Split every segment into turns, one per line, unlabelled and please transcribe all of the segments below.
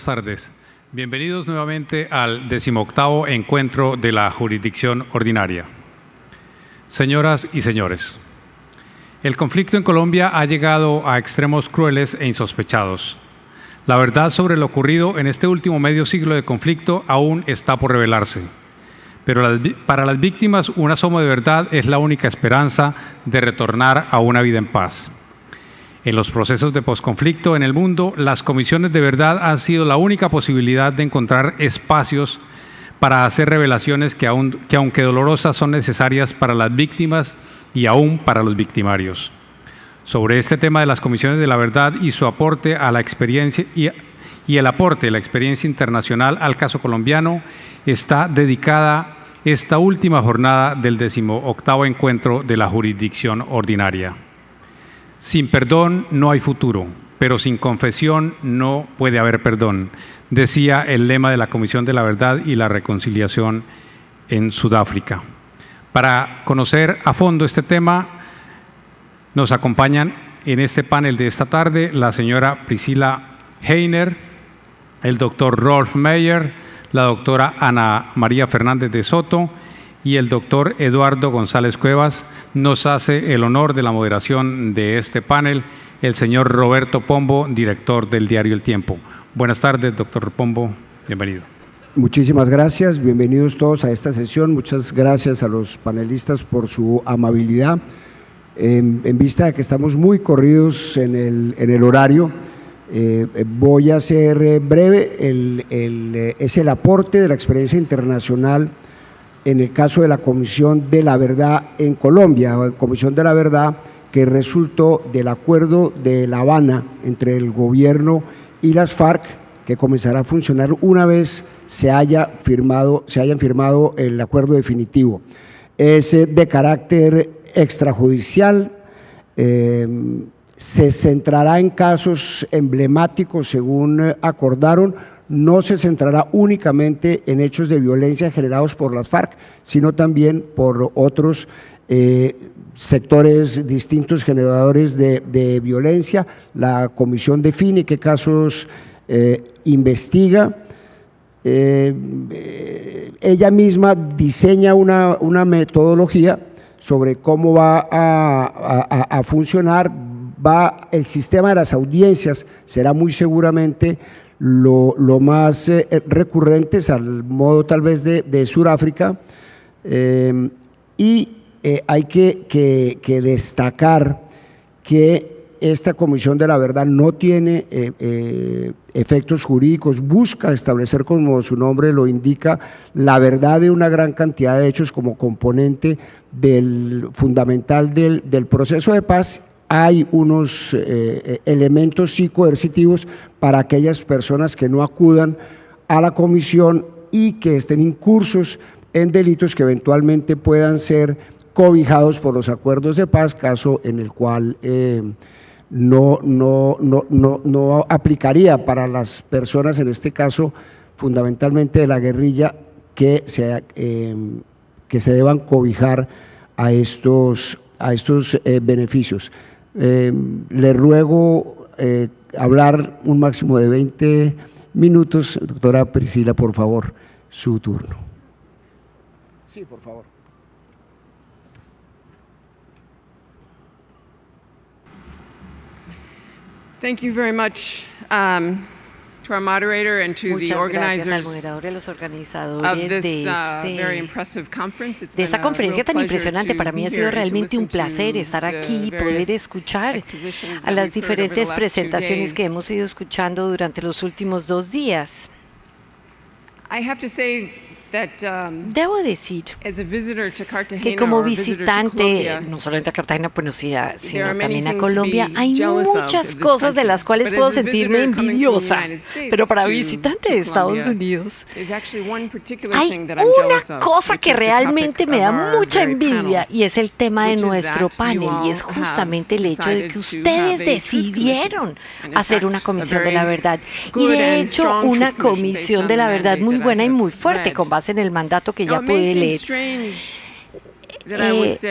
buenas tardes. Bienvenidos nuevamente al 18º encuentro de la jurisdicción ordinaria. Señoras y señores, el conflicto en Colombia ha llegado a extremos crueles e insospechados. La verdad sobre lo ocurrido en este último medio siglo de conflicto aún está por revelarse. Pero para las víctimas, un asomo de verdad es la única esperanza de retornar a una vida en paz. En los procesos de posconflicto en el mundo, las comisiones de verdad han sido la única posibilidad de encontrar espacios para hacer revelaciones que aunque dolorosas, son necesarias para las víctimas y aún para los victimarios. Sobre este tema de las comisiones de la verdad y su aporte a la experiencia y el aporte de la experiencia internacional al caso colombiano, está dedicada esta última jornada del 18º encuentro de la jurisdicción ordinaria. Sin perdón no hay futuro, pero sin confesión no puede haber perdón, decía el lema de la Comisión de la Verdad y la Reconciliación en Sudáfrica. Para conocer a fondo este tema, nos acompañan en este panel de esta tarde la señora Priscila Heiner, el doctor Rolf Meyer, la doctora Ana María Fernández de Soto y el doctor Eduardo González Cuevas. Nos hace el honor de la moderación de este panel el señor Roberto Pombo, director del diario El Tiempo. Buenas tardes, doctor Pombo, bienvenido.
Muchísimas gracias, bienvenidos todos a esta sesión. Muchas gracias a los panelistas por su amabilidad. En vista de que estamos muy corridos en el horario, voy a ser breve. Es el aporte de la experiencia internacional en el caso de la Comisión de la Verdad en Colombia, Comisión de la Verdad que resultó del acuerdo de La Habana entre el gobierno y las FARC, que comenzará a funcionar una vez se hayan firmado el acuerdo definitivo. Es de carácter extrajudicial, se centrará en casos emblemáticos según acordaron. No se centrará únicamente en hechos de violencia generados por las FARC, sino también por otros sectores distintos generadores de violencia. La comisión define qué casos investiga. Ella misma diseña una metodología sobre cómo va a funcionar. El sistema de las audiencias será muy seguramente lo más recurrentes, al modo tal vez de Sudáfrica, y hay que destacar que esta Comisión de la Verdad no tiene efectos jurídicos, busca establecer, como su nombre lo indica, la verdad de una gran cantidad de hechos como componente fundamental del proceso de paz. Hay unos elementos psicoercitivos para aquellas personas que no acudan a la comisión y que estén incursos en delitos que eventualmente puedan ser cobijados por los acuerdos de paz, caso en el cual no aplicaría para las personas, en este caso fundamentalmente de la guerrilla, que se deban cobijar a estos beneficios. Le ruego hablar un máximo de 20 minutos. Doctora Priscila, por favor, su turno. Sí, por favor.
Thank you very much to our moderator and to the organizers
al moderador y a los organizadores
of this very impressive conference.
De esta conferencia tan impresionante. Para mí ha sido realmente un placer estar aquí y poder escuchar a las diferentes presentaciones que hemos ido escuchando durante los últimos 2 días. Debo decir que como visitante, no solamente a Cartagena, sino también a Colombia, hay muchas cosas de las cuales puedo sentirme envidiosa, pero para visitante de Estados Unidos hay una cosa que realmente me da mucha envidia, y es el tema de nuestro panel, y es justamente el hecho de que ustedes decidieron hacer una comisión de la verdad, y de hecho una comisión de la verdad muy buena y muy fuerte, con base en el mandato que ya pude leer.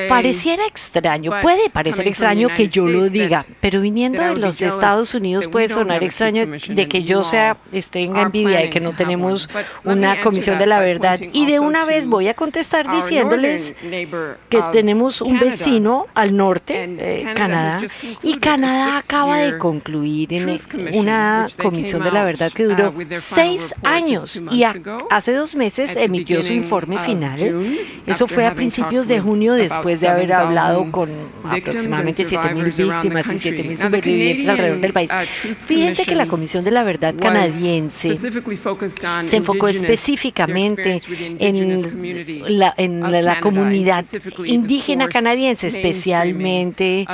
pareciera extraño, puede parecer extraño que yo lo diga, pero viniendo de los Estados Unidos puede sonar extraño de que yo tenga envidia de que no tenemos una comisión de la verdad. Y de una vez voy a contestar diciéndoles que tenemos un vecino al norte, Canadá, y Canadá acaba de concluir en una comisión de la verdad que duró 6 años y hace 2 meses emitió su informe final. Eso fue a principios de junio, después de haber hablado con aproximadamente 7,000 víctimas y 7,000 supervivientes alrededor del país. Fíjense que la Comisión de la Verdad canadiense se enfocó específicamente en la comunidad indígena canadiense, especialmente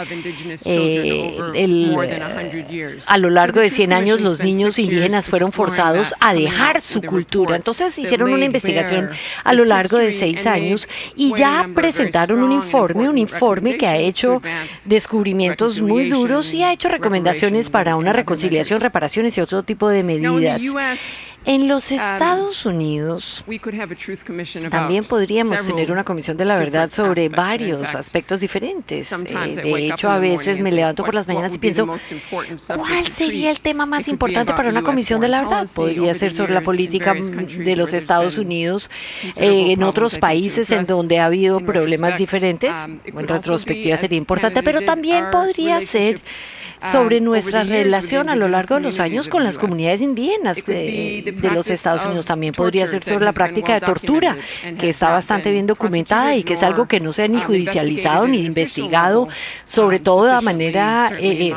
a lo largo de 100 años los niños indígenas fueron forzados a dejar su cultura. Entonces hicieron una investigación a lo largo de 6 años y ya presentaron un informe que ha hecho descubrimientos muy duros y ha hecho recomendaciones para una reconciliación, reparaciones y otro tipo de medidas. En los Estados Unidos también podríamos tener una comisión de la verdad sobre varios aspectos diferentes. De hecho, a veces me levanto por las mañanas y pienso, ¿cuál sería el tema más importante para una comisión de la verdad? Podría ser sobre la política de los Estados Unidos en otros países en donde ha habido problemas diferentes. En retrospectiva sería importante, pero también podría ser sobre nuestra relación a lo largo de los años con las comunidades indígenas de los Estados Unidos. También podría ser sobre la práctica de tortura, que está bastante bien documentada y que es algo que no se ha ni judicializado ni investigado, sobre todo de manera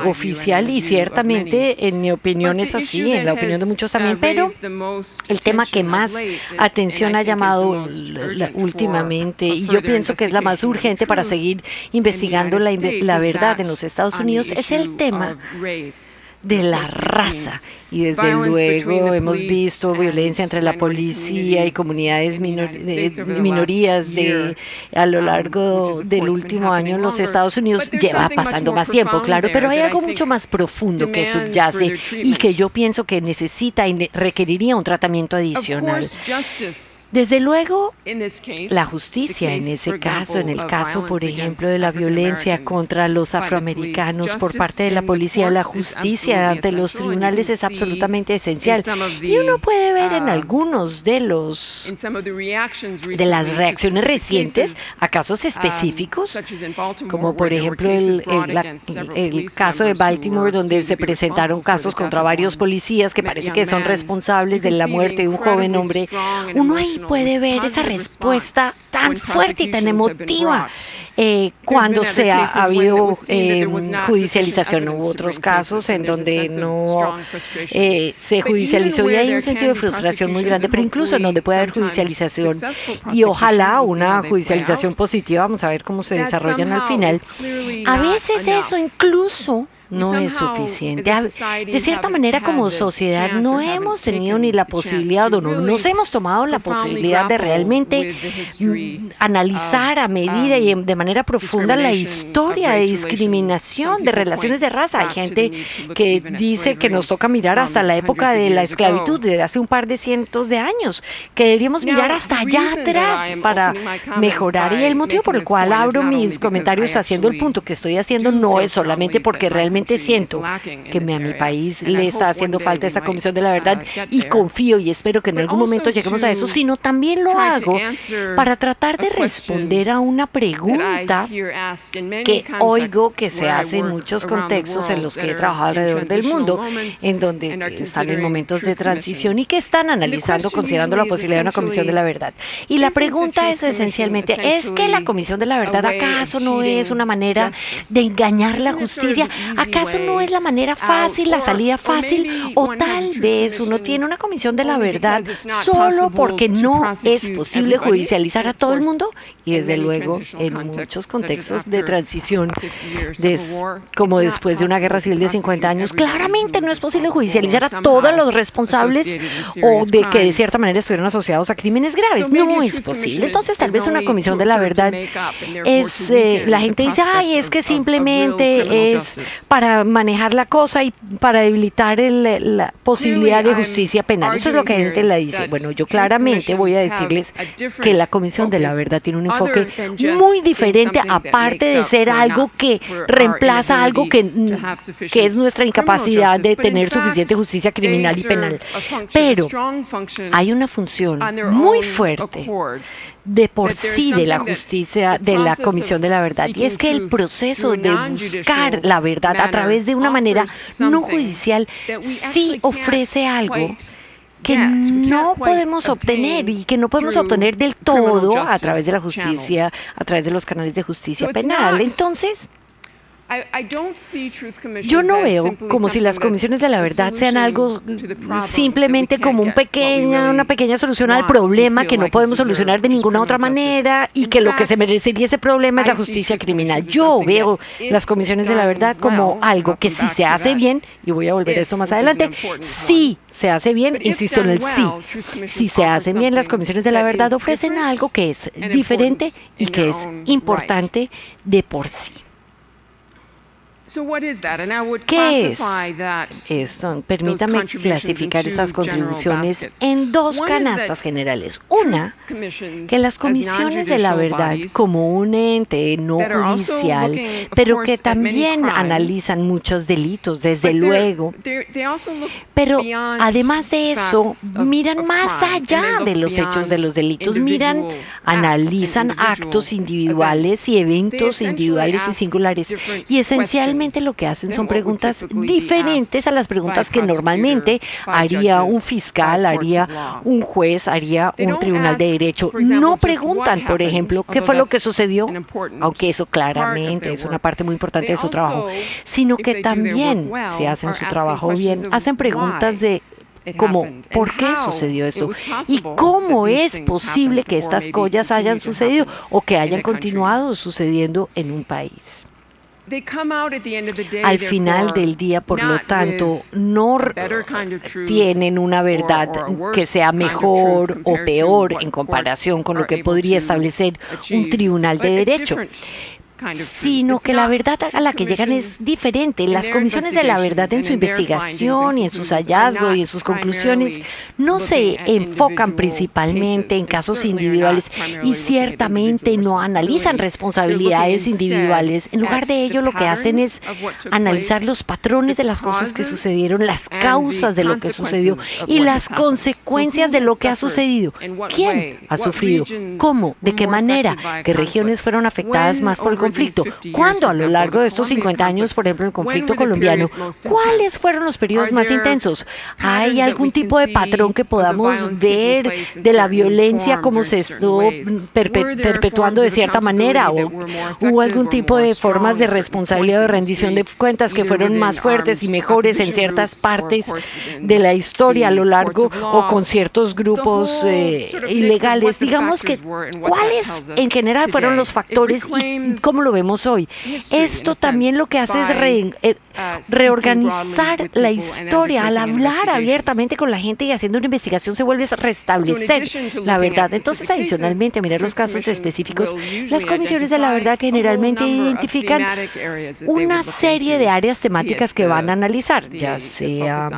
oficial, y ciertamente en mi opinión es así, en la opinión de muchos también, pero el tema que más atención ha llamado últimamente, y yo pienso que es la más urgente para seguir investigando la verdad en los Estados Unidos, es el tema de la raza. Y desde luego hemos visto violencia entre la policía y comunidades minorías a lo largo del último año en los Estados Unidos. Lleva pasando más tiempo, claro, pero hay algo mucho más profundo que subyace y que yo pienso que necesita y requeriría un tratamiento adicional. Desde luego, la justicia en ese caso, en el caso, por ejemplo, de la violencia contra los afroamericanos por parte de la policía, la justicia ante los tribunales es absolutamente esencial. Y uno puede ver en algunos de las reacciones recientes a casos específicos, como por ejemplo el caso de Baltimore, donde se presentaron casos contra varios policías que parece que son responsables de la muerte de un joven hombre. Uno ahí puede ver esa respuesta tan fuerte y tan emotiva cuando ha habido judicialización. Hubo otros casos en donde no se judicializó y hay un sentido de frustración muy grande, pero incluso en donde puede haber judicialización y ojalá una judicialización positiva, vamos a ver cómo se desarrollan al final. A veces eso incluso no es suficiente. De cierta manera, como sociedad, no hemos tenido ni la posibilidad o no nos hemos tomado la posibilidad de realmente analizar a medida y de manera profunda la historia de discriminación de relaciones de raza. Hay gente que dice que nos toca mirar hasta la época de la esclavitud, de hace un par de cientos de años, que deberíamos mirar hasta allá atrás para mejorar. Y el motivo por el cual abro mis comentarios haciendo el punto que estoy haciendo no es solamente porque realmente siento que a mi país le está haciendo falta esa comisión de la verdad y confío y espero que en algún momento lleguemos a eso, sino también lo hago para tratar de responder a una pregunta que oigo que se hace en muchos contextos en los que he trabajado alrededor del mundo, en donde están en momentos de transición y que están analizando, considerando la posibilidad de una comisión de la verdad. Y la pregunta es esencialmente, ¿es que la comisión de la verdad acaso no es una manera de engañar la justicia? ¿Acaso no es la manera fácil, la salida fácil? O tal vez uno tiene una comisión de la verdad solo porque no es posible judicializar a todo el mundo. Y desde luego, en muchos contextos de transición, como después de una guerra civil de 50 años, claramente no es posible judicializar a todos los responsables o de que de cierta manera estuvieron asociados a crímenes graves. No es posible. Entonces, tal vez una comisión de la verdad es, la gente dice, ay, es que simplemente es para para manejar la cosa y para debilitar la posibilidad de justicia penal. Eso es lo que la gente le dice. Bueno, yo claramente voy a decirles que la Comisión de la Verdad tiene un enfoque muy diferente, aparte de ser algo que reemplaza algo que es nuestra incapacidad de tener suficiente justicia criminal y penal. Pero hay una función muy fuerte de por sí de la justicia, de la Comisión de la Verdad, y es que el proceso de buscar la verdad a través de una manera no judicial sí ofrece algo que no podemos obtener y que no podemos obtener del todo a través de la justicia, a través de los canales de justicia penal. Entonces, yo no veo como si las comisiones de la verdad sean algo simplemente como una pequeña solución al problema que no podemos solucionar de ninguna otra manera y que lo que se merecería ese problema es la justicia criminal. Yo veo las comisiones de la verdad como algo que si se hace bien, y voy a volver a esto más adelante, si se hace bien, insisto en el sí. Si se hacen bien, las comisiones de la verdad ofrecen algo que es diferente y que es importante de por sí. ¿Qué es esto? Permítame clasificar estas contribuciones en dos canastas generales. Una, que las comisiones de la verdad como un ente no judicial, pero que también analizan muchos delitos, desde luego. Pero además de eso, miran más allá de los hechos de los delitos, analizan actos individuales y eventos individuales y singulares. Y esencialmente lo que hacen son preguntas diferentes a las preguntas que normalmente haría un fiscal, haría un juez, haría un tribunal de derecho. No preguntan, por ejemplo, qué fue lo que sucedió, aunque eso claramente es una parte muy importante de su trabajo, sino que también, si hacen su trabajo bien, hacen preguntas como ¿por qué sucedió esto? ¿Y cómo es posible que estas cosas hayan sucedido o que hayan continuado sucediendo en un país? Al final del día, por lo tanto, no tienen una verdad que sea mejor o peor en comparación con lo que podría establecer un tribunal de derecho, sino que la verdad a la que llegan es diferente. Las comisiones de la verdad en su investigación y en sus hallazgos y en sus conclusiones no se enfocan principalmente en casos individuales y ciertamente no analizan responsabilidades individuales. En lugar de ello, lo que hacen es analizar los patrones de las cosas que sucedieron, las causas de lo que sucedió y las consecuencias de lo que ha sucedido. ¿Quién ha sufrido? ¿Cómo? ¿De qué manera? ¿Qué regiones fueron afectadas más por el conflicto? ¿Cuándo a lo largo de estos 50 años, por ejemplo, el conflicto colombiano, cuáles fueron los periodos más intensos? ¿Hay algún tipo de patrón que podamos ver de la violencia como se estuvo perpetuando de cierta manera? ¿O hubo algún tipo de formas de responsabilidad o de rendición de cuentas que fueron más fuertes y mejores en ciertas partes de la historia a lo largo o con ciertos grupos ilegales? Digamos que, ¿cuáles en general fueron los factores y cómo lo vemos hoy? Esto también lo que hace es reorganizar la historia. Al hablar abiertamente con la gente y haciendo una investigación se vuelve a restablecer la verdad. Entonces, adicionalmente, mirar los casos específicos, las comisiones de la verdad generalmente identifican una serie de áreas temáticas que van a analizar, ya sea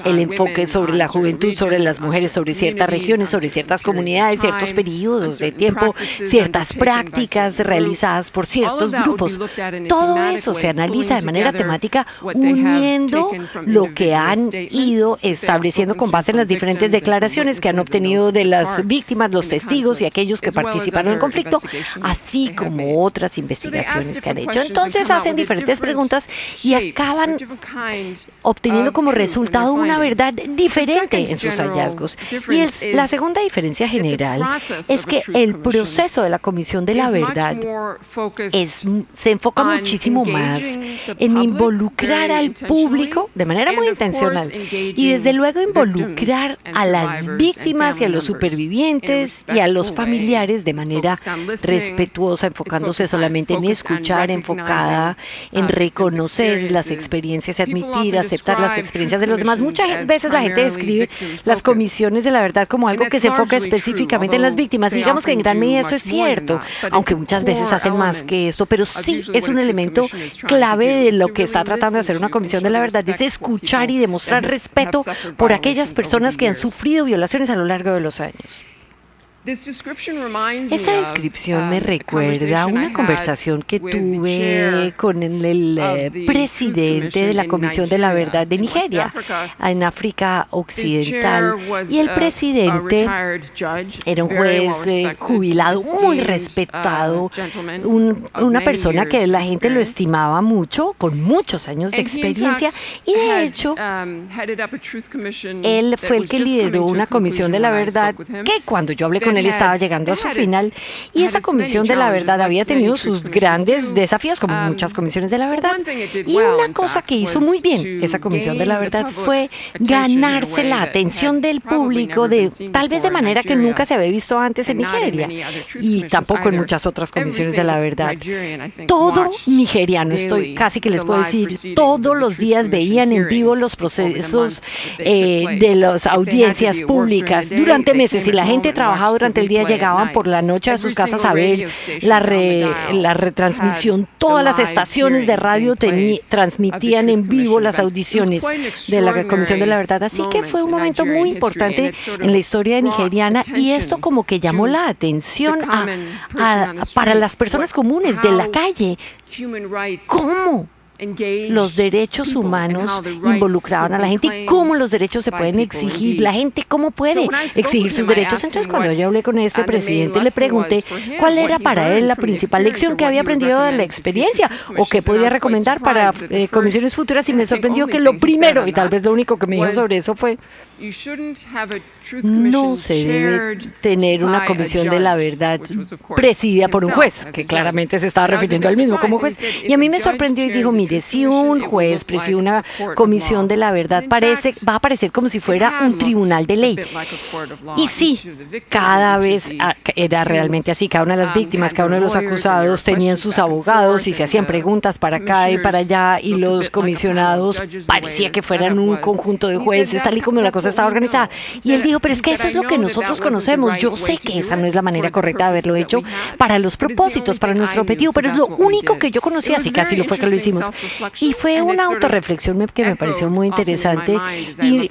el enfoque sobre la juventud, sobre las mujeres, sobre ciertas regiones, sobre ciertas comunidades, ciertos periodos de tiempo, ciertas prácticas realizadas por ciertos grupos. Todo eso se analiza de manera temática uniendo lo que han ido estableciendo con base en las diferentes declaraciones que han obtenido de las víctimas, los testigos y aquellos que participaron en el conflicto, así como otras investigaciones que han hecho. Entonces hacen diferentes preguntas y acaban obteniendo como resultado una verdad diferente en sus hallazgos. Y la segunda diferencia general es que el proceso de la Comisión de la Verdad se enfoca muchísimo más en involucrar al público de manera muy intencional y desde luego involucrar a las víctimas y a los supervivientes y a los familiares de manera respetuosa, enfocándose solamente en escuchar, enfocada en reconocer las experiencias y admitir, aceptar las experiencias de los demás. Muchas veces la gente describe las comisiones de la verdad como algo que se enfoca específicamente en las víctimas. Digamos que en gran medida eso es cierto, aunque muchas veces hacen más que esto, pero sí es un elemento clave de lo que está tratando de hacer una comisión de la verdad es escuchar y demostrar respeto por aquellas personas que han sufrido violaciones a lo largo de los años. Esta descripción me recuerda a una conversación que tuve con el presidente de la Comisión de la Verdad de Nigeria, en África Occidental. Y el presidente era un juez jubilado, muy respetado, una persona que la gente lo estimaba mucho, con muchos años de experiencia. Y de hecho, él fue el que lideró una comisión de la verdad que cuando yo hablé con él estaba llegando a su final, y esa comisión de la verdad había tenido sus grandes desafíos, como muchas comisiones de la verdad. Y una cosa que hizo muy bien esa comisión de la verdad fue ganarse la atención del público, tal vez de manera que nunca se había visto antes en Nigeria, y tampoco en muchas otras comisiones de la verdad. Todo nigeriano, casi que les puedo decir, todos los días veían en vivo los procesos de las audiencias públicas durante meses, y la gente trabajaba durante el día, llegaban por la noche a sus casas a ver la retransmisión. Todas las estaciones de radio transmitían en vivo las audiciones de la Comisión de la Verdad. Así que fue un momento muy importante en la historia nigeriana, y esto como que llamó la atención para las personas comunes de la calle. ¿Cómo los derechos humanos involucraban a la gente y cómo los derechos se pueden exigir? La gente, ¿cómo puede exigir sus derechos? Entonces, cuando yo hablé con este presidente, le pregunté cuál era para él la principal lección que había aprendido de la experiencia o qué podía recomendar para comisiones futuras, y me sorprendió que lo primero, y tal vez lo único que me dijo sobre eso fue: no se debe tener una comisión de la verdad presidida por un juez, que claramente se estaba refiriendo al mismo como juez. Y a mí me sorprendió y dijo: mire, si un juez preside una comisión de la verdad, va a parecer como si fuera un tribunal de ley. Y sí, cada vez era realmente así. Cada una de las víctimas, cada uno de los acusados tenían sus abogados y se hacían preguntas para acá y para allá, y los comisionados parecía que fueran un conjunto de jueces, tal y como la cosa estaba organizada. Y él dijo: pero es que eso es lo que nosotros conocemos. Yo sé que esa no es la manera correcta de haberlo hecho para los propósitos, para nuestro objetivo, pero es lo único que yo conocía, así casi lo fue que lo hicimos. Y fue una autorreflexión que me pareció muy interesante, y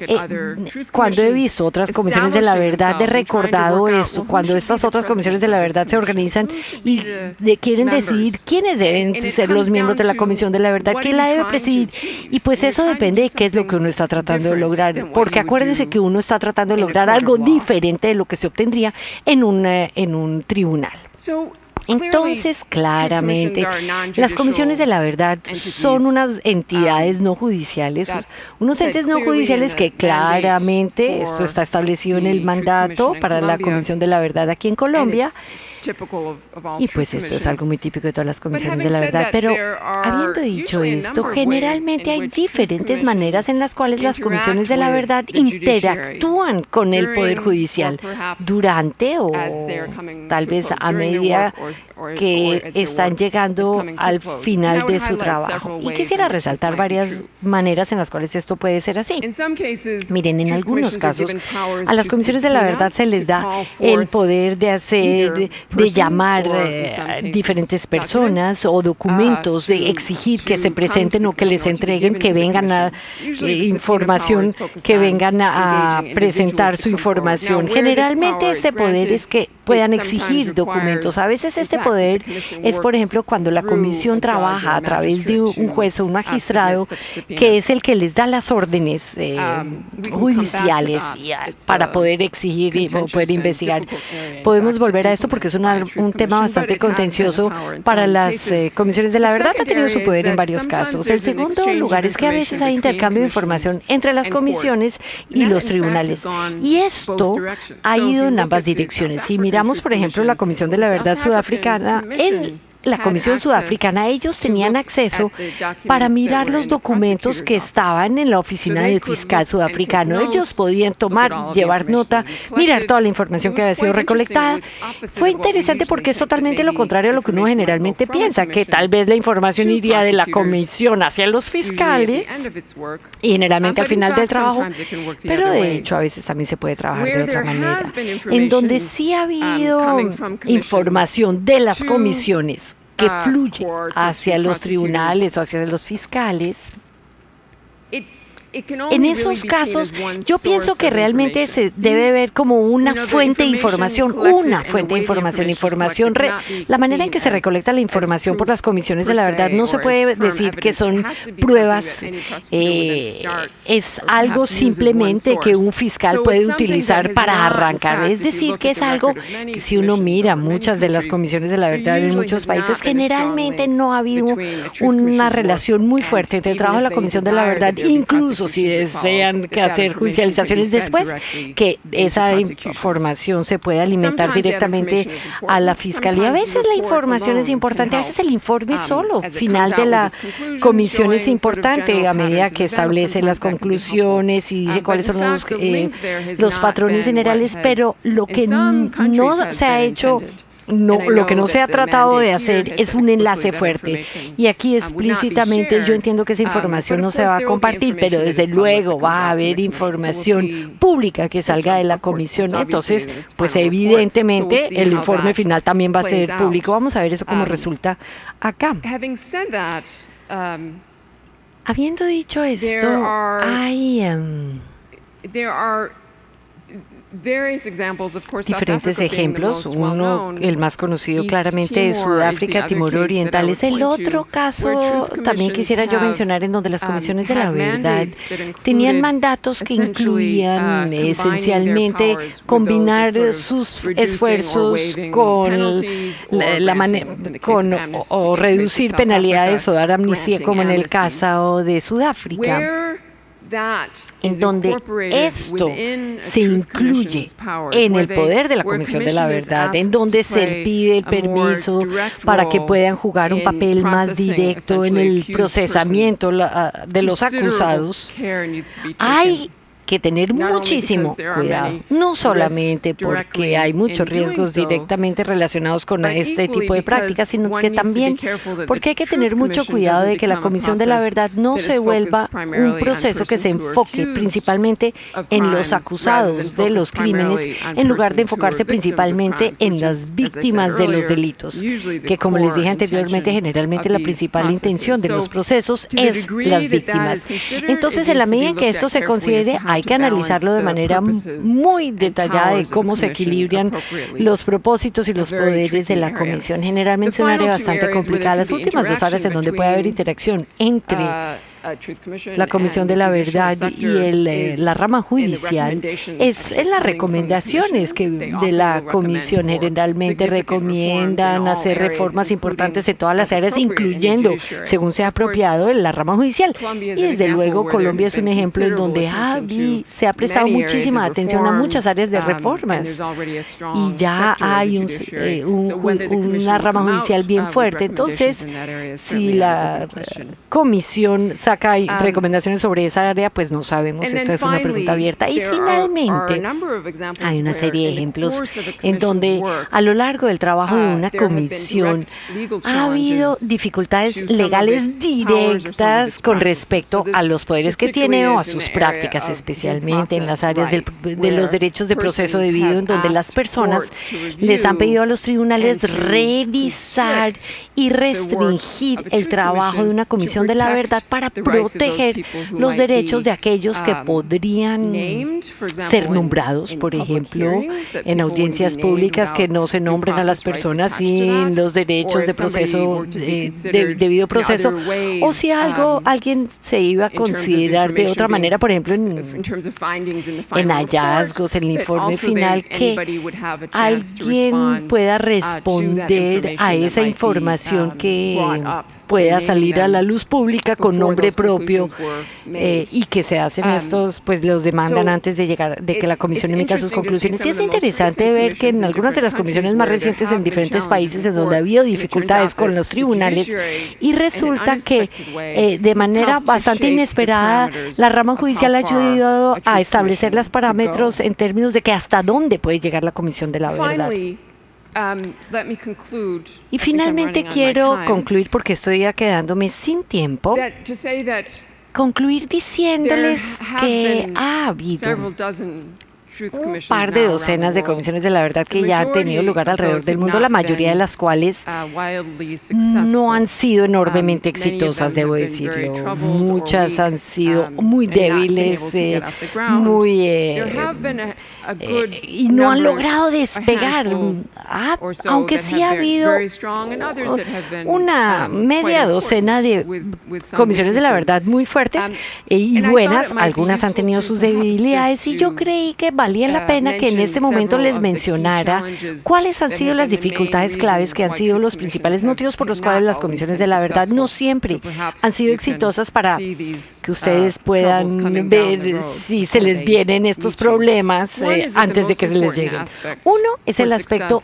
cuando he visto otras comisiones de la verdad he recordado esto, cuando estas otras comisiones de la verdad se organizan y quieren decidir quiénes deben ser los miembros de la comisión de la verdad, quién la debe presidir, y pues eso depende de qué es lo que uno está tratando de lograr, porque acuérdense que uno está tratando de lograr algo diferente de lo que se obtendría en un tribunal. Entonces, claramente, las comisiones de la verdad son unas entidades no judiciales, unos entes no judiciales que claramente, esto está establecido en el mandato para la Comisión de la Verdad aquí en Colombia, y pues esto es algo muy típico de todas las comisiones de la verdad. Pero habiendo dicho esto, generalmente hay diferentes maneras en las cuales las comisiones de la verdad interactúan con el Poder Judicial durante o tal vez a medida que están llegando al final de su trabajo. Y quisiera resaltar varias maneras en las cuales esto puede ser así. Miren, en algunos casos a las comisiones de la verdad se les da el poder de llamar diferentes personas o documentos, de exigir que se presenten o que les entreguen, que vengan a información, que vengan a presentar su información. Generalmente este poder es que puedan exigir documentos. A veces este poder es, por ejemplo, cuando la comisión trabaja a través de un juez o un magistrado, que es el que les da las órdenes judiciales para poder exigir y poder investigar. Podemos volver a esto porque es un tema bastante contencioso para las comisiones de la verdad. Ha tenido su poder en varios casos. El segundo lugar es que a veces hay intercambio de información entre las comisiones y los tribunales. Y esto ha ido en ambas direcciones. Si miramos, por ejemplo, la Comisión de la Verdad sudafricana, la Comisión Sudafricana, ellos tenían acceso para mirar los documentos que estaban en la oficina del fiscal sudafricano. Ellos podían tomar, llevar nota, mirar toda la información que había sido recolectada. Fue interesante porque es totalmente lo contrario a lo que uno generalmente piensa, que tal vez la información iría de la comisión hacia los fiscales, y generalmente al final del trabajo, pero de hecho a veces también se puede trabajar de otra manera. En donde sí ha habido información de las comisiones que fluye hacia los tribunales o hacia los fiscales, en esos casos, yo pienso que realmente se debe ver como una fuente de información, la manera en que se recolecta la información por las comisiones de la verdad no se puede decir que son pruebas, es algo simplemente que un fiscal puede utilizar para arrancar, es decir, que es algo que si uno mira muchas de las comisiones de la verdad en muchos países, generalmente no ha habido una relación muy fuerte entre el trabajo de la Comisión de la Verdad, incluso si desean hacer judicializaciones después, que esa información se puede alimentar directamente a la fiscalía. A veces la información es importante, a veces el informe solo final de la comisión es importante a medida que establece las conclusiones y dice cuáles son los patrones generales, pero lo que no se ha hecho, lo que no se ha tratado de hacer es un enlace fuerte. Y aquí explícitamente yo entiendo que esa información no se va a compartir, pero desde luego va a haber información pública que salga de la comisión. Entonces, pues evidentemente el informe final también va a ser público. Vamos a ver eso cómo resulta acá. Habiendo dicho esto, hay diferentes ejemplos. Uno, el más conocido claramente de Sudáfrica, Timor Oriental, es el otro caso. También quisiera yo mencionar en donde las comisiones de la verdad tenían mandatos que incluían esencialmente combinar sus esfuerzos o reducir penalidades o dar amnistía, como en el caso de Sudáfrica, en donde esto se incluye en el poder de la Comisión de la Verdad, en donde se pide el permiso para que puedan jugar un papel más directo en el procesamiento de los acusados. Hay que tener muchísimo cuidado, no solamente porque hay muchos riesgos directamente relacionados con este tipo de prácticas, sino que también porque hay que tener mucho cuidado de que la Comisión de la Verdad no se vuelva un proceso que se enfoque principalmente en los acusados de los crímenes, en lugar de enfocarse principalmente en las víctimas de los delitos, que, como les dije anteriormente, generalmente la principal intención de los procesos es las víctimas. Entonces, en la medida en que esto se considere, hay que analizarlo de manera muy detallada de cómo se equilibran los propósitos y los poderes de la Comisión. Generalmente es un área bastante complicada. Las últimas dos áreas en donde puede haber interacción entre la Comisión de la Verdad y la rama judicial es en las recomendaciones que de la Comisión. Generalmente recomiendan hacer reformas importantes en todas las áreas, incluyendo, según sea apropiado, en la rama judicial. Y desde luego Colombia es un ejemplo en donde se ha prestado muchísima atención a muchas áreas de reformas y ya hay una rama judicial bien fuerte. Entonces, si la Comisión saca recomendaciones sobre esa área, pues no sabemos. Esta es una pregunta abierta. Y finalmente, hay una serie de ejemplos en donde a lo largo del trabajo de una comisión ha habido dificultades legales directas con respecto a los poderes que tiene o a sus prácticas, especialmente en las áreas de los derechos de proceso debido, en donde las personas les han pedido a los tribunales revisar y restringir el trabajo de una comisión de la verdad para proteger los derechos de aquellos que podrían ser nombrados, por ejemplo, en audiencias públicas, que no se nombren a las personas sin los derechos de proceso, debido proceso, o si alguien se iba a considerar de otra manera, por ejemplo, en hallazgos, en el informe final, que alguien pueda responder a esa información que pueda salir a la luz pública con nombre propio, y que se hacen estos, pues los demandan antes de que la comisión emita sus conclusiones. Y es interesante ver que en algunas de las comisiones más recientes en diferentes países en donde ha habido dificultades con los tribunales, y resulta que de manera bastante inesperada la rama judicial ha ayudado a establecer los parámetros en términos de que hasta dónde puede llegar la Comisión de la Verdad. Y finalmente quiero concluir, porque estoy ya quedándome sin tiempo, concluir diciéndoles que ha habido un par de docenas de comisiones de la verdad que ya han tenido lugar alrededor del mundo, la mayoría de las cuales no han sido enormemente exitosas, debo decirlo. Muchas han sido muy débiles, y no han logrado despegar, aunque sí ha habido una media docena de comisiones de la verdad muy fuertes y buenas. Algunas han tenido sus debilidades y yo creí que valía la pena que en este momento les mencionara cuáles han sido las dificultades claves que han sido los principales motivos por los cuales las comisiones de la verdad no siempre han sido exitosas, para que ustedes puedan ver si se les vienen estos problemas antes de que se les lleguen. Uno es el aspecto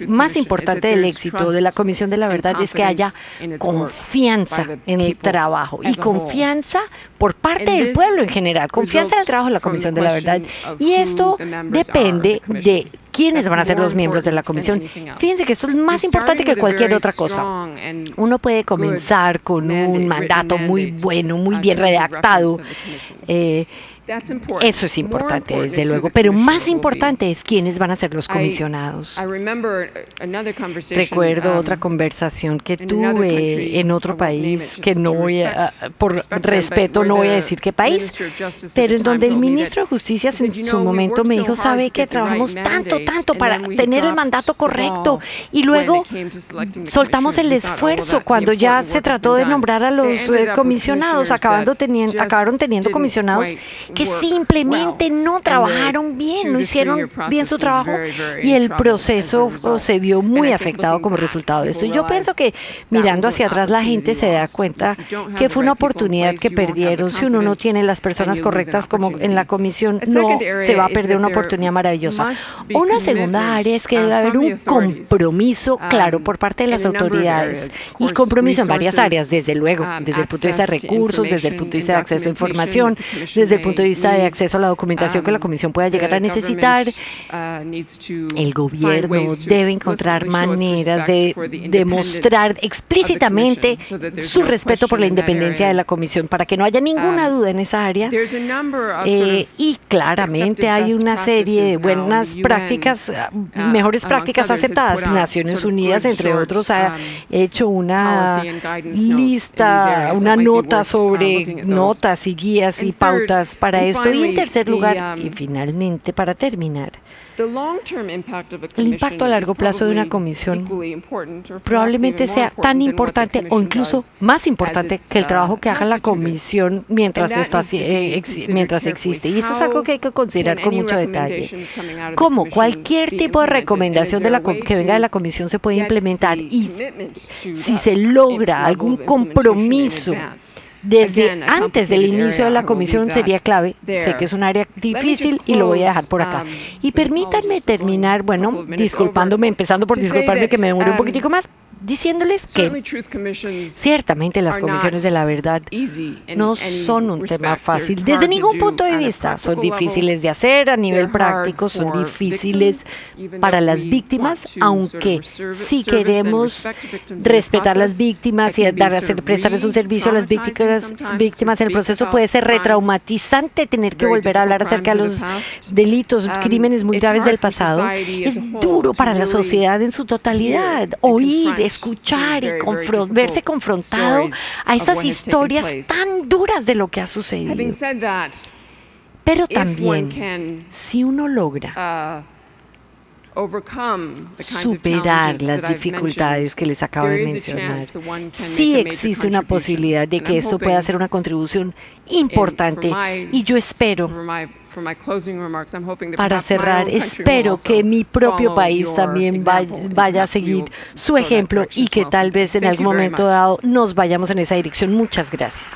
más importante del éxito de la Comisión de la Verdad, es que haya confianza en el trabajo y confianza por parte del pueblo en general, confianza en el trabajo de la Comisión de la Verdad. Y esto depende de quiénes van a ser los miembros de la comisión. Fíjense que esto es más importante que cualquier otra cosa. Uno puede comenzar con un mandato muy bueno, muy bien redactado. Eso es importante, desde luego, pero más importante es quiénes van a ser los comisionados. Recuerdo otra conversación que tuve en otro país, que no voy a, por respeto no voy a decir qué país, pero en donde el ministro de Justicia en su momento me dijo, sabe que trabajamos tanto para tener el mandato correcto y luego soltamos el esfuerzo cuando ya se trató de nombrar a los comisionados, acabaron teniendo comisionados que simplemente no trabajaron bien, no hicieron bien su trabajo y el proceso se vio muy afectado como resultado de esto. Y yo pienso que mirando hacia atrás la gente se da cuenta que fue una oportunidad que perdieron. Si uno no tiene las personas correctas como en la comisión, no se va a perder una oportunidad maravillosa. Una segunda área es que debe haber un compromiso claro por parte de las autoridades y compromiso en varias áreas, desde luego, desde el punto de vista de recursos, desde el punto de vista de acceso a información, desde el punto de vista de acceso a la documentación que la Comisión pueda llegar a necesitar. El gobierno debe encontrar maneras de demostrar explícitamente su respeto por la independencia de la Comisión para que no haya ninguna duda en esa área. Y claramente hay una serie de buenas prácticas, mejores prácticas aceptadas. Naciones Unidas, entre otros, ha hecho una lista, una nota sobre notas y guías y pautas para esto. Y en tercer lugar, y finalmente para terminar, el impacto a largo plazo de una comisión probablemente sea tan importante o incluso más importante que el trabajo que haga la comisión mientras existe. Y eso es algo que hay que considerar con mucho detalle. Cómo cualquier tipo de recomendación que venga de la comisión se puede implementar y si se logra algún compromiso desde antes del inicio de la comisión sería clave. Sé que es un área difícil y lo voy a dejar por acá. Y permítanme terminar, empezando por disculparme que me demore un poquitico más, diciéndoles que ciertamente las comisiones de la verdad no son un tema fácil desde ningún punto de vista. Son difíciles de hacer a nivel práctico, son difíciles para las víctimas, aunque si queremos respetar a las víctimas y prestarles un servicio a las víctimas en el proceso, puede ser retraumatizante tener que volver a hablar acerca de los delitos, crímenes muy graves del pasado. Es duro para la sociedad en su totalidad oír, escuchar y verse confrontado a esas historias tan duras de lo que ha sucedido. Pero también, si uno logra superar las dificultades que les acabo de mencionar, sí existe una posibilidad de que esto pueda ser una contribución importante. Y yo espero, para cerrar, espero que mi propio país también vaya a seguir su ejemplo y que tal vez en algún momento dado nos vayamos en esa dirección. Muchas gracias.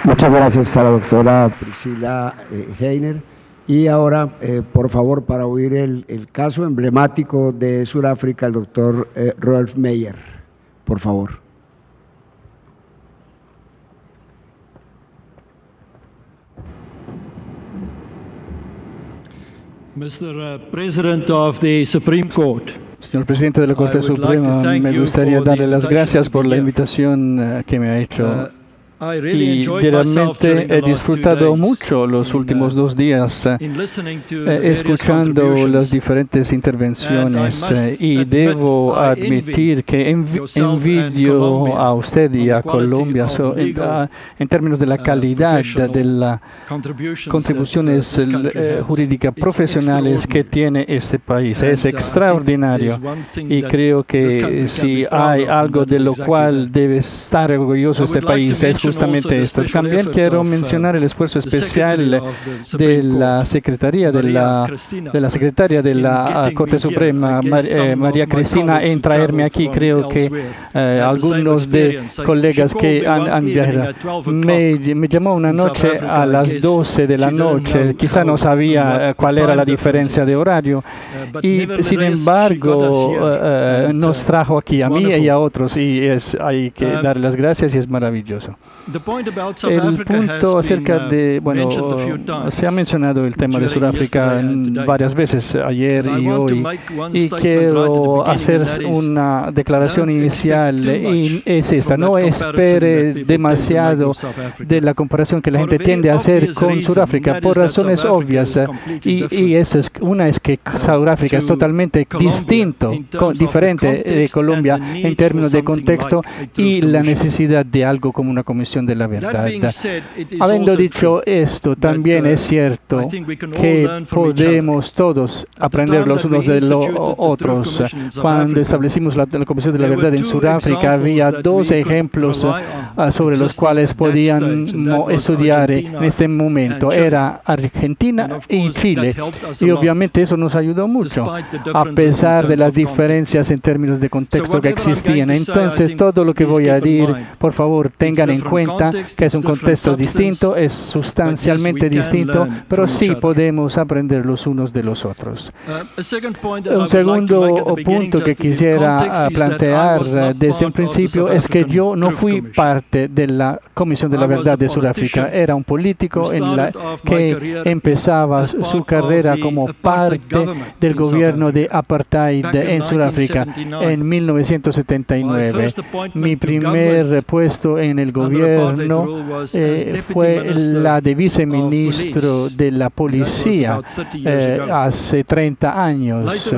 Muchas gracias a la doctora Priscila Heiner. Y ahora, por favor, para oír el caso emblemático de Sudáfrica, el doctor Rolf Meyer. Por favor.
Mr. President of the Supreme Court.
Señor presidente de la Corte Suprema, me gustaría darle las gracias por la invitación que me ha hecho
y realmente he disfrutado mucho los últimos 2 días escuchando las diferentes intervenciones y debo admitir que envidio a usted y a Colombia en términos de la calidad de las contribuciones jurídicas profesionales que tiene este país. Es extraordinario y creo que si hay algo de lo cual debe estar orgulloso este país es justamente esto. También quiero mencionar el esfuerzo especial de la secretaria de la Corte Suprema, María Cristina, en traerme aquí. Creo que algunos de colegas que han viajado me llamó una noche a las 12 de la noche. Quizá no sabía cuál era la diferencia de horario y sin embargo nos trajo aquí a mí y a otros y hay que darle las gracias y es maravilloso. El punto acerca de, se ha mencionado el tema de Sudáfrica varias veces ayer y hoy y quiero hacer una declaración inicial y es esta: no espere demasiado de la comparación que la gente tiende a hacer con Sudáfrica por razones obvias y eso es que Sudáfrica es totalmente diferente de Colombia en términos de contexto y la necesidad de algo como una comisión de la verdad. Habiendo dicho esto, también es cierto que podemos todos aprender los unos de los otros. Cuando establecimos la Comisión de la Verdad en Sudáfrica, había 2 ejemplos sobre los cuales podían estudiar en este momento. Era Argentina y Chile. Y obviamente eso nos ayudó mucho, a pesar de las diferencias en términos de contexto que existían. Entonces, todo lo que voy a decir, por favor, tengan en cuenta que es un contexto distinto, es sustancialmente distinto, pero sí podemos aprender los unos de los otros. Un segundo punto que quisiera plantear desde un principio es que yo no fui parte de la Comisión de la Verdad de Sudáfrica. Era un político que empezaba su carrera como parte del gobierno de apartheid en Sudáfrica en 1979. Mi primer puesto en el gobierno fue la de viceministro de la policía hace 30 años.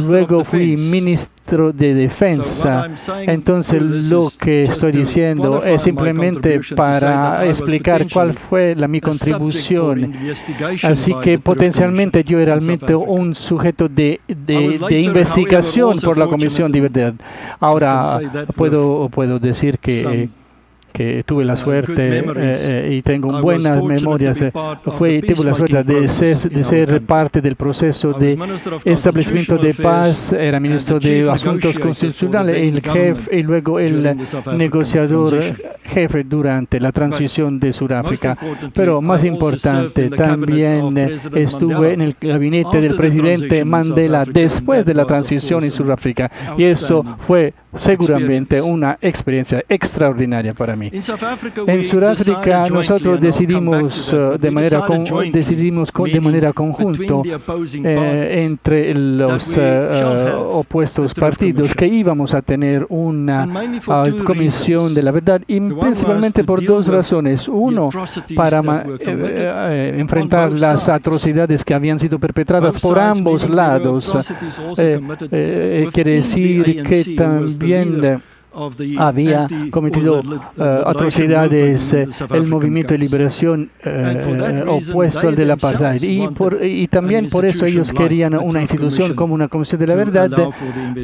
Luego fui ministro de defensa. Entonces lo que estoy diciendo es simplemente para explicar cuál fue mi contribución. Así que potencialmente yo era realmente un sujeto de investigación por la Comisión de Verdad. Ahora puedo decir que tuve la suerte y tengo buenas memorias. Tuve la suerte de ser parte del proceso de establecimiento de paz. Era ministro de Asuntos Constitucionales, el jefe y luego el negociador jefe durante la transición de Sudáfrica. Pero más importante, también estuve en el gabinete del presidente Mandela después de la transición en Sudáfrica. Y eso fue seguramente una experiencia extraordinaria para mí. En Sudáfrica nosotros decidimos de manera conjunta entre los opuestos partidos que íbamos a tener una comisión de la verdad y principalmente por 2 razones. Uno, para enfrentar las atrocidades que habían sido perpetradas por ambos lados. Quiere decir que también había cometido atrocidades el movimiento de liberación opuesto al del apartheid y también por eso ellos querían una institución como una Comisión de la Verdad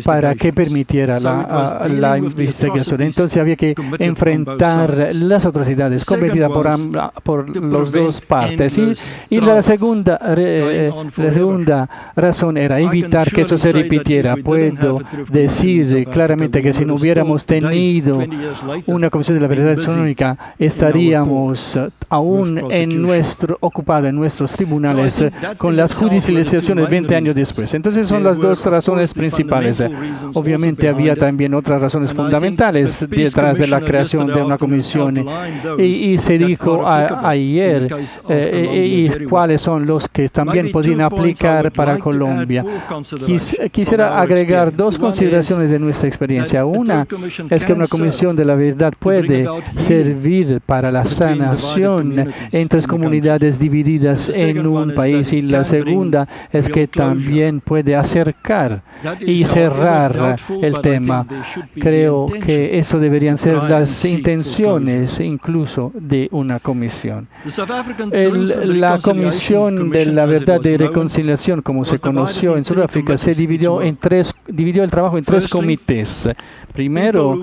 para que permitiera la investigación. Entonces había que enfrentar las atrocidades cometidas por las 2 partes y la segunda razón era evitar que eso se repitiera. Puedo decir claramente que si no hubiéramos tenido una Comisión de la Verdad Económica, estaríamos aún ocupados en nuestros tribunales con las judicializaciones 20 años después. Entonces son las 2 razones principales. Obviamente había también otras razones fundamentales detrás de la creación de una comisión y se dijo ayer cuáles son los que también podían aplicar para Colombia. Quisiera agregar 2 consideraciones de nuestra experiencia. Una es que una comisión de la verdad puede servir para la sanación entre comunidades divididas en un país, y la segunda es que también puede acercar y cerrar el tema. Creo que eso deberían ser las intenciones incluso de una comisión. La Comisión de la Verdad y Reconciliación, como se conoció en Sudáfrica, se dividió el trabajo en tres comités. Primero,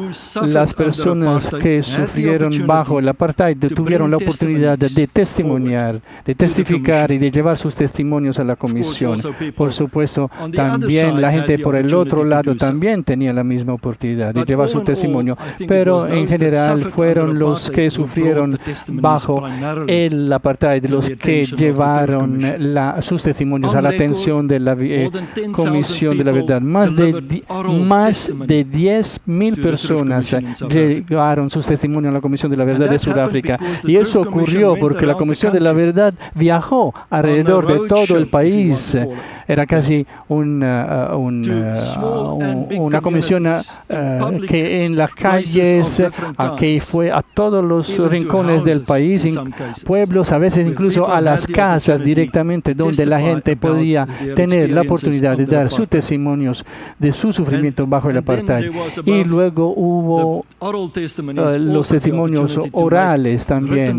las personas que sufrieron bajo el apartheid tuvieron la oportunidad de testimoniar, de testificar y de llevar sus testimonios a la comisión. Por supuesto, también la gente por el otro lado también tenía la misma oportunidad de llevar su testimonio, pero en general fueron los que sufrieron bajo el apartheid los que llevaron sus testimonios a la atención de la Comisión de la Verdad. Más de 10,000 personas llevaron sus testimonios a la Comisión de la Verdad de Sudáfrica, y eso ocurrió porque la Comisión de la Verdad viajó alrededor de todo el país. Era casi una comisión que en las calles, que fue a todos los rincones del país, pueblos, a veces incluso a las casas directamente, donde la gente podía tener la oportunidad de dar sus testimonios de su sufrimiento bajo el apartheid. Y luego hubo los testimonios orales también.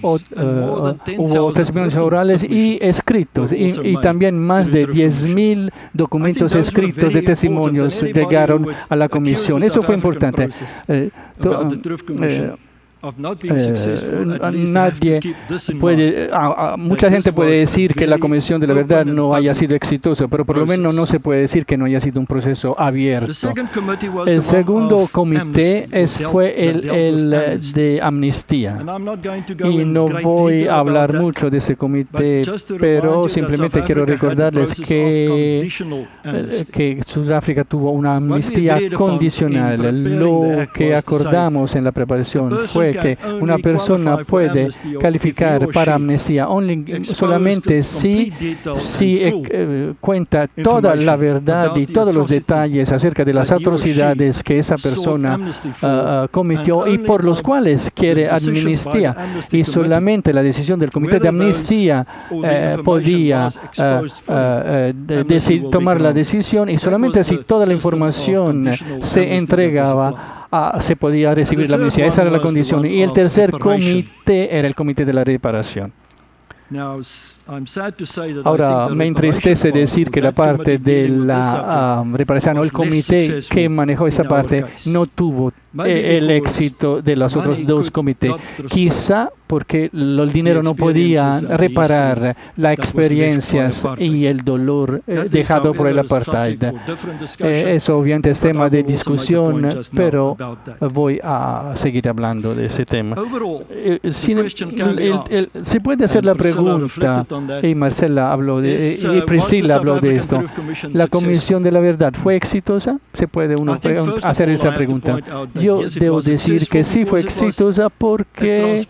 Hubo testimonios orales y escritos, y también más de 10,000 documentos escritos de testimonios llegaron a la comisión. Eso fue importante. Mucha gente puede decir que la Comisión de la Verdad no haya sido exitosa, pero por lo menos no se puede decir que no haya sido un proceso abierto. El segundo comité fue el de amnistía, y no voy a hablar mucho de ese comité, pero simplemente quiero recordarles que Sudáfrica tuvo una amnistía condicional. Lo que acordamos en la preparación fue que una persona puede calificar para amnistía solamente si cuenta toda la verdad y todos los detalles acerca de las atrocidades que esa persona cometió y por los cuales quiere amnistía. Y solamente la decisión del Comité de Amnistía podía tomar la decisión, y solamente si toda la información se entregaba se podía recibir la amnistía. Esa era la condición. Y el tercer comité era el comité de la reparación. Ahora, me entristece decir que la parte de la reparación, o el comité que manejó esa parte, no tuvo el éxito de los otros dos comités. Quizá porque el dinero no podía reparar las experiencias y el dolor dejado por el apartheid. Eso obviamente es tema de discusión, pero voy a seguir hablando de ese tema. Se puede hacer la pregunta, y Marcela habló y Priscila habló de esto. ¿La Comisión de la Verdad fue exitosa? Se puede uno hacer esa pregunta. Yo debo decir que sí fue exitosa porque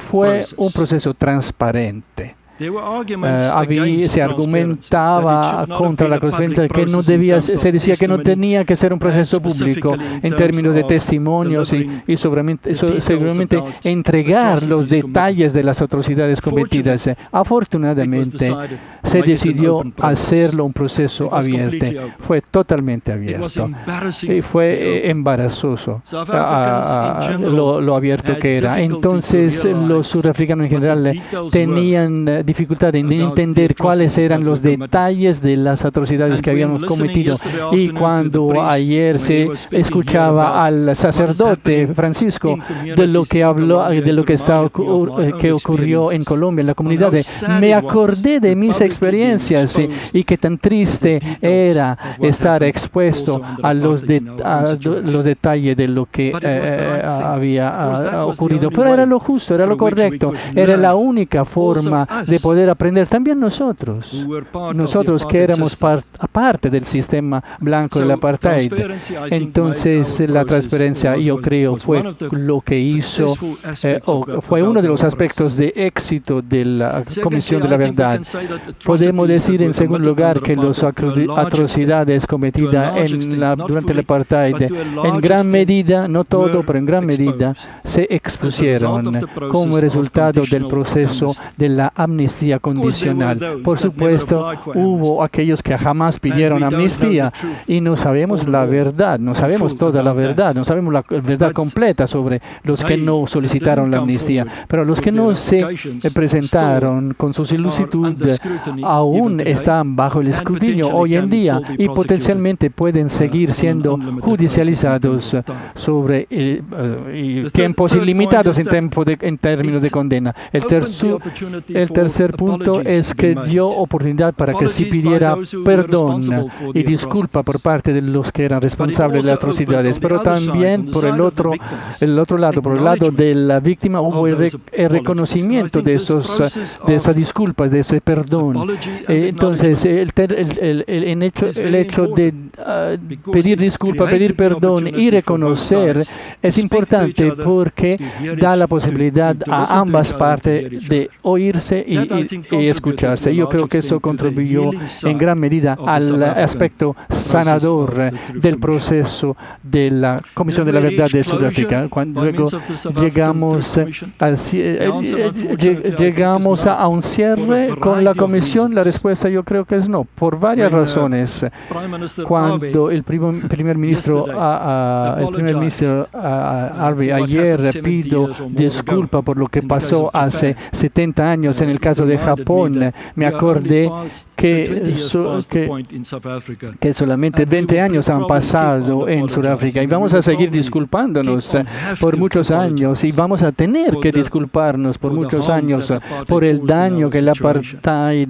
fue un proceso transparente. Se argumentaba contra la Constitución que no debía, se decía que no tenía que ser un proceso público en términos de testimonios y seguramente entregar los detalles de las atrocidades cometidas. Afortunadamente, se decidió hacerlo un proceso abierto. Fue totalmente abierto. Y fue embarazoso lo abierto que era. Entonces, los surafricanos en general tenían dificultad en entender cuáles eran los detalles de las atrocidades que habíamos cometido. Y cuando ayer se escuchaba al sacerdote Francisco de lo que habló, de lo que ocurrió en Colombia, en la comunidad, me acordé de mis experiencias y qué tan triste era estar expuesto a los detalles de lo que había ocurrido. Pero era lo justo, era lo correcto, era la única forma de de poder aprender también nosotros que éramos parte del sistema blanco del apartheid. Entonces, la transparencia, yo creo, fue lo que hizo, fue uno de los aspectos de éxito de la Comisión de la Verdad. Podemos decir, en segundo lugar, que las atrocidades cometidas durante el apartheid, en gran medida, no todo, pero en gran medida, se expusieron como resultado del proceso de la amnistía condicional. Por supuesto, hubo aquellos que jamás pidieron amnistía y no sabemos la verdad, no sabemos toda la verdad, no sabemos la verdad completa sobre los que no solicitaron la amnistía, pero los que no se presentaron con su solicitud aún están bajo el escrutinio hoy en día y potencialmente pueden seguir siendo judicializados sobre tiempos ilimitados en términos de condena. El tercer punto es que dio oportunidad para que se pidiera perdón y disculpa por parte de los que eran responsables de las atrocidades, pero también por el otro lado, por el lado de la víctima, hubo el reconocimiento de esas disculpas, de ese perdón. Entonces, el hecho de pedir disculpa, pedir perdón y reconocer es importante porque da la posibilidad a ambas partes de oírse y escucharse. Yo creo que eso contribuyó en gran medida al aspecto sanador del proceso de la Comisión de la Verdad de Sudáfrica. Luego llegamos a un cierre con la Comisión. La respuesta yo creo que es no, por varias razones. Cuando el primer ministro Harvey ayer pidió disculpa por lo que pasó hace 70 años en el caso de Japón, me acordé que solamente 20 años han pasado en Sudáfrica y vamos a seguir disculpándonos por muchos años y vamos a tener que disculparnos por muchos años por el daño que el apartheid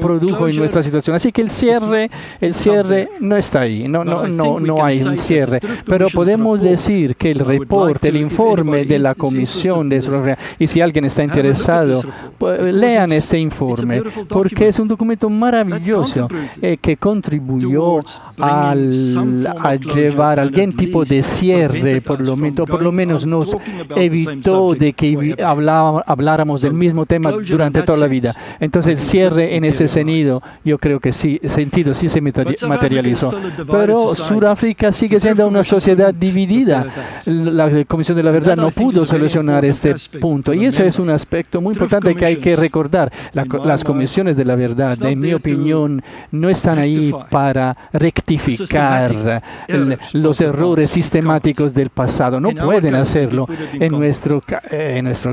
produjo en nuestra situación. Así que el cierre no está ahí, no hay un cierre, pero podemos decir que el reporte, el informe de la Comisión de Sudáfrica, y si alguien está interesado, lean este informe, porque es un documento maravilloso que contribuyó a llevar algún tipo de cierre, por lo menos nos evitó de que habláramos del mismo tema durante toda la vida. Entonces el cierre en ese sentido, yo creo que sí se materializó. Pero Sudáfrica sigue siendo una sociedad dividida. La Comisión de la Verdad no pudo solucionar este punto y eso es un aspecto muy importante que hay que recordar. Las comisiones de la verdad, en mi opinión, no están ahí para rectificar los errores sistemáticos del pasado. No pueden hacerlo. En nuestro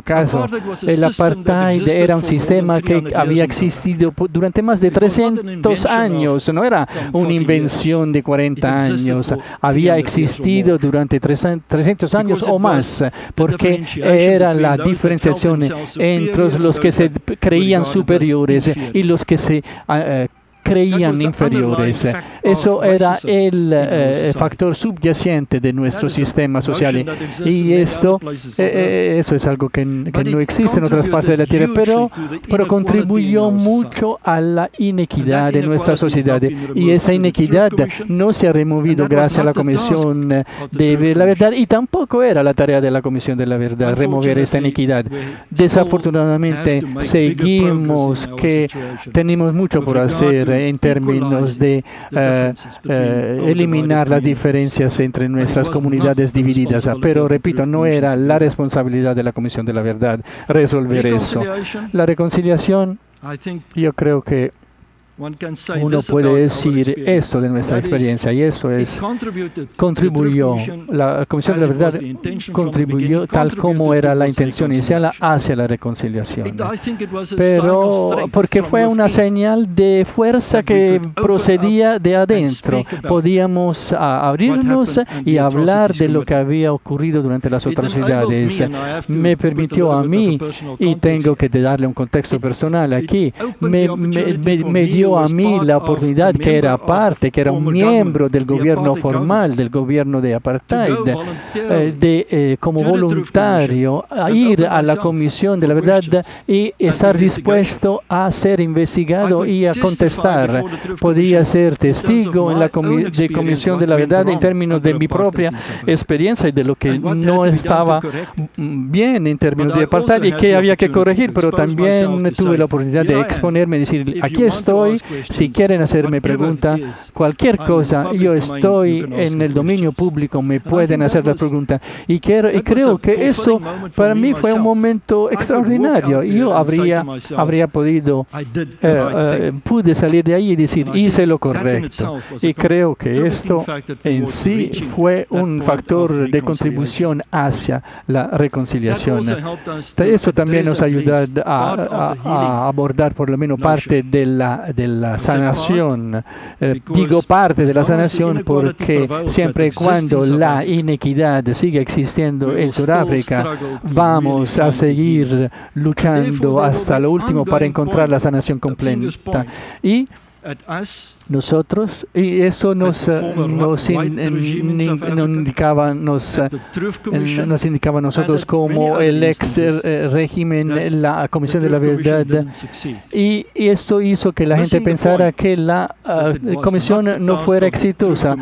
caso, el apartheid era un sistema que había existido durante más de 300 años. No era una invención de 40 años. Había existido durante 300 años o más, porque era la diferenciación entre los que se creían superiores y los que se creían inferiores. Eso era el factor subyacente de nuestro sistema social. Y eso es algo que no existe en otras partes de la Tierra, pero contribuyó mucho a la inequidad de nuestra sociedad. Y esa inequidad no se ha removido gracias a la Comisión de la Verdad, y tampoco era la tarea de la Comisión de la Verdad remover esta inequidad. Desafortunadamente, seguimos que tenemos mucho por hacer en términos de eliminar las diferencias entre nuestras comunidades divididas. Pero, repito, no era la responsabilidad de la Comisión de la Verdad resolver eso. La reconciliación, yo creo que uno puede decir esto de nuestra experiencia, y eso es, contribuyó, la Comisión de la Verdad contribuyó tal como era la intención inicial hacia la reconciliación. Pero porque fue una señal de fuerza que procedía de adentro. Podíamos abrirnos y hablar de lo que había ocurrido durante las atrocidades. Me permitió a mí, y tengo que darle un contexto personal aquí, me dio dio a mí la oportunidad, que era parte, que era un miembro del gobierno formal, del gobierno de apartheid, de como voluntario a ir a la Comisión de la Verdad y estar dispuesto a ser investigado y a contestar. Podía ser testigo en la Comisión de la Verdad en términos de mi propia experiencia y de lo que no estaba bien en términos de apartheid y que había que corregir, pero también tuve la oportunidad de exponerme y decir, aquí estoy, si quieren hacerme pregunta, cualquier cosa, yo estoy en el dominio público, me pueden hacer la pregunta. Y creo que eso para mí fue un momento extraordinario. Yo habría podido, pude salir de ahí y decir, hice lo correcto. Y creo que esto en sí fue un factor de contribución hacia la reconciliación. Eso también nos ayudó a abordar por lo menos parte de la sanación. Digo parte de la sanación porque siempre y cuando la inequidad siga existiendo en Sudáfrica, vamos a seguir luchando hasta lo último para encontrar la sanación completa. Y nosotros, y eso nos indicaba a nosotros como el ex régimen, la Comisión de la Verdad, y esto hizo que la gente pensara que la comisión no fuera exitosa,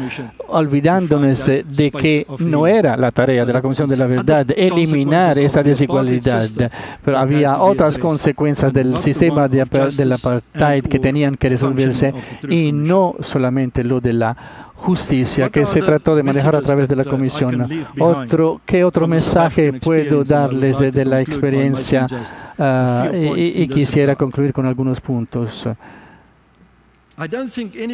olvidándonos de que no era la tarea de la Comisión de la Verdad eliminar esta desigualdad, pero había otras consecuencias del sistema del apartheid que tenían que resolverse, y no solamente lo de la justicia que se trató de manejar a través de la comisión. ¿Qué otro mensaje puedo darles de la experiencia? Y quisiera concluir con algunos puntos.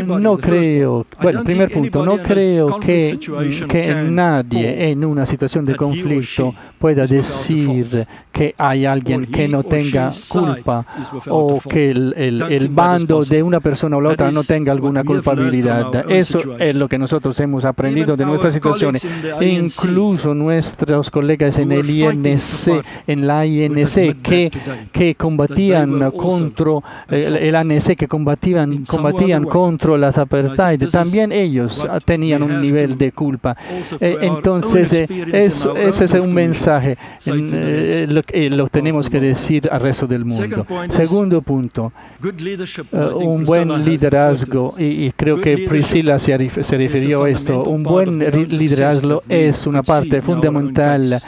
No creo, bueno, primer punto, no creo que nadie en una situación de conflicto pueda decir que hay alguien que no tenga culpa o que el bando de una persona o la otra no tenga alguna culpabilidad. Eso es lo que nosotros hemos aprendido de nuestras situaciones. Incluso nuestros colegas en el INC, en la INC, que combatían contra el ANC, que combatían contra las apartheid, también ellos tenían un nivel de culpa. Entonces, ese es un mensaje, lo tenemos que decir al resto del mundo. Segundo punto, un buen liderazgo, y creo que Priscilla se refirió a esto, un buen liderazgo es una parte fundamental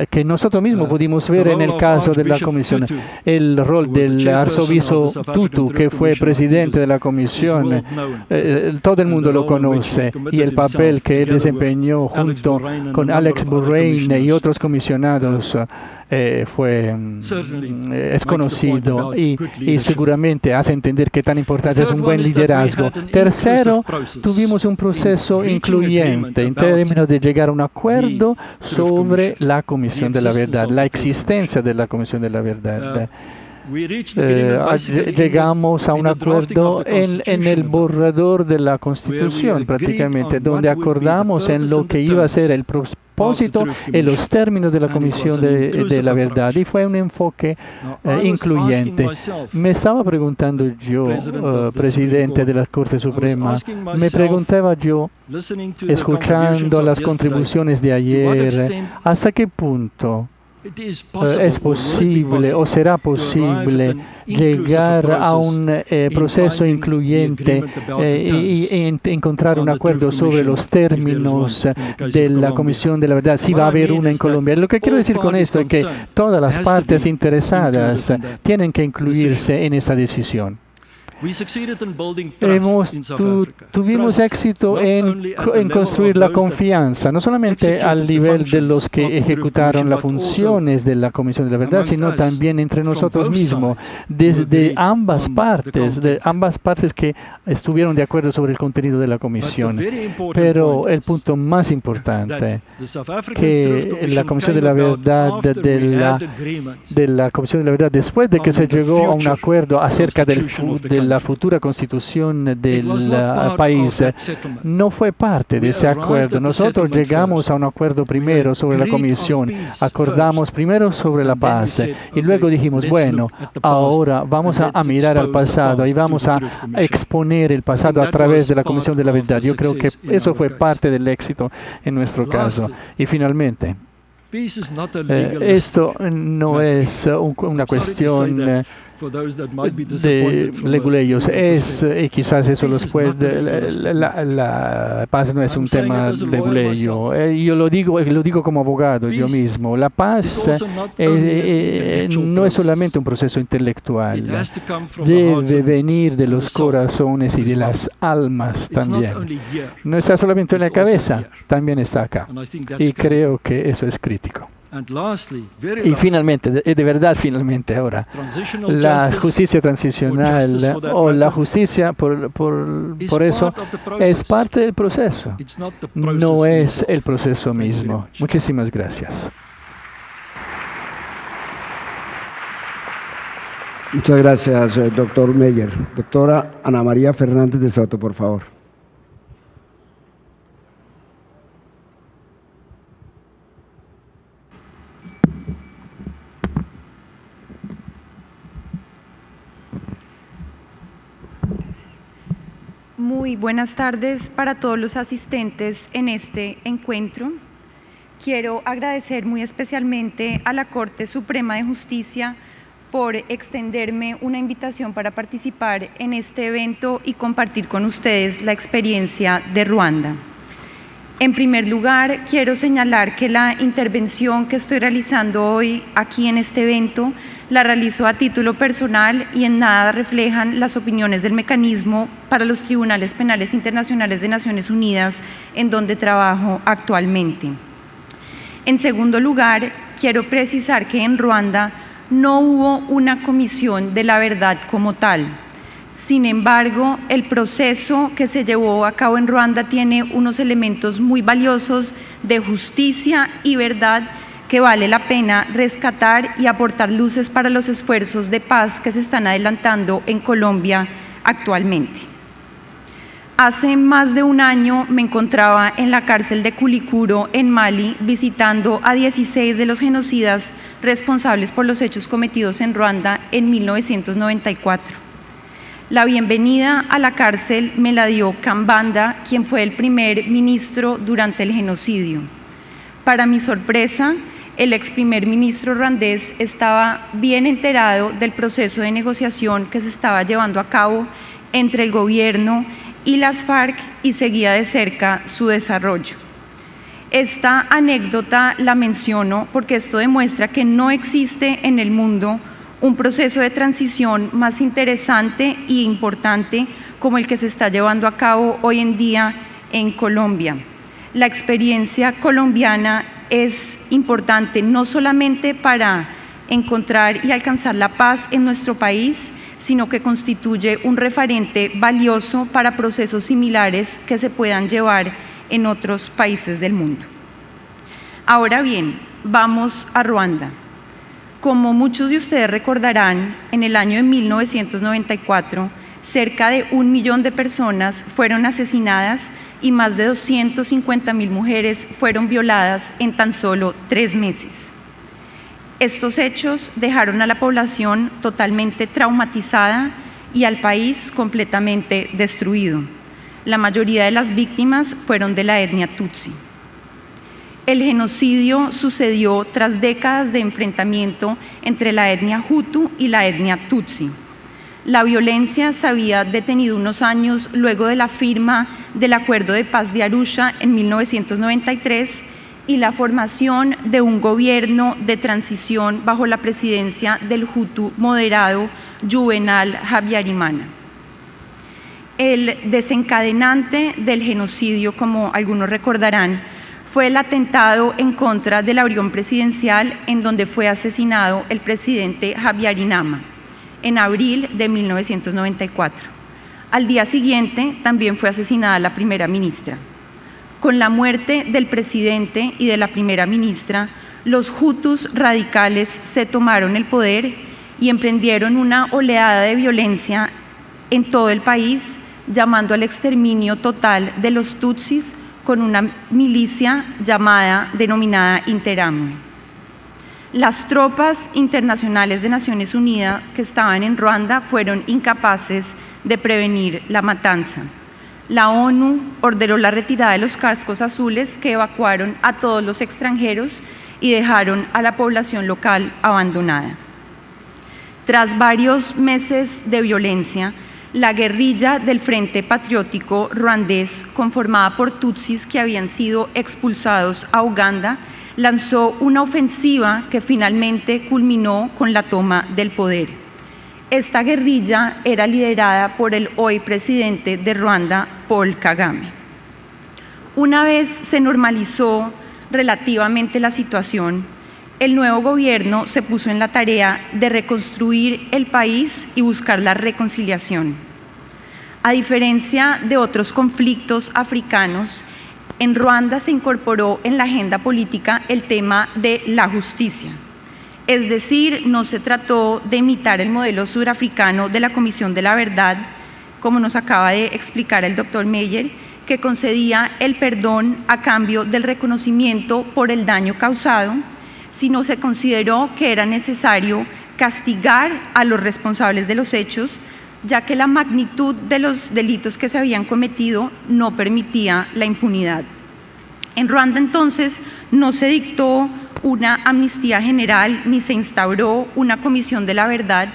que nosotros mismos pudimos ver en el caso de la comisión. El rol del arzobispo Tutu, que fue presidente de la comisión, todo el mundo lo conoce, y el papel que él desempeñó junto con Alex Burrain y otros comisionados es conocido, y seguramente hace entender que tan importante es un buen liderazgo. Tercero, tuvimos un proceso incluyente en términos de llegar a un acuerdo sobre la Comisión de la Verdad, la existencia de la Comisión de la Verdad. Llegamos a un acuerdo en el borrador de la Constitución, prácticamente, donde acordamos en lo que iba a ser el propósito en los términos de la Comisión de la Verdad, y fue un enfoque incluyente. Me estaba preguntando yo, presidente de la Corte Suprema, me preguntaba yo, escuchando las contribuciones de ayer, ¿hasta qué punto es posible o será posible llegar a un proceso incluyente y encontrar un acuerdo sobre los términos de la Comisión de la Verdad, si va a haber una en Colombia? Lo que quiero decir con esto es que todas las partes interesadas tienen que incluirse en esta decisión. Tuvimos éxito en construir la confianza, no solamente al nivel de los que ejecutaron las funciones de la Comisión de la Verdad, sino también entre nosotros mismos, desde ambas partes que estuvieron de acuerdo sobre el contenido de la Comisión. Pero el punto más importante, que la Comisión de la Verdad, después de que se llegó a un acuerdo acerca de la futura constitución del país no fue parte de ese acuerdo. Nosotros llegamos a un acuerdo primero sobre la comisión, acordamos primero sobre la paz y luego dijimos, bueno, ahora vamos a mirar al pasado y vamos a exponer el pasado a través de la Comisión de la Verdad. Yo creo que eso fue parte del éxito en nuestro caso. Y finalmente, esto no es una cuestión de leguleyos, y quizás eso los puede, la paz no es un tema leguleyo. Yo lo digo como abogado yo mismo. La paz no es solamente un proceso intelectual, debe venir de los corazones y de las almas también. No está solamente en la cabeza, también está acá. Y creo que eso es crítico. Y finalmente, de verdad finalmente ahora, la justicia transicional o la justicia por eso es parte del proceso, no es el proceso mismo. Muchísimas gracias.
Muchas gracias, doctor Meyer. Doctora Ana María Fernández de Soto, por favor.
Muy buenas tardes para todos los asistentes en este encuentro. Quiero agradecer muy especialmente a la Corte Suprema de Justicia por extenderme una invitación para participar en este evento y compartir con ustedes la experiencia de Ruanda. En primer lugar, quiero señalar que la intervención que estoy realizando hoy aquí en este evento la realizo a título personal y en nada reflejan las opiniones del mecanismo para los tribunales penales internacionales de Naciones Unidas, en donde trabajo actualmente. En segundo lugar, quiero precisar que en Ruanda no hubo una comisión de la verdad como tal. Sin embargo, el proceso que se llevó a cabo en Ruanda tiene unos elementos muy valiosos de justicia y verdad que vale la pena rescatar y aportar luces para los esfuerzos de paz que se están adelantando en Colombia actualmente. Hace más de un año me encontraba en la cárcel de Culicuro, en Mali, visitando a 16 de los genocidas responsables por los hechos cometidos en Ruanda en 1994. La bienvenida a la cárcel me la dio Kambanda, quien fue el primer ministro durante el genocidio. Para mi sorpresa, el ex primer ministro ruandés estaba bien enterado del proceso de negociación que se estaba llevando a cabo entre el gobierno y las FARC y seguía de cerca su desarrollo. Esta anécdota la menciono porque esto demuestra que no existe en el mundo un proceso de transición más interesante e importante como el que se está llevando a cabo hoy en día en Colombia. La experiencia colombiana es importante no solamente para encontrar y alcanzar la paz en nuestro país, sino que constituye un referente valioso para procesos similares que se puedan llevar en otros países del mundo. Ahora bien, vamos a Ruanda. Como muchos de ustedes recordarán, en el año de 1994, cerca de 1 millón de personas fueron asesinadas y más de 250.000 mujeres fueron violadas en tan solo 3 meses. Estos hechos dejaron a la población totalmente traumatizada y al país completamente destruido. La mayoría de las víctimas fueron de la etnia Tutsi. El genocidio sucedió tras décadas de enfrentamiento entre la etnia Hutu y la etnia Tutsi. La violencia se había detenido unos años luego de la firma del Acuerdo de Paz de Arusha en 1993 y la formación de un gobierno de transición bajo la presidencia del Hutu moderado Juvenal Habyarimana. El desencadenante del genocidio, como algunos recordarán, fue el atentado en contra del avión presidencial en donde fue asesinado el presidente Habyarimana en abril de 1994. Al día siguiente también fue asesinada la primera ministra. Con la muerte del presidente y de la primera ministra, los Hutus radicales se tomaron el poder y emprendieron una oleada de violencia en todo el país, llamando al exterminio total de los tutsis con una milicia denominada Interamwe. Las tropas internacionales de Naciones Unidas que estaban en Ruanda fueron incapaces de prevenir la matanza. La ONU ordenó la retirada de los cascos azules que evacuaron a todos los extranjeros y dejaron a la población local abandonada. Tras varios meses de violencia, la guerrilla del Frente Patriótico ruandés, conformada por tutsis que habían sido expulsados a Uganda, lanzó una ofensiva que finalmente culminó con la toma del poder. Esta guerrilla era liderada por el hoy presidente de Ruanda, Paul Kagame. Una vez se normalizó relativamente la situación, el nuevo gobierno se puso en la tarea de reconstruir el país y buscar la reconciliación. A diferencia de otros conflictos africanos, en Ruanda se incorporó en la agenda política el tema de la justicia. Es decir, no se trató de imitar el modelo surafricano de la Comisión de la Verdad, como nos acaba de explicar el doctor Meyer, que concedía el perdón a cambio del reconocimiento por el daño causado, sino se consideró que era necesario castigar a los responsables de los hechos, ya que la magnitud de los delitos que se habían cometido no permitía la impunidad. En Ruanda entonces no se dictó una amnistía general ni se instauró una comisión de la verdad,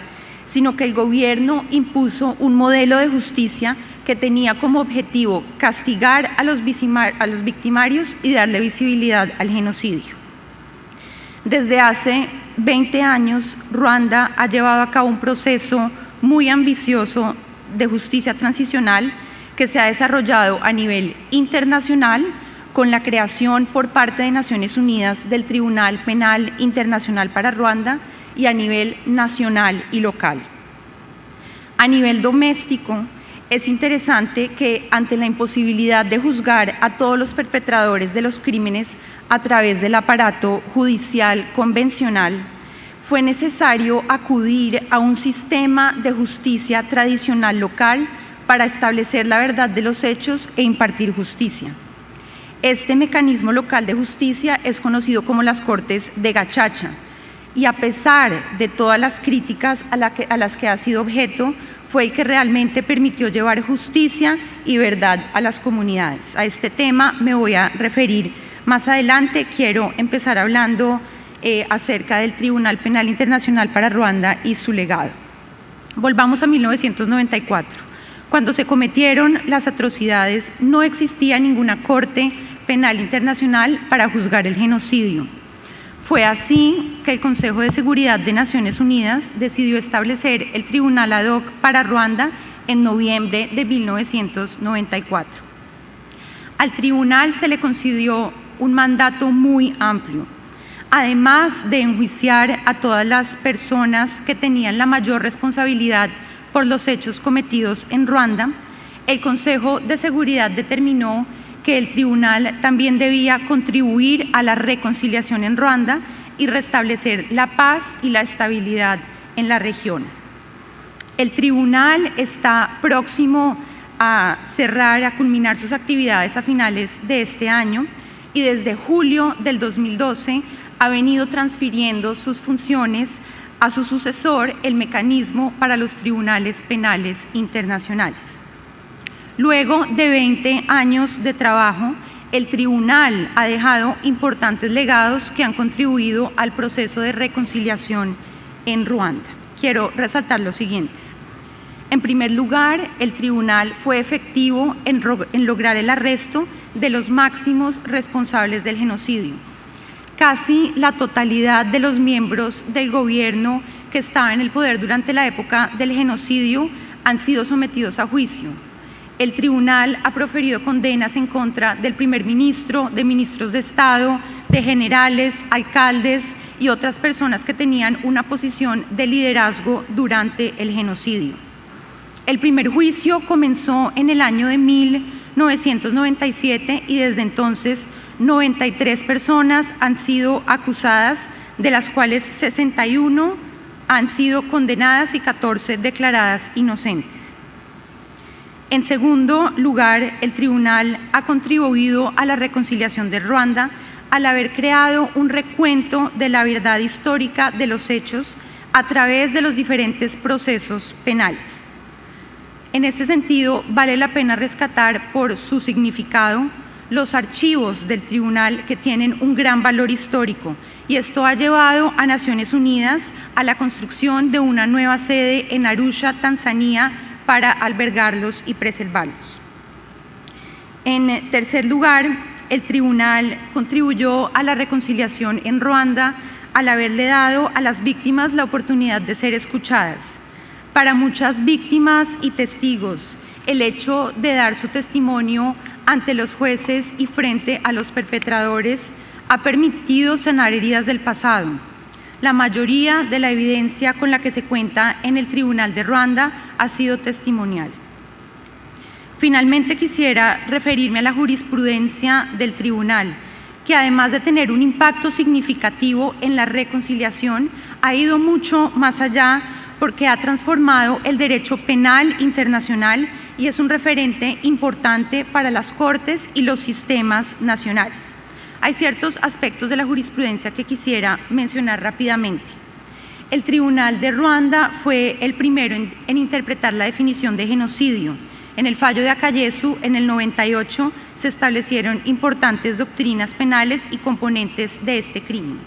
sino que el gobierno impuso un modelo de justicia que tenía como objetivo castigar a los victimarios y darle visibilidad al genocidio. Desde hace 20 años, Ruanda ha llevado a cabo un proceso muy ambicioso de justicia transicional que se ha desarrollado a nivel internacional con la creación por parte de Naciones Unidas del Tribunal Penal Internacional para Ruanda y a nivel nacional y local. A nivel doméstico, es interesante que ante la imposibilidad de juzgar a todos los perpetradores de los crímenes a través del aparato judicial convencional, fue necesario acudir a un sistema de justicia tradicional local para establecer la verdad de los hechos e impartir justicia. Este mecanismo local de justicia es conocido como las Cortes de Gachacha y a pesar de todas las críticas a las que ha sido objeto, fue el que realmente permitió llevar justicia y verdad a las comunidades. A este tema me voy a referir más adelante. Quiero empezar hablando acerca del Tribunal Penal Internacional para Ruanda y su legado. Volvamos a 1994. Cuando se cometieron las atrocidades, no existía ninguna Corte Penal Internacional para juzgar el genocidio. Fue así que el Consejo de Seguridad de Naciones Unidas decidió establecer el Tribunal Ad Hoc para Ruanda en noviembre de 1994. Al tribunal se le concedió un mandato muy amplio. Además de enjuiciar a todas las personas que tenían la mayor responsabilidad por los hechos cometidos en Ruanda, el Consejo de Seguridad determinó que el tribunal también debía contribuir a la reconciliación en Ruanda y restablecer la paz y la estabilidad en la región. El tribunal está próximo a culminar sus actividades a finales de este año y desde julio del 2012 ha venido transfiriendo sus funciones a su sucesor, el Mecanismo para los Tribunales Penales Internacionales. Luego de 20 años de trabajo, el tribunal ha dejado importantes legados que han contribuido al proceso de reconciliación en Ruanda. Quiero resaltar los siguientes. En primer lugar, el tribunal fue efectivo en lograr el arresto de los máximos responsables del genocidio. Casi la totalidad de los miembros del gobierno que estaba en el poder durante la época del genocidio han sido sometidos a juicio. El tribunal ha proferido condenas en contra del primer ministro, de ministros de Estado, de generales, alcaldes y otras personas que tenían una posición de liderazgo durante el genocidio. El primer juicio comenzó en el año de 1997 y desde entonces 93 personas han sido acusadas, de las cuales 61 han sido condenadas y 14 declaradas inocentes. En segundo lugar, el tribunal ha contribuido a la reconciliación de Ruanda al haber creado un recuento de la verdad histórica de los hechos a través de los diferentes procesos penales. En este sentido, vale la pena rescatar por su significado los archivos del tribunal, que tienen un gran valor histórico, y esto ha llevado a Naciones Unidas a la construcción de una nueva sede en Arusha, Tanzania, para albergarlos y preservarlos. En tercer lugar, el tribunal contribuyó a la reconciliación en Ruanda al haberle dado a las víctimas la oportunidad de ser escuchadas. Para muchas víctimas y testigos, el hecho de dar su testimonio ante los jueces y frente a los perpetradores ha permitido sanar heridas del pasado. La mayoría de la evidencia con la que se cuenta en el Tribunal de Ruanda ha sido testimonial. Finalmente, quisiera referirme a la jurisprudencia del tribunal, que además de tener un impacto significativo en la reconciliación, ha ido mucho más allá porque ha transformado el derecho penal internacional y es un referente importante para las cortes y los sistemas nacionales. Hay ciertos aspectos de la jurisprudencia que quisiera mencionar rápidamente. El Tribunal de Ruanda fue el primero en interpretar la definición de genocidio. En el fallo de Akayesu, en el 98, se establecieron importantes doctrinas penales y componentes de este crimen.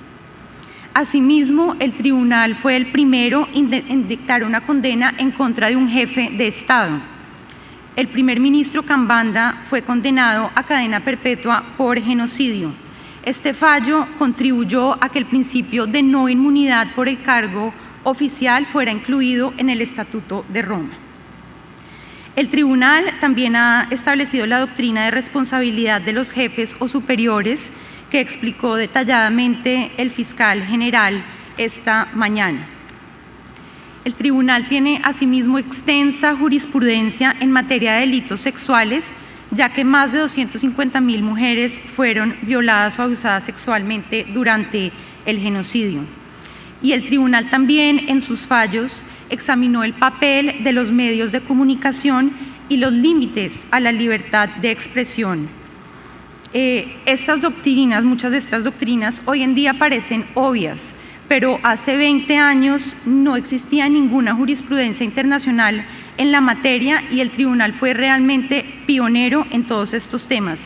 Asimismo, el tribunal fue el primero en dictar una condena en contra de un jefe de Estado. El primer ministro Kambanda fue condenado a cadena perpetua por genocidio. Este fallo contribuyó a que el principio de no inmunidad por el cargo oficial fuera incluido en el Estatuto de Roma. El tribunal también ha establecido la doctrina de responsabilidad de los jefes o superiores, que explicó detalladamente el fiscal general esta mañana. El tribunal tiene asimismo extensa jurisprudencia en materia de delitos sexuales, ya que más de 250.000 mujeres fueron violadas o abusadas sexualmente durante el genocidio. Y el tribunal también, en sus fallos, examinó el papel de los medios de comunicación y los límites a la libertad de expresión. Estas doctrinas, muchas de estas doctrinas, hoy en día parecen obvias, pero hace 20 años no existía ninguna jurisprudencia internacional en la materia y el tribunal fue realmente pionero en todos estos temas.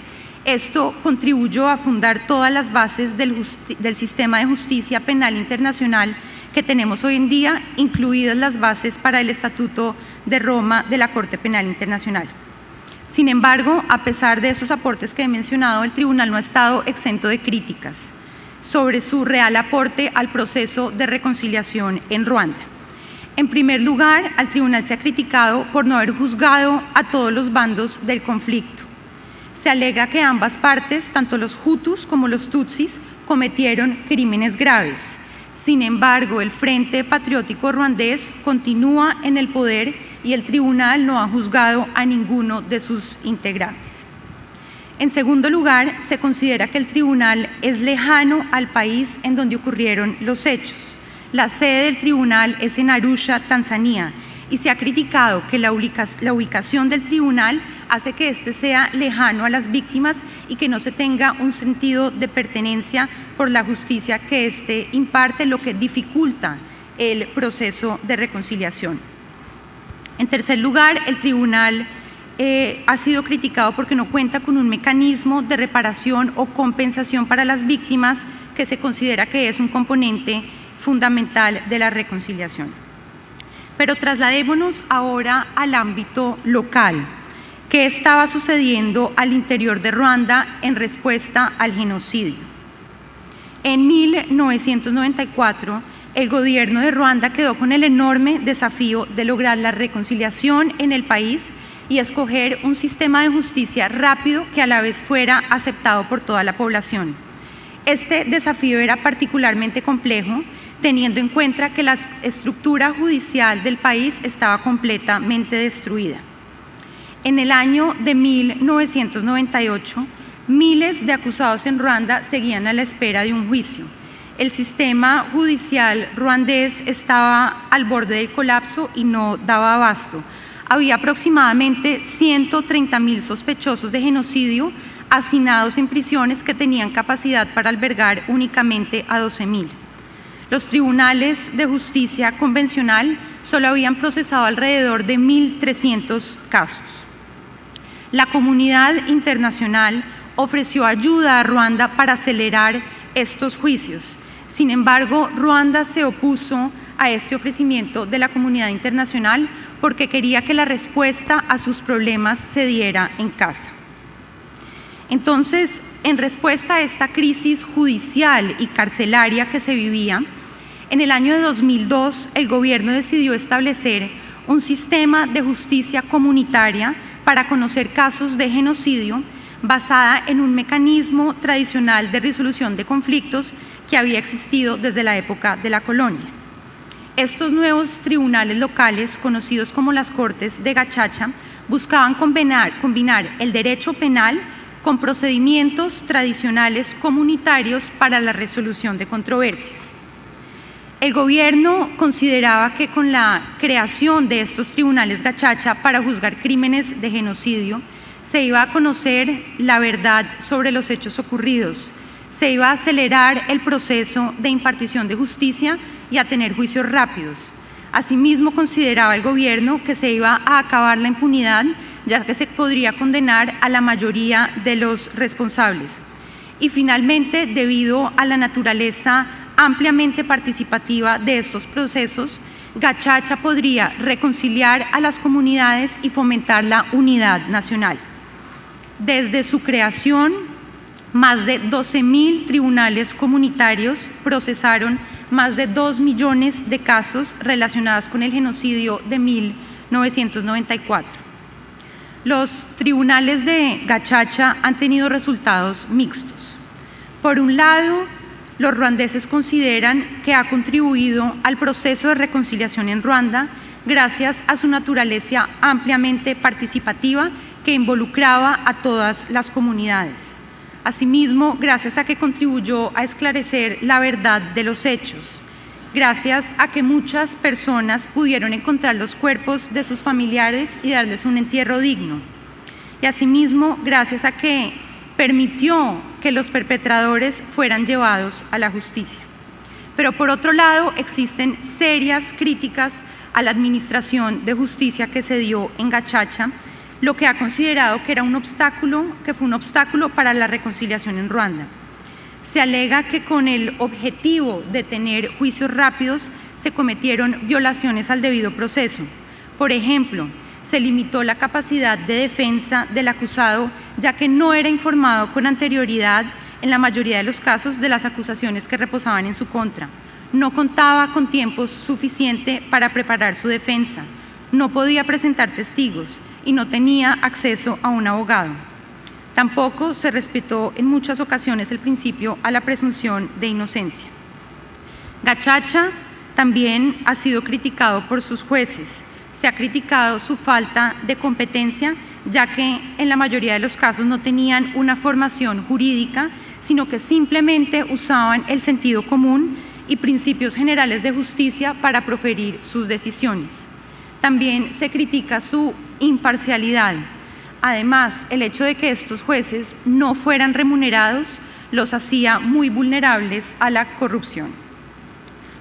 Esto contribuyó a fundar todas las bases del sistema de justicia penal internacional que tenemos hoy en día, incluidas las bases para el Estatuto de Roma de la Corte Penal Internacional. Sin embargo, a pesar de estos aportes que he mencionado, el tribunal no ha estado exento de críticas sobre su real aporte al proceso de reconciliación en Ruanda. En primer lugar, al tribunal se ha criticado por no haber juzgado a todos los bandos del conflicto. Se alega que ambas partes, tanto los Hutus como los Tutsis, cometieron crímenes graves. Sin embargo, el Frente Patriótico Ruandés continúa en el poder y el tribunal no ha juzgado a ninguno de sus integrantes. En segundo lugar, se considera que el tribunal es lejano al país en donde ocurrieron los hechos. La sede del tribunal es en Arusha, Tanzania, y se ha criticado que la ubicación del tribunal hace que éste sea lejano a las víctimas y que no se tenga un sentido de pertenencia por la justicia que éste imparte, lo que dificulta el proceso de reconciliación. En tercer lugar, el tribunal ha sido criticado porque no cuenta con un mecanismo de reparación o compensación para las víctimas, que se considera que es un componente fundamental de la reconciliación. Pero trasladémonos ahora al ámbito local. ¿Qué estaba sucediendo al interior de Ruanda en respuesta al genocidio? En 1994, el gobierno de Ruanda quedó con el enorme desafío de lograr la reconciliación en el país y escoger un sistema de justicia rápido que a la vez fuera aceptado por toda la población. Este desafío era particularmente complejo, teniendo en cuenta que la estructura judicial del país estaba completamente destruida. En el año de 1998, miles de acusados en Ruanda seguían a la espera de un juicio. El sistema judicial ruandés estaba al borde del colapso y no daba abasto. había aproximadamente 130.000 sospechosos de genocidio hacinados en prisiones que tenían capacidad para albergar únicamente a 12.000. Los tribunales de justicia convencional solo habían procesado alrededor de 1.300 casos. La comunidad internacional ofreció ayuda a Ruanda para acelerar estos juicios. Sin embargo, Ruanda se opuso a este ofrecimiento de la comunidad internacional porque quería que la respuesta a sus problemas se diera en casa. Entonces, en respuesta a esta crisis judicial y carcelaria que se vivía, en el año de 2002 el gobierno decidió establecer un sistema de justicia comunitaria para conocer casos de genocidio basada en un mecanismo tradicional de resolución de conflictos que había existido desde la época de la colonia. Estos nuevos tribunales locales, conocidos como las Cortes de Gachacha, buscaban combinar el derecho penal con procedimientos tradicionales comunitarios para la resolución de controversias. El gobierno consideraba que con la creación de estos tribunales Gachacha para juzgar crímenes de genocidio, se iba a conocer la verdad sobre los hechos ocurridos, se iba a acelerar el proceso de impartición de justicia y a tener juicios rápidos. Asimismo, consideraba el gobierno que se iba a acabar la impunidad, ya que se podría condenar a la mayoría de los responsables. Y finalmente, debido a la naturaleza ampliamente participativa de estos procesos, Gachacha podría reconciliar a las comunidades y fomentar la unidad nacional. Desde su creación, más de 12.000 tribunales comunitarios procesaron más de 2 millones de casos relacionados con el genocidio de 1994. Los tribunales de Gachacha han tenido resultados mixtos. Por un lado, los ruandeses consideran que ha contribuido al proceso de reconciliación en Ruanda gracias a su naturaleza ampliamente participativa que involucraba a todas las comunidades. Asimismo, gracias a que contribuyó a esclarecer la verdad de los hechos, gracias a que muchas personas pudieron encontrar los cuerpos de sus familiares y darles un entierro digno. Y asimismo, gracias a que permitió que los perpetradores fueran llevados a la justicia. Pero por otro lado, existen serias críticas a la administración de justicia que se dio en Gachacha, lo que ha considerado que fue un obstáculo para la reconciliación en Ruanda. Se alega que con el objetivo de tener juicios rápidos se cometieron violaciones al debido proceso. Por ejemplo, se limitó la capacidad de defensa del acusado, ya que no era informado con anterioridad en la mayoría de los casos de las acusaciones que reposaban en su contra. No contaba con tiempo suficiente para preparar su defensa, no podía presentar testigos y no tenía acceso a un abogado. Tampoco se respetó en muchas ocasiones el principio a la presunción de inocencia. Gachacha también ha sido criticado por sus jueces. Se ha criticado su falta de competencia, ya que en la mayoría de los casos no tenían una formación jurídica, sino que simplemente usaban el sentido común y principios generales de justicia para proferir sus decisiones. También se critica su imparcialidad. Además, el hecho de que estos jueces no fueran remunerados los hacía muy vulnerables a la corrupción.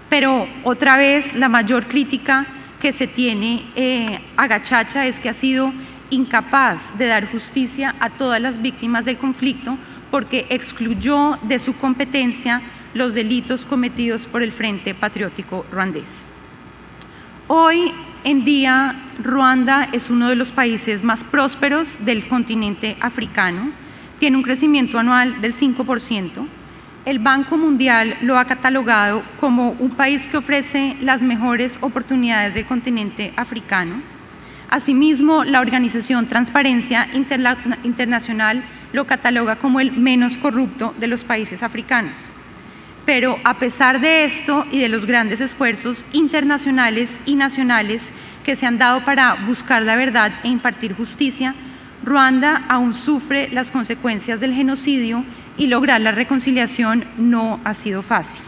Pero otra vez, la mayor crítica que se tiene a Gachacha es que ha sido incapaz de dar justicia a todas las víctimas del conflicto porque excluyó de su competencia los delitos cometidos por el Frente Patriótico Ruandés. Hoy en día, Ruanda es uno de los países más prósperos del continente africano, tiene un crecimiento anual del 5%. El Banco Mundial lo ha catalogado como un país que ofrece las mejores oportunidades del continente africano. Asimismo, la organización Transparencia Internacional lo cataloga como el menos corrupto de los países africanos. Pero a pesar de esto y de los grandes esfuerzos internacionales y nacionales que se han dado para buscar la verdad e impartir justicia, Ruanda aún sufre las consecuencias del genocidio y lograr la reconciliación no ha sido fácil.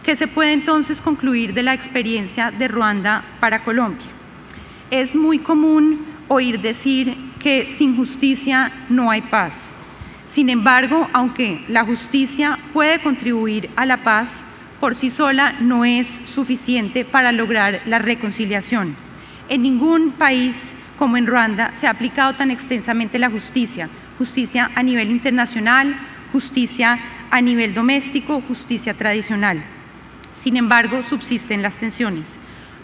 ¿Qué se puede entonces concluir de la experiencia de Ruanda para Colombia? Es muy común oír decir que sin justicia no hay paz. Sin embargo, aunque la justicia puede contribuir a la paz, por sí sola no es suficiente para lograr la reconciliación. En ningún país como en Ruanda se ha aplicado tan extensamente la justicia, justicia a nivel internacional, justicia a nivel doméstico, justicia tradicional. Sin embargo, subsisten las tensiones.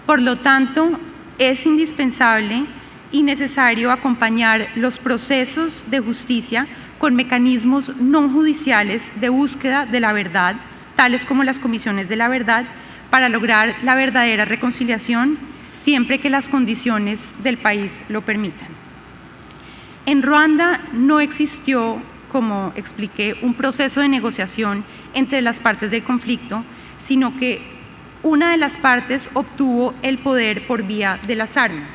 Por lo tanto, es indispensable y necesario acompañar los procesos de justicia con mecanismos no judiciales de búsqueda de la verdad, tales como las comisiones de la verdad, para lograr la verdadera reconciliación, siempre que las condiciones del país lo permitan. En Ruanda no existió, como expliqué, un proceso de negociación entre las partes del conflicto, sino que una de las partes obtuvo el poder por vía de las armas.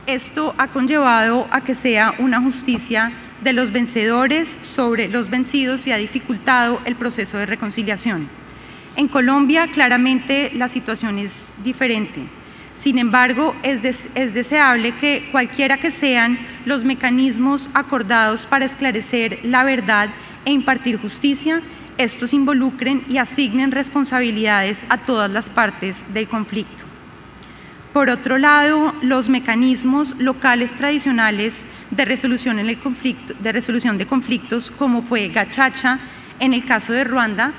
Esto ha conllevado a que sea una justicia de los vencedores sobre los vencidos y ha dificultado el proceso de reconciliación. En Colombia, claramente, la situación es diferente. Sin embargo, es deseable que cualquiera que sean los mecanismos acordados para esclarecer la verdad e impartir justicia, estos involucren y asignen responsabilidades a todas las partes del conflicto. Por otro lado, los mecanismos locales tradicionales de resolución de conflictos, como fue Gachacha en el caso de Ruanda,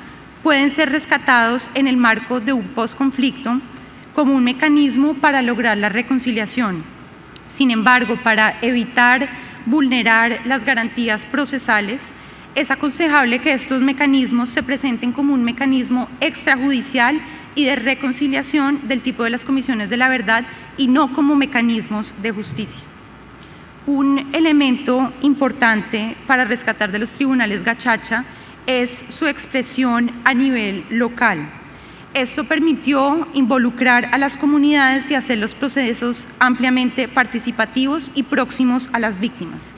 pueden ser rescatados en el marco de un posconflicto como un mecanismo para lograr la reconciliación. Sin embargo, para evitar vulnerar las garantías procesales, es aconsejable que estos mecanismos se presenten como un mecanismo extrajudicial y de reconciliación del tipo de las comisiones de la verdad y no como mecanismos de justicia. Un elemento importante para rescatar de los tribunales Gachacha es su expresión a nivel local. Esto permitió involucrar a las comunidades y hacer los procesos ampliamente participativos y próximos a las víctimas.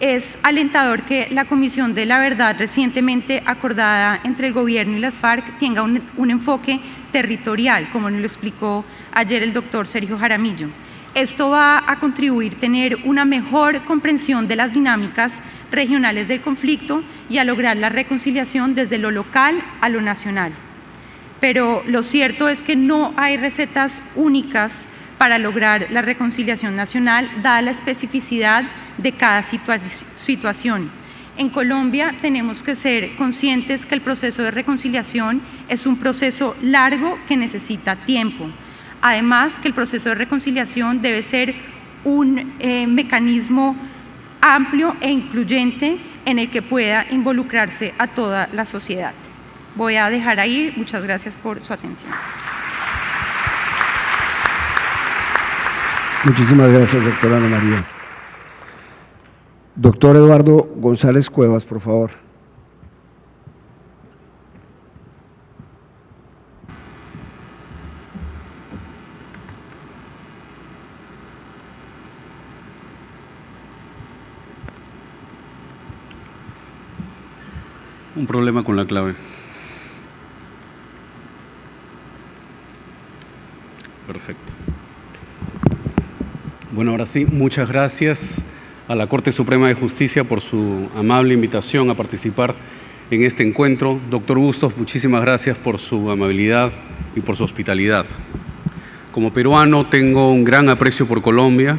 Es alentador que la Comisión de la Verdad recientemente acordada entre el gobierno y las FARC tenga un enfoque territorial, como nos lo explicó ayer el doctor Sergio Jaramillo. Esto va a contribuir a tener una mejor comprensión de las dinámicas regionales del conflicto y a lograr la reconciliación desde lo local a lo nacional. Pero lo cierto es que no hay recetas únicas para lograr la reconciliación nacional, dada la especificidad de cada situación. En Colombia tenemos que ser conscientes que el proceso de reconciliación es un proceso largo que necesita tiempo. Además, que el proceso de reconciliación debe ser un mecanismo amplio e incluyente en el que pueda involucrarse a toda la sociedad. Voy a dejar ahí. Muchas gracias por su atención.
Muchísimas gracias, doctora Ana María. Doctor Eduardo González Cuevas, por favor.
Un problema con la clave. Perfecto. Bueno, ahora sí, muchas gracias a la Corte Suprema de Justicia por su amable invitación a participar en este encuentro. Doctor Bustos, muchísimas gracias por su amabilidad y por su hospitalidad. Como peruano tengo un gran aprecio por Colombia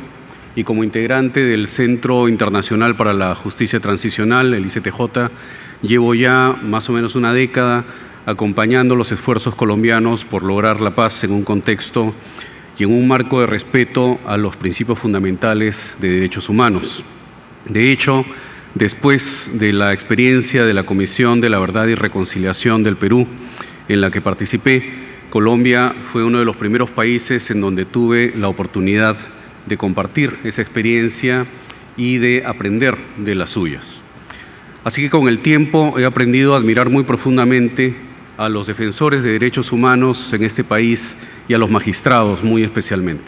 y como integrante del Centro Internacional para la Justicia Transicional, el ICTJ, llevo ya más o menos una década acompañando los esfuerzos colombianos por lograr la paz en un contexto y en un marco de respeto a los principios fundamentales de derechos humanos. De hecho, después de la experiencia de la Comisión de la Verdad y Reconciliación del Perú, en la que participé, Colombia fue uno de los primeros países en donde tuve la oportunidad de compartir esa experiencia y de aprender de las suyas. Así que con el tiempo he aprendido a admirar muy profundamente a los defensores de derechos humanos en este país y a los magistrados muy especialmente.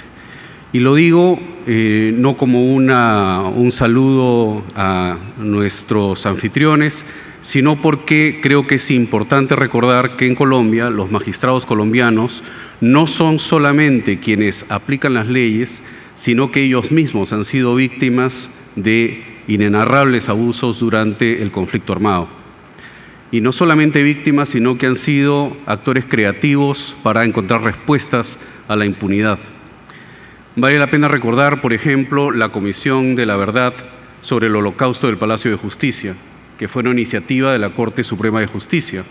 Y lo digo no como un saludo a nuestros anfitriones, sino porque creo que es importante recordar que en Colombia los magistrados colombianos no son solamente quienes aplican las leyes, sino que ellos mismos han sido víctimas de inenarrables abusos durante el conflicto armado. Y no solamente víctimas, sino que han sido actores creativos para encontrar respuestas a la impunidad. Vale la pena recordar, por ejemplo, la Comisión de la Verdad sobre el Holocausto del Palacio de Justicia, que fue una iniciativa de la Corte Suprema de Justicia.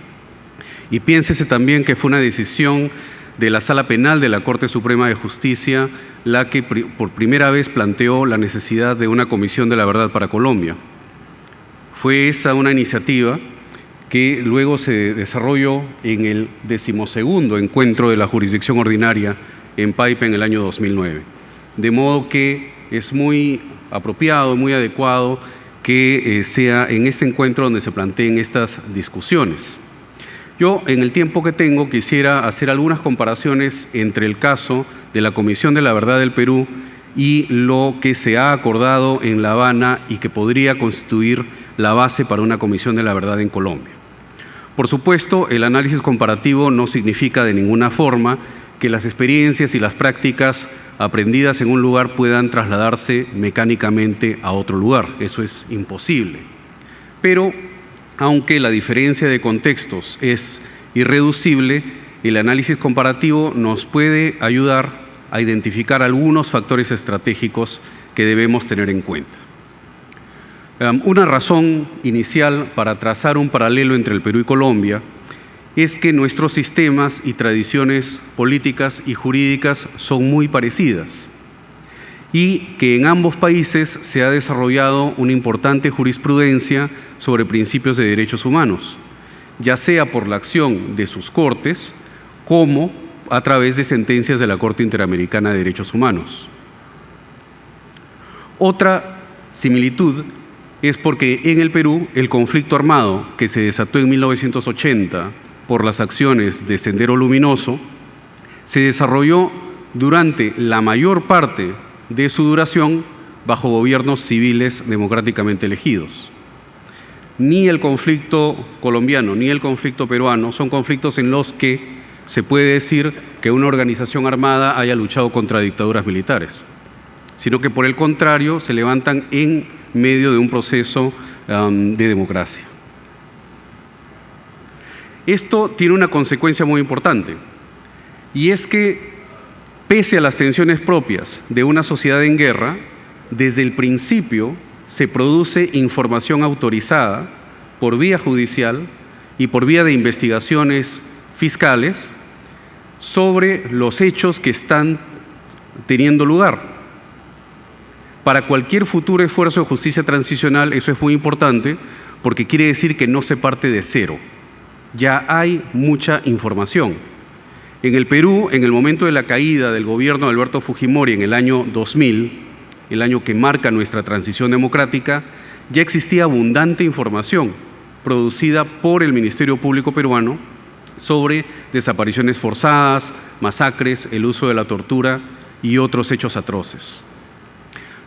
Y piénsese también que fue una decisión de la Sala Penal de la Corte Suprema de Justicia la que por primera vez planteó la necesidad de una Comisión de la Verdad para Colombia. Fue esa una iniciativa que luego se desarrolló en el 12º encuentro de la jurisdicción ordinaria en Paipa en el año 2009. De modo que es muy apropiado, muy adecuado que sea en este encuentro donde se planteen estas discusiones. Yo, en el tiempo que tengo, quisiera hacer algunas comparaciones entre el caso de la Comisión de la Verdad del Perú y lo que se ha acordado en La Habana y que podría constituir la base para una Comisión de la Verdad en Colombia. Por supuesto, el análisis comparativo no significa de ninguna forma que las experiencias y las prácticas aprendidas en un lugar puedan trasladarse mecánicamente a otro lugar. Eso es imposible. Pero, aunque la diferencia de contextos es irreducible, el análisis comparativo nos puede ayudar a identificar algunos factores estratégicos que debemos tener en cuenta. Una razón inicial para trazar un paralelo entre el Perú y Colombia es que nuestros sistemas y tradiciones políticas y jurídicas son muy parecidas y que en ambos países se ha desarrollado una importante jurisprudencia sobre principios de derechos humanos, ya sea por la acción de sus cortes como a través de sentencias de la Corte Interamericana de Derechos Humanos. Otra similitud es porque en el Perú el conflicto armado que se desató en 1980 por las acciones de Sendero Luminoso se desarrolló durante la mayor parte de su duración bajo gobiernos civiles democráticamente elegidos. Ni el conflicto colombiano ni el conflicto peruano son conflictos en los que se puede decir que una organización armada haya luchado contra dictaduras militares, sino que por el contrario se levantan en medio de un proceso de democracia. Esto tiene una consecuencia muy importante, y es que pese a las tensiones propias de una sociedad en guerra, desde el principio se produce información autorizada por vía judicial y por vía de investigaciones fiscales sobre los hechos que están teniendo lugar. Para cualquier futuro esfuerzo de justicia transicional eso es muy importante porque quiere decir que no se parte de cero. Ya hay mucha información. En el Perú, en el momento de la caída del gobierno de Alberto Fujimori en el año 2000, el año que marca nuestra transición democrática, ya existía abundante información producida por el Ministerio Público peruano sobre desapariciones forzadas, masacres, el uso de la tortura y otros hechos atroces.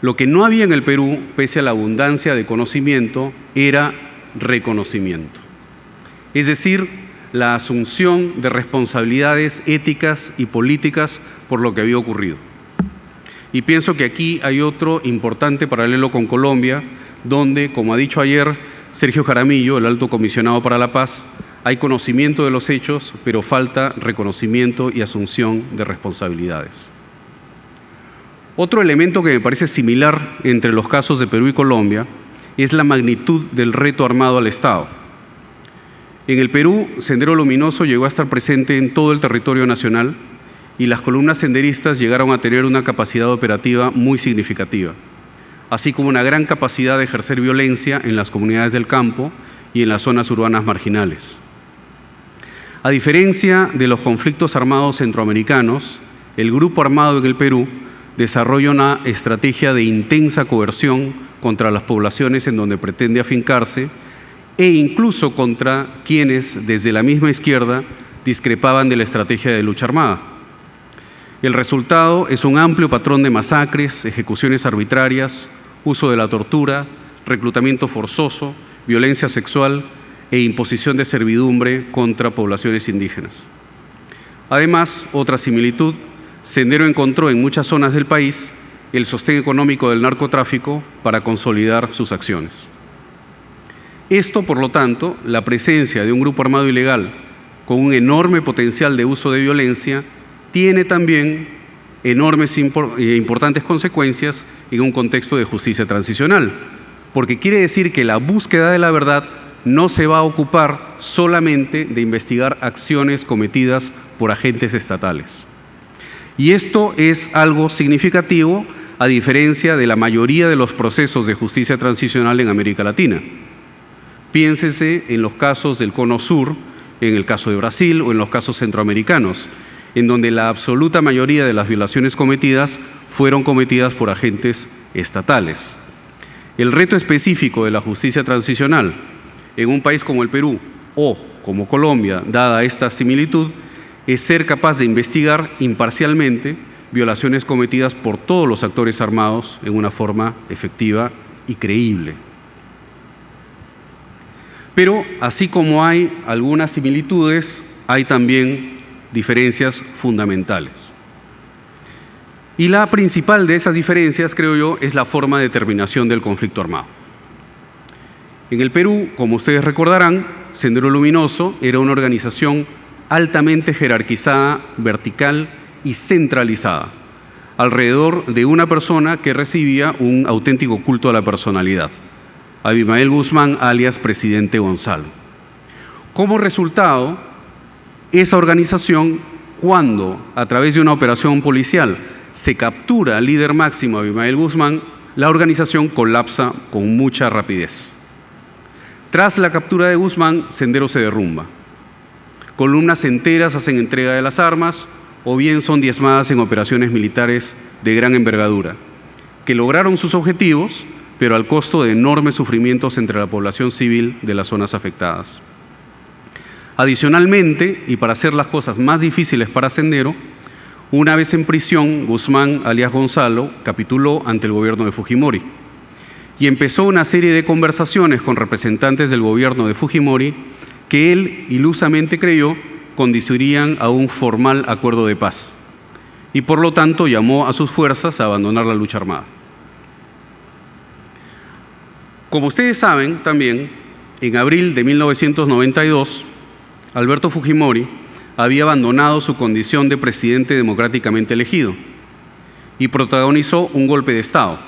Lo que no había en el Perú, pese a la abundancia de conocimiento, era reconocimiento. Es decir, la asunción de responsabilidades éticas y políticas por lo que había ocurrido. Y pienso que aquí hay otro importante paralelo con Colombia, donde, como ha dicho ayer Sergio Jaramillo, el Alto Comisionado para la Paz, hay conocimiento de los hechos, pero falta reconocimiento y asunción de responsabilidades. Otro elemento que me parece similar entre los casos de Perú y Colombia es la magnitud del reto armado al Estado. En el Perú, Sendero Luminoso llegó a estar presente en todo el territorio nacional y las columnas senderistas llegaron a tener una capacidad operativa muy significativa, así como una gran capacidad de ejercer violencia en las comunidades del campo y en las zonas urbanas marginales. A diferencia de los conflictos armados centroamericanos, el grupo armado en el Perú desarrolla una estrategia de intensa coerción contra las poblaciones en donde pretende afincarse e incluso contra quienes desde la misma izquierda discrepaban de la estrategia de lucha armada. El resultado es un amplio patrón de masacres, ejecuciones arbitrarias, uso de la tortura, reclutamiento forzoso, violencia sexual e imposición de servidumbre contra poblaciones indígenas. Además, otra similitud, Sendero encontró en muchas zonas del país el sostén económico del narcotráfico para consolidar sus acciones. Esto, por lo tanto, la presencia de un grupo armado ilegal con un enorme potencial de uso de violencia, tiene también enormes e importantes consecuencias en un contexto de justicia transicional, porque quiere decir que la búsqueda de la verdad no se va a ocupar solamente de investigar acciones cometidas por agentes estatales. Y esto es algo significativo a diferencia de la mayoría de los procesos de justicia transicional en América Latina. Piénsese en los casos del Cono Sur, en el caso de Brasil o en los casos centroamericanos, en donde la absoluta mayoría de las violaciones cometidas fueron cometidas por agentes estatales. El reto específico de la justicia transicional en un país como el Perú o como Colombia, dada esta similitud, es ser capaz de investigar imparcialmente violaciones cometidas por todos los actores armados en una forma efectiva y creíble. Pero así como hay algunas similitudes, hay también diferencias fundamentales. Y la principal de esas diferencias, creo yo, es la forma de terminación del conflicto armado. En el Perú, como ustedes recordarán, Sendero Luminoso era una organización altamente jerarquizada, vertical y centralizada, alrededor de una persona que recibía un auténtico culto a la personalidad, Abimael Guzmán, alias Presidente Gonzalo. Como resultado, esa organización, cuando a través de una operación policial se captura al líder máximo Abimael Guzmán, la organización colapsa con mucha rapidez. Tras la captura de Guzmán, Sendero se derrumba. Columnas enteras hacen entrega de las armas o bien son diezmadas en operaciones militares de gran envergadura, que lograron sus objetivos, pero al costo de enormes sufrimientos entre la población civil de las zonas afectadas. Adicionalmente, y para hacer las cosas más difíciles para Sendero, una vez en prisión, Guzmán, alias Gonzalo, capituló ante el gobierno de Fujimori y empezó una serie de conversaciones con representantes del gobierno de Fujimori que él ilusamente creyó conducirían a un formal acuerdo de paz y por lo tanto llamó a sus fuerzas a abandonar la lucha armada. Como ustedes saben también, en abril de 1992, Alberto Fujimori había abandonado su condición de presidente democráticamente elegido y protagonizó un golpe de Estado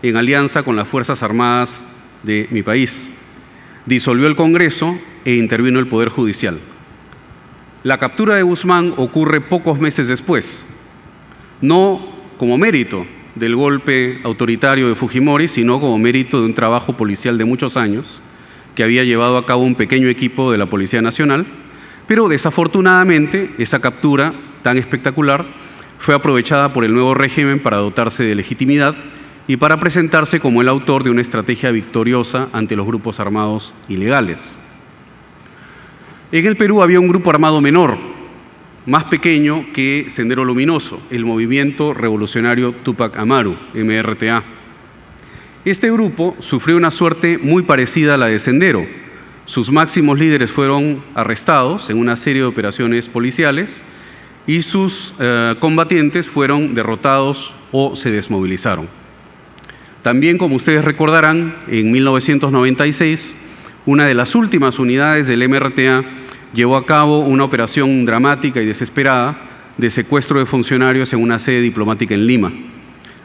en alianza con las Fuerzas Armadas de mi país. Disolvió el Congreso e intervino el Poder Judicial. La captura de Guzmán ocurre pocos meses después, no como mérito del golpe autoritario de Fujimori, sino como mérito de un trabajo policial de muchos años que había llevado a cabo un pequeño equipo de la Policía Nacional, pero desafortunadamente esa captura tan espectacular fue aprovechada por el nuevo régimen para dotarse de legitimidad y para presentarse como el autor de una estrategia victoriosa ante los grupos armados ilegales. En el Perú había un grupo armado menor, más pequeño que Sendero Luminoso, el Movimiento Revolucionario Túpac Amaru, MRTA. Este grupo sufrió una suerte muy parecida a la de Sendero. Sus máximos líderes fueron arrestados en una serie de operaciones policiales y sus combatientes fueron derrotados o se desmovilizaron. También, como ustedes recordarán, en 1996, una de las últimas unidades del MRTA llevó a cabo una operación dramática y desesperada de secuestro de funcionarios en una sede diplomática en Lima,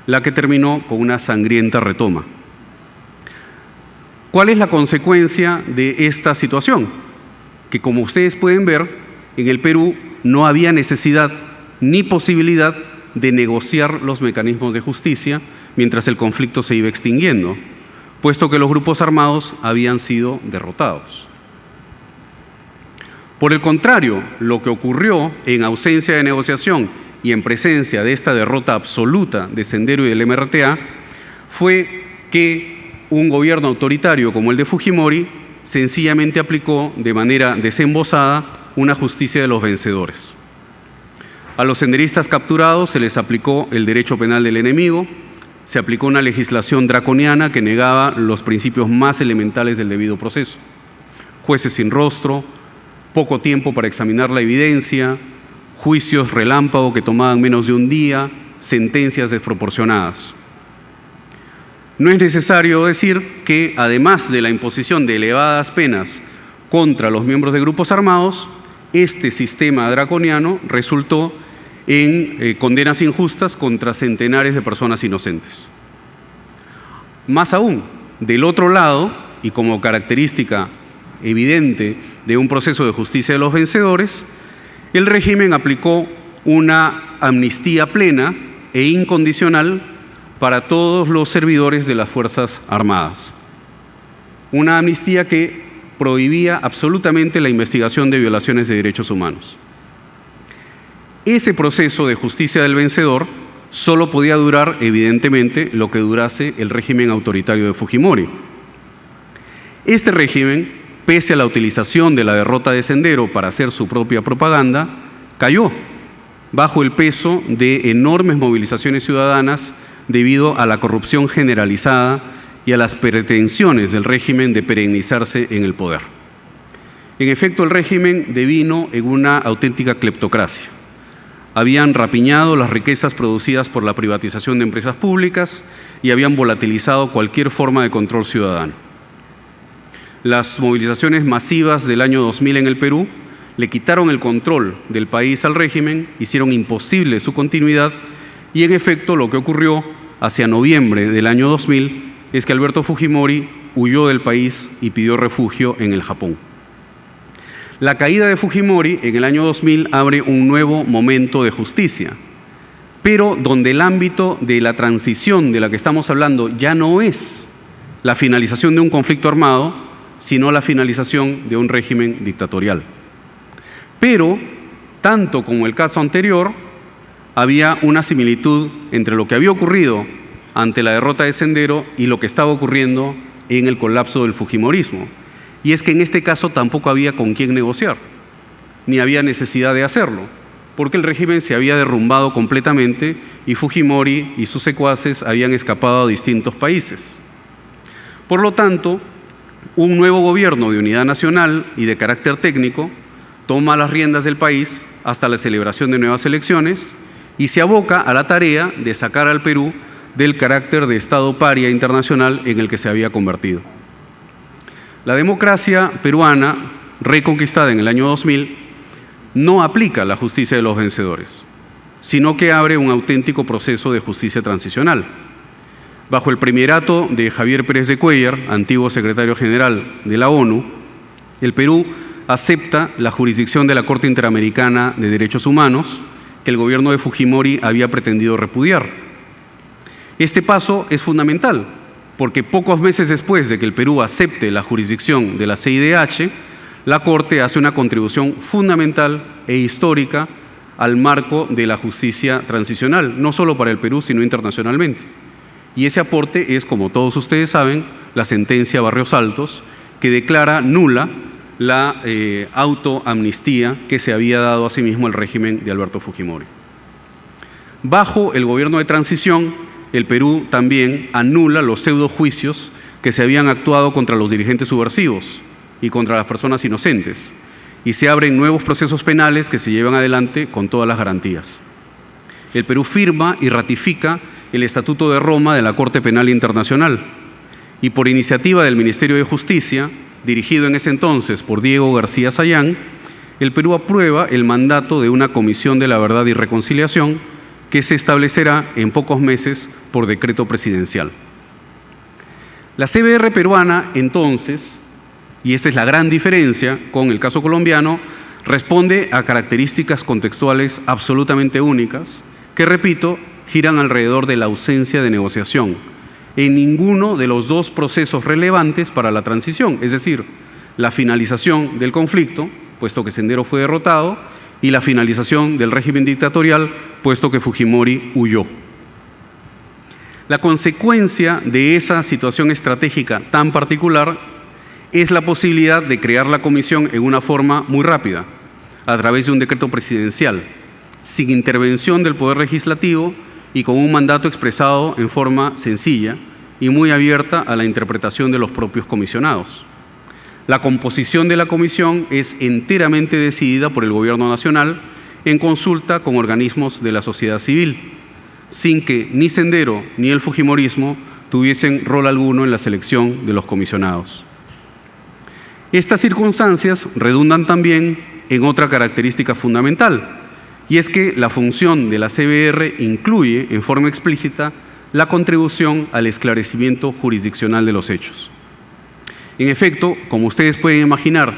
la que terminó con una sangrienta retoma. ¿Cuál es la consecuencia de esta situación? Que, como ustedes pueden ver, en el Perú no había necesidad ni posibilidad de negociar los mecanismos de justicia mientras el conflicto se iba extinguiendo, puesto que los grupos armados habían sido derrotados. Por el contrario, lo que ocurrió en ausencia de negociación y en presencia de esta derrota absoluta de Sendero y del MRTA fue que un gobierno autoritario como el de Fujimori sencillamente aplicó de manera desembosada una justicia de los vencedores. A los senderistas capturados se les aplicó el derecho penal del enemigo, se aplicó una legislación draconiana que negaba los principios más elementales del debido proceso. Jueces sin rostro, poco tiempo para examinar la evidencia, juicios relámpago que tomaban menos de un día, sentencias desproporcionadas. No es necesario decir que, además de la imposición de elevadas penas contra los miembros de grupos armados, este sistema draconiano resultó en condenas injustas contra centenares de personas inocentes. Más aún, del otro lado, y como característica evidente de un proceso de justicia de los vencedores, el régimen aplicó una amnistía plena e incondicional para todos los servidores de las Fuerzas Armadas. Una amnistía que prohibía absolutamente la investigación de violaciones de derechos humanos. Ese proceso de justicia del vencedor solo podía durar, evidentemente, lo que durase el régimen autoritario de Fujimori. Este régimen, pese a la utilización de la derrota de Sendero para hacer su propia propaganda, cayó bajo el peso de enormes movilizaciones ciudadanas debido a la corrupción generalizada y a las pretensiones del régimen de perennizarse en el poder. En efecto, el régimen devino en una auténtica cleptocracia. Habían rapiñado las riquezas producidas por la privatización de empresas públicas y habían volatilizado cualquier forma de control ciudadano. Las movilizaciones masivas del año 2000 en el Perú le quitaron el control del país al régimen, hicieron imposible su continuidad y, en efecto, lo que ocurrió hacia noviembre del año 2000 es que Alberto Fujimori huyó del país y pidió refugio en el Japón. La caída de Fujimori en el año 2000 abre un nuevo momento de justicia, pero donde el ámbito de la transición de la que estamos hablando ya no es la finalización de un conflicto armado, sino la finalización de un régimen dictatorial. Pero, tanto como el caso anterior, había una similitud entre lo que había ocurrido ante la derrota de Sendero y lo que estaba ocurriendo en el colapso del fujimorismo. Y es que en este caso tampoco había con quién negociar, ni había necesidad de hacerlo, porque el régimen se había derrumbado completamente y Fujimori y sus secuaces habían escapado a distintos países. Por lo tanto, un nuevo gobierno de unidad nacional y de carácter técnico toma las riendas del país hasta la celebración de nuevas elecciones y se aboca a la tarea de sacar al Perú del carácter de Estado paria internacional en el que se había convertido. La democracia peruana, reconquistada en el año 2000, no aplica la justicia de los vencedores, sino que abre un auténtico proceso de justicia transicional. Bajo el primerato de Javier Pérez de Cuéllar, antiguo secretario general de la ONU, el Perú acepta la jurisdicción de la Corte Interamericana de Derechos Humanos que el gobierno de Fujimori había pretendido repudiar. Este paso es fundamental, porque pocos meses después de que el Perú acepte la jurisdicción de la CIDH, la Corte hace una contribución fundamental e histórica al marco de la justicia transicional, no solo para el Perú, sino internacionalmente. Y ese aporte es, como todos ustedes saben, la sentencia Barrios Altos, que declara nula la autoamnistía que se había dado a sí mismo el régimen de Alberto Fujimori. Bajo el gobierno de transición, el Perú también anula los pseudojuicios que se habían actuado contra los dirigentes subversivos y contra las personas inocentes, y se abren nuevos procesos penales que se llevan adelante con todas las garantías. El Perú firma y ratifica el Estatuto de Roma de la Corte Penal Internacional, y por iniciativa del Ministerio de Justicia, dirigido en ese entonces por Diego García Sayán, el Perú aprueba el mandato de una Comisión de la Verdad y Reconciliación que se establecerá en pocos meses por decreto presidencial. La CBR peruana, entonces, y esta es la gran diferencia con el caso colombiano, responde a características contextuales absolutamente únicas que, repito, giran alrededor de la ausencia de negociación en ninguno de los dos procesos relevantes para la transición, es decir, la finalización del conflicto, puesto que Sendero fue derrotado, y la finalización del régimen dictatorial, puesto que Fujimori huyó. La consecuencia de esa situación estratégica tan particular es la posibilidad de crear la comisión en una forma muy rápida, a través de un decreto presidencial, sin intervención del Poder Legislativo y con un mandato expresado en forma sencilla y muy abierta a la interpretación de los propios comisionados. La composición de la comisión es enteramente decidida por el Gobierno Nacional en consulta con organismos de la sociedad civil, sin que ni Sendero ni el fujimorismo tuviesen rol alguno en la selección de los comisionados. Estas circunstancias redundan también en otra característica fundamental, y es que la función de la CBR incluye en forma explícita la contribución al esclarecimiento jurisdiccional de los hechos. En efecto, como ustedes pueden imaginar,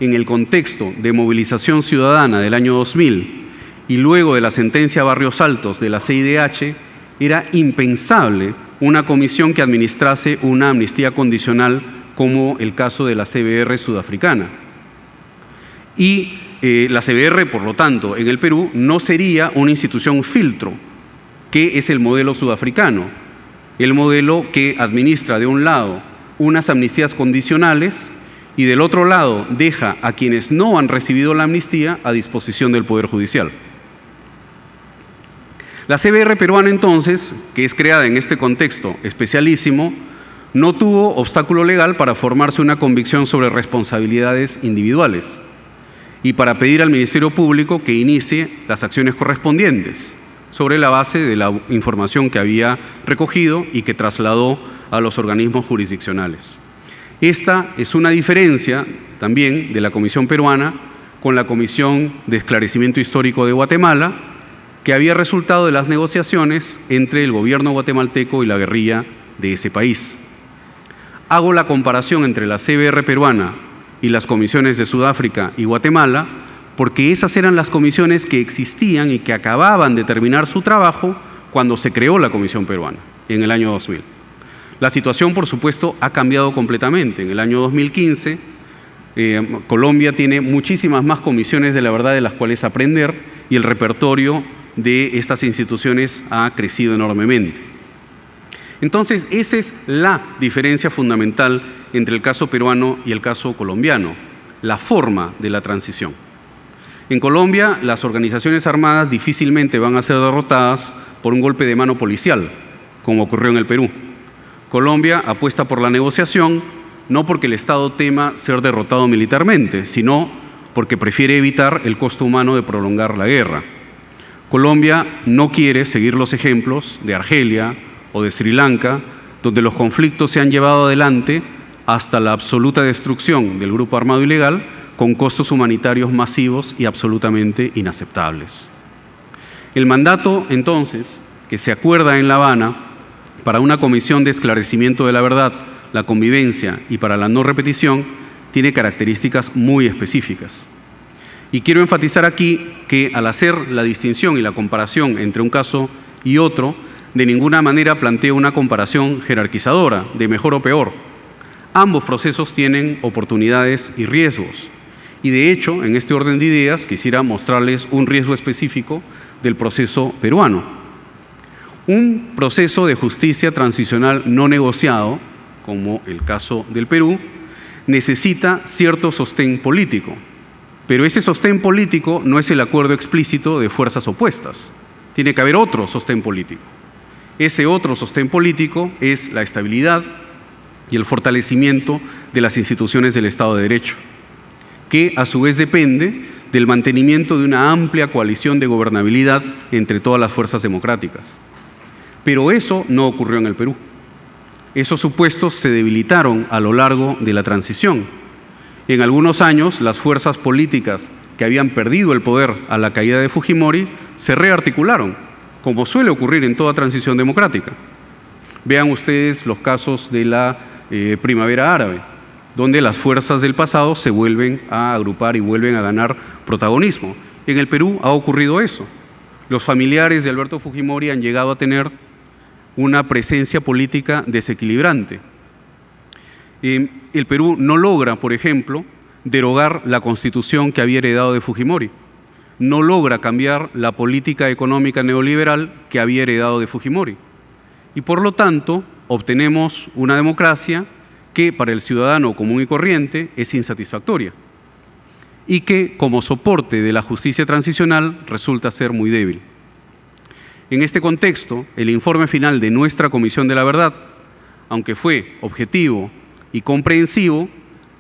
en el contexto de movilización ciudadana del año 2000 y luego de la sentencia Barrios Altos de la CIDH, era impensable una comisión que administrase una amnistía condicional como el caso de la CBR sudafricana. Y la CBR, por lo tanto, en el Perú no sería una institución filtro, que es el modelo sudafricano, el modelo que administra de un lado unas amnistías condicionales y del otro lado deja a quienes no han recibido la amnistía a disposición del Poder Judicial. La CBR peruana entonces, que es creada en este contexto especialísimo, no tuvo obstáculo legal para formarse una convicción sobre responsabilidades individuales y para pedir al Ministerio Público que inicie las acciones correspondientes sobre la base de la información que había recogido y que trasladó a los organismos jurisdiccionales. Esta es una diferencia también de la Comisión Peruana con la Comisión de Esclarecimiento Histórico de Guatemala, que había resultado de las negociaciones entre el gobierno guatemalteco y la guerrilla de ese país. Hago la comparación entre la CBR peruana y las comisiones de Sudáfrica y Guatemala porque esas eran las comisiones que existían y que acababan de terminar su trabajo cuando se creó la Comisión Peruana, en el año 2000. La situación, por supuesto, ha cambiado completamente. En el año 2015, Colombia tiene muchísimas más comisiones de la verdad de las cuales aprender y el repertorio de estas instituciones ha crecido enormemente. Entonces, esa es la diferencia fundamental entre el caso peruano y el caso colombiano, la forma de la transición. En Colombia, las organizaciones armadas difícilmente van a ser derrotadas por un golpe de mano policial, como ocurrió en el Perú. Colombia apuesta por la negociación, no porque el Estado tema ser derrotado militarmente, sino porque prefiere evitar el costo humano de prolongar la guerra. Colombia no quiere seguir los ejemplos de Argelia o de Sri Lanka, donde los conflictos se han llevado adelante hasta la absoluta destrucción del grupo armado ilegal, con costos humanitarios masivos y absolutamente inaceptables. El mandato, entonces, que se acuerda en La Habana para una comisión de esclarecimiento de la verdad, la convivencia y para la no repetición, tiene características muy específicas. Y quiero enfatizar aquí que al hacer la distinción y la comparación entre un caso y otro, de ninguna manera planteo una comparación jerarquizadora de mejor o peor. Ambos procesos tienen oportunidades y riesgos. Y de hecho, en este orden de ideas, quisiera mostrarles un riesgo específico del proceso peruano. Un proceso de justicia transicional no negociado, como el caso del Perú, necesita cierto sostén político, pero ese sostén político no es el acuerdo explícito de fuerzas opuestas. Tiene que haber otro sostén político. Ese otro sostén político es la estabilidad y el fortalecimiento de las instituciones del Estado de Derecho, que a su vez depende del mantenimiento de una amplia coalición de gobernabilidad entre todas las fuerzas democráticas. Pero eso no ocurrió en el Perú. Esos supuestos se debilitaron a lo largo de la transición. En algunos años, las fuerzas políticas que habían perdido el poder a la caída de Fujimori se rearticularon, como suele ocurrir en toda transición democrática. Vean ustedes los casos de la Primavera Árabe, donde las fuerzas del pasado se vuelven a agrupar y vuelven a ganar protagonismo. En el Perú ha ocurrido eso. Los familiares de Alberto Fujimori han llegado a tener una presencia política desequilibrante. El Perú no logra, por ejemplo, derogar la constitución que había heredado de Fujimori. No logra cambiar la política económica neoliberal que había heredado de Fujimori. Y por lo tanto, obtenemos una democracia que para el ciudadano común y corriente es insatisfactoria y que como soporte de la justicia transicional resulta ser muy débil. En este contexto, el informe final de nuestra Comisión de la Verdad, aunque fue objetivo y comprensivo,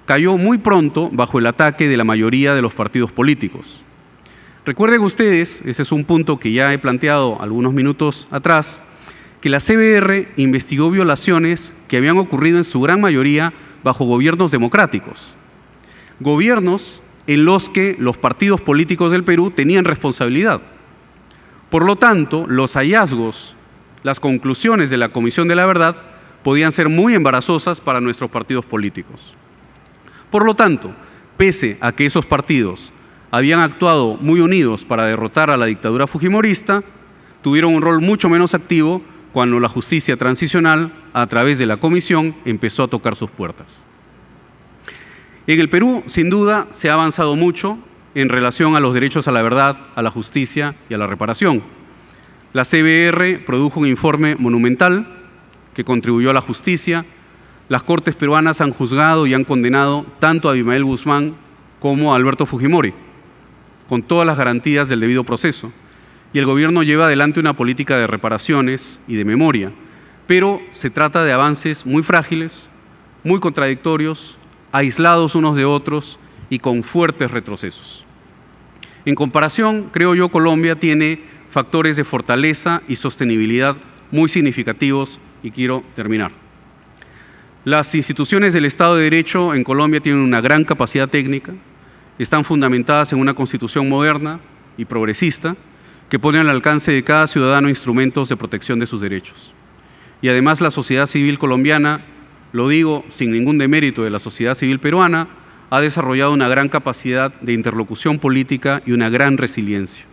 cayó muy pronto bajo el ataque de la mayoría de los partidos políticos. Recuerden ustedes, ese es un punto que ya he planteado algunos minutos atrás, que la CBR investigó violaciones que habían ocurrido en su gran mayoría bajo gobiernos democráticos. Gobiernos en los que los partidos políticos del Perú tenían responsabilidad. Por lo tanto, los hallazgos, las conclusiones de la Comisión de la Verdad podían ser muy embarazosas para nuestros partidos políticos. Por lo tanto, pese a que esos partidos habían actuado muy unidos para derrotar a la dictadura fujimorista, tuvieron un rol mucho menos activo cuando la justicia transicional, a través de la Comisión, empezó a tocar sus puertas. En el Perú, sin duda, se ha avanzado mucho en relación a los derechos a la verdad, a la justicia y a la reparación. La CBR produjo un informe monumental que contribuyó a la justicia. Las Cortes peruanas han juzgado y han condenado tanto a Abimael Guzmán como a Alberto Fujimori, con todas las garantías del debido proceso. Y el gobierno lleva adelante una política de reparaciones y de memoria, pero se trata de avances muy frágiles, muy contradictorios, aislados unos de otros y con fuertes retrocesos. En comparación, creo yo, Colombia tiene factores de fortaleza y sostenibilidad muy significativos y quiero terminar. Las instituciones del Estado de Derecho en Colombia tienen una gran capacidad técnica, están fundamentadas en una constitución moderna y progresista que pone al alcance de cada ciudadano instrumentos de protección de sus derechos. Y además la sociedad civil colombiana, lo digo sin ningún demérito de la sociedad civil peruana, ha desarrollado una gran capacidad de interlocución política y una gran resiliencia.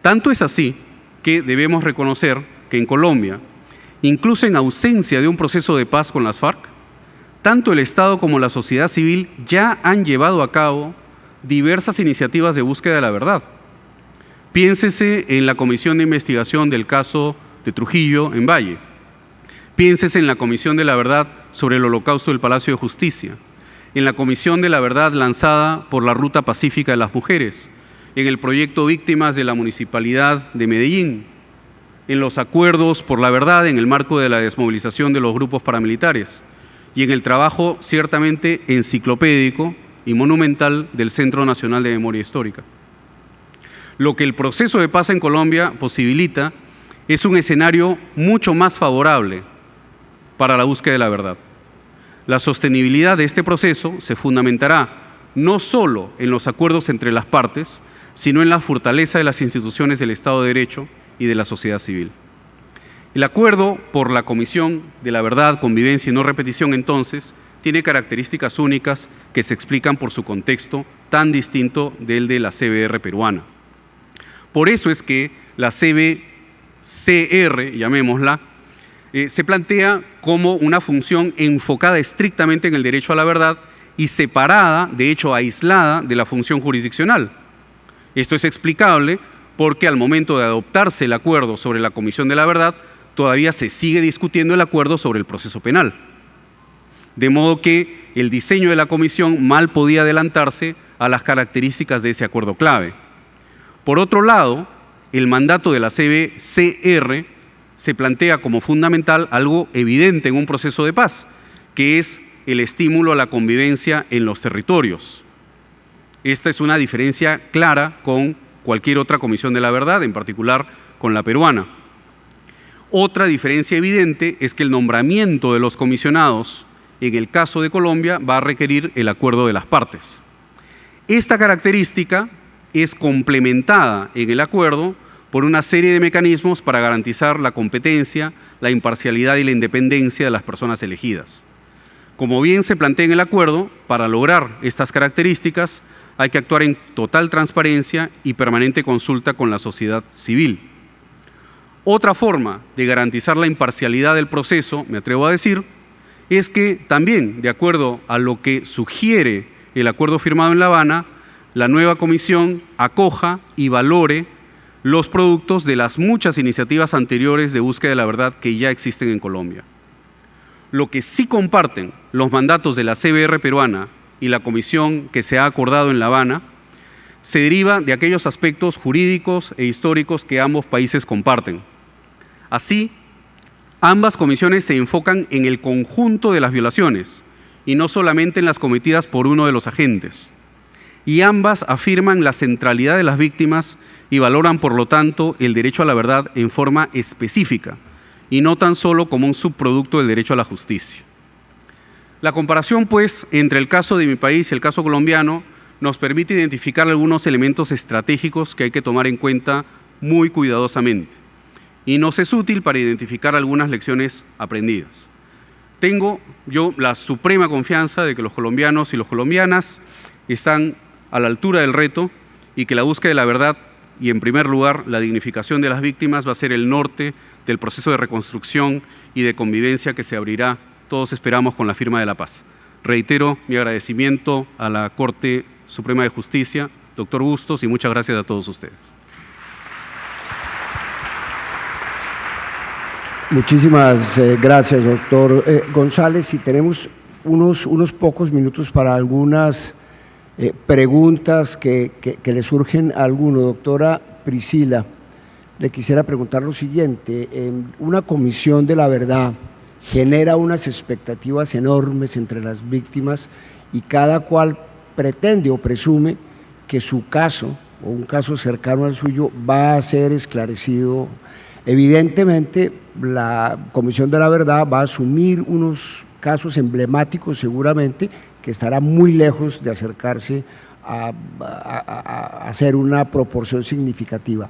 Tanto es así que debemos reconocer que en Colombia, incluso en ausencia de un proceso de paz con las FARC, tanto el Estado como la sociedad civil ya han llevado a cabo diversas iniciativas de búsqueda de la verdad. Piénsese en la Comisión de Investigación del caso de Trujillo en Valle. Piénsese en la Comisión de la Verdad sobre el Holocausto del Palacio de Justicia, en la Comisión de la Verdad lanzada por la Ruta Pacífica de las Mujeres, en el proyecto Víctimas de la Municipalidad de Medellín, en los acuerdos por la verdad en el marco de la desmovilización de los grupos paramilitares y en el trabajo ciertamente enciclopédico y monumental del Centro Nacional de Memoria Histórica. Lo que el proceso de paz en Colombia posibilita es un escenario mucho más favorable para la búsqueda de la verdad. La sostenibilidad de este proceso se fundamentará no solo en los acuerdos entre las partes, sino en la fortaleza de las instituciones del Estado de Derecho y de la sociedad civil. El acuerdo por la Comisión de la Verdad, Convivencia y No Repetición, entonces, tiene características únicas que se explican por su contexto tan distinto del de la CBR peruana. Por eso es que la CBCR, llamémosla, se plantea como una función enfocada estrictamente en el derecho a la verdad y separada, de hecho aislada, de la función jurisdiccional. Esto es explicable porque al momento de adoptarse el acuerdo sobre la Comisión de la Verdad, todavía se sigue discutiendo el acuerdo sobre el proceso penal. De modo que el diseño de la comisión mal podía adelantarse a las características de ese acuerdo clave. Por otro lado, el mandato de la CBCR se plantea como fundamental algo evidente en un proceso de paz, que es el estímulo a la convivencia en los territorios. Esta es una diferencia clara con cualquier otra comisión de la verdad, en particular con la peruana. Otra diferencia evidente es que el nombramiento de los comisionados en el caso de Colombia va a requerir el acuerdo de las partes. Esta característica es complementada en el acuerdo por una serie de mecanismos para garantizar la competencia, la imparcialidad y la independencia de las personas elegidas. Como bien se plantea en el acuerdo, para lograr estas características hay que actuar en total transparencia y permanente consulta con la sociedad civil. Otra forma de garantizar la imparcialidad del proceso, me atrevo a decir, es que también, de acuerdo a lo que sugiere el acuerdo firmado en La Habana, la nueva comisión acoja y valore los productos de las muchas iniciativas anteriores de búsqueda de la verdad que ya existen en Colombia. Lo que sí comparten los mandatos de la CBR peruana y la comisión que se ha acordado en La Habana se deriva de aquellos aspectos jurídicos e históricos que ambos países comparten. Así, ambas comisiones se enfocan en el conjunto de las violaciones y no solamente en las cometidas por uno de los agentes. y ambas afirman la centralidad de las víctimas y valoran, por lo tanto, el derecho a la verdad en forma específica y no tan solo como un subproducto del derecho a la justicia. La comparación, pues, entre el caso de mi país y el caso colombiano nos permite identificar algunos elementos estratégicos que hay que tomar en cuenta muy cuidadosamente y nos es útil para identificar algunas lecciones aprendidas. Tengo yo la suprema confianza de que los colombianos y las colombianas están a la altura del reto y que la búsqueda de la verdad y, en primer lugar, la dignificación de las víctimas va a ser el norte del proceso de reconstrucción y de convivencia que se abrirá, todos esperamos, con la firma de la paz. Reitero mi agradecimiento a la Corte Suprema de Justicia, doctor Bustos, y muchas gracias a todos ustedes.
Muchísimas gracias, doctor González. Y tenemos unos pocos minutos para algunas preguntas que le surgen a alguno. Doctora Priscila, le quisiera preguntar lo siguiente. Una comisión de la verdad genera unas expectativas enormes entre las víctimas y cada cual pretende o presume que su caso o un caso cercano al suyo va a ser esclarecido. Evidentemente, la Comisión de la Verdad va a asumir unos casos emblemáticos seguramente que estará muy lejos de acercarse a hacer una proporción significativa.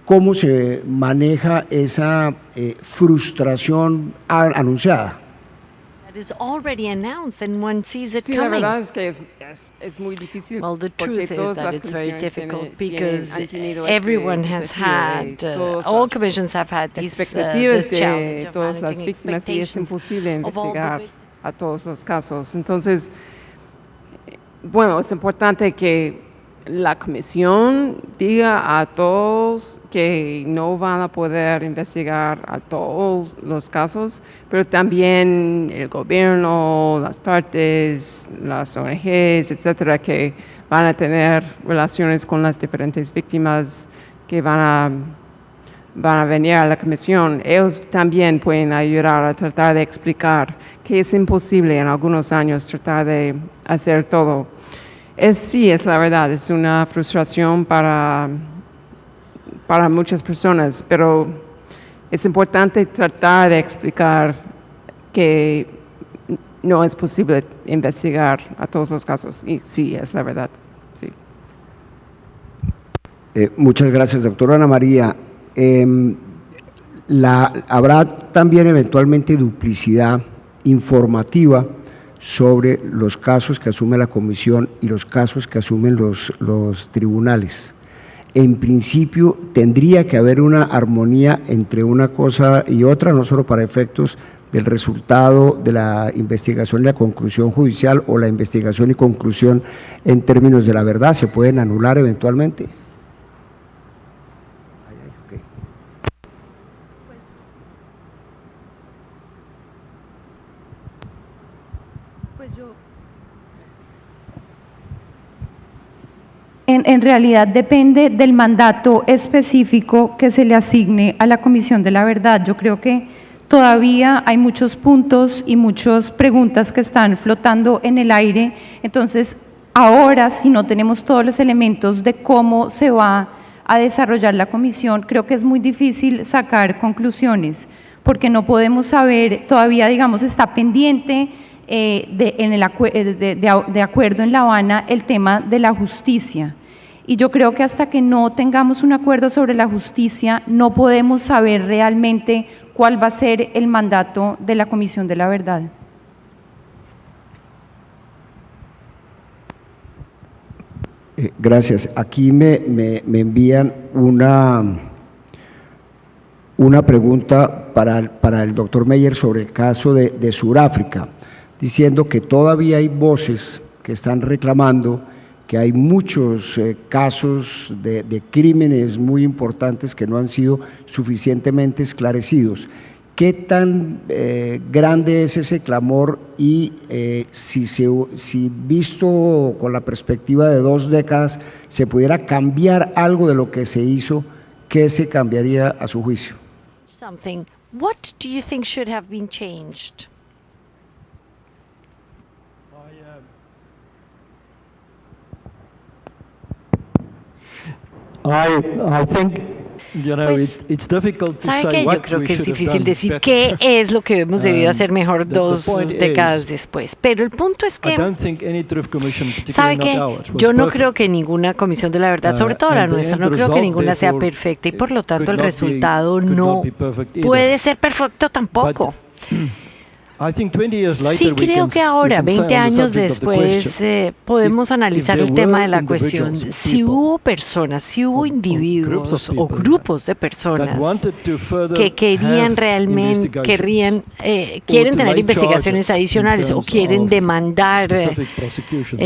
¿Cómo se maneja esa frustración anunciada?
Is already announced and one sees it
coming. La verdad es que es muy difícil.
Well, the truth is that it's very difficult because everyone has had, all commissions have had this challenge of
todas las víctimas y es imposible investigar a todos los casos. Entonces, bueno, es importante que la comisión diga a todos que no van a poder investigar a todos los casos, pero también el gobierno, las partes, las ONGs, etcétera, que van a tener relaciones con las diferentes víctimas que van a venir a la comisión. Ellos también pueden ayudar a tratar de explicar que es imposible en algunos años tratar de hacer todo. Sí, es la verdad, es una frustración para muchas personas, pero es importante tratar de explicar que no es posible investigar a todos los casos, y sí, es la verdad. Sí.
Muchas gracias, doctora Ana María. Habrá también eventualmente duplicidad informativa sobre los casos que asume la comisión y los casos que asumen los tribunales. En principio tendría que haber una armonía entre una cosa y otra, no solo para efectos del resultado de la investigación y la conclusión judicial o la investigación y conclusión en términos de la verdad, ¿se pueden anular eventualmente?
En realidad depende del mandato específico que se le asigne a la Comisión de la Verdad. Yo creo que todavía hay muchos puntos y muchas preguntas que están flotando en el aire. Entonces, ahora, si no tenemos todos los elementos de cómo se va a desarrollar la comisión, creo que es muy difícil sacar conclusiones, porque no podemos saber, todavía, digamos, está pendiente de acuerdo en La Habana el tema de la justicia. Y yo creo que hasta que no tengamos un acuerdo sobre la justicia, no podemos saber realmente cuál va a ser el mandato de la Comisión de la Verdad.
Gracias. Aquí me envían una pregunta para el doctor Meyer sobre el caso de Sudáfrica, diciendo que todavía hay voces que están reclamando que hay muchos casos de crímenes muy importantes que no han sido suficientemente esclarecidos. ¿Qué tan grande es ese clamor y si visto con la perspectiva de 2 décadas se pudiera cambiar algo de lo que se hizo, qué se cambiaría a su juicio?
What do you think should have been changed?
I think,
Pues,
it's difficult to
¿sabe
say
qué? Yo
what
creo
we
que es
should have
difícil
done
decir
better.
qué es lo que hemos debido hacer mejor
the
2
point
décadas
is,
después. Pero el punto es
I
que,
don't think any truth commission,
¿sabe
particularly
qué?
not ours, was
Yo no
perfect.
creo que ninguna comisión de la verdad, sobre todo la
And the
nuestra,
end
no creo que
result,
ninguna sea
therefore,
perfecta y por lo tanto
could
el
not be-
resultado
could
no
not be perfect either.
puede ser perfecto tampoco.
I think 20 years later,
Sí,
we
creo
can-
que
we
ahora,
can say
20
on the
años
subject of the
después,
question,
podemos analizar
if
el
there
tema
were
de la cuestión.
individuals,
Si
people,
hubo personas, si hubo
or groups
individuos
of
o
people
grupos de
that
personas
wanted to further
que querían
have
realmente,
investigations,
quieren
to
tener
lay
investigaciones
charges in
adicionales o
terms
quieren
of
demandar
specific prosecutions,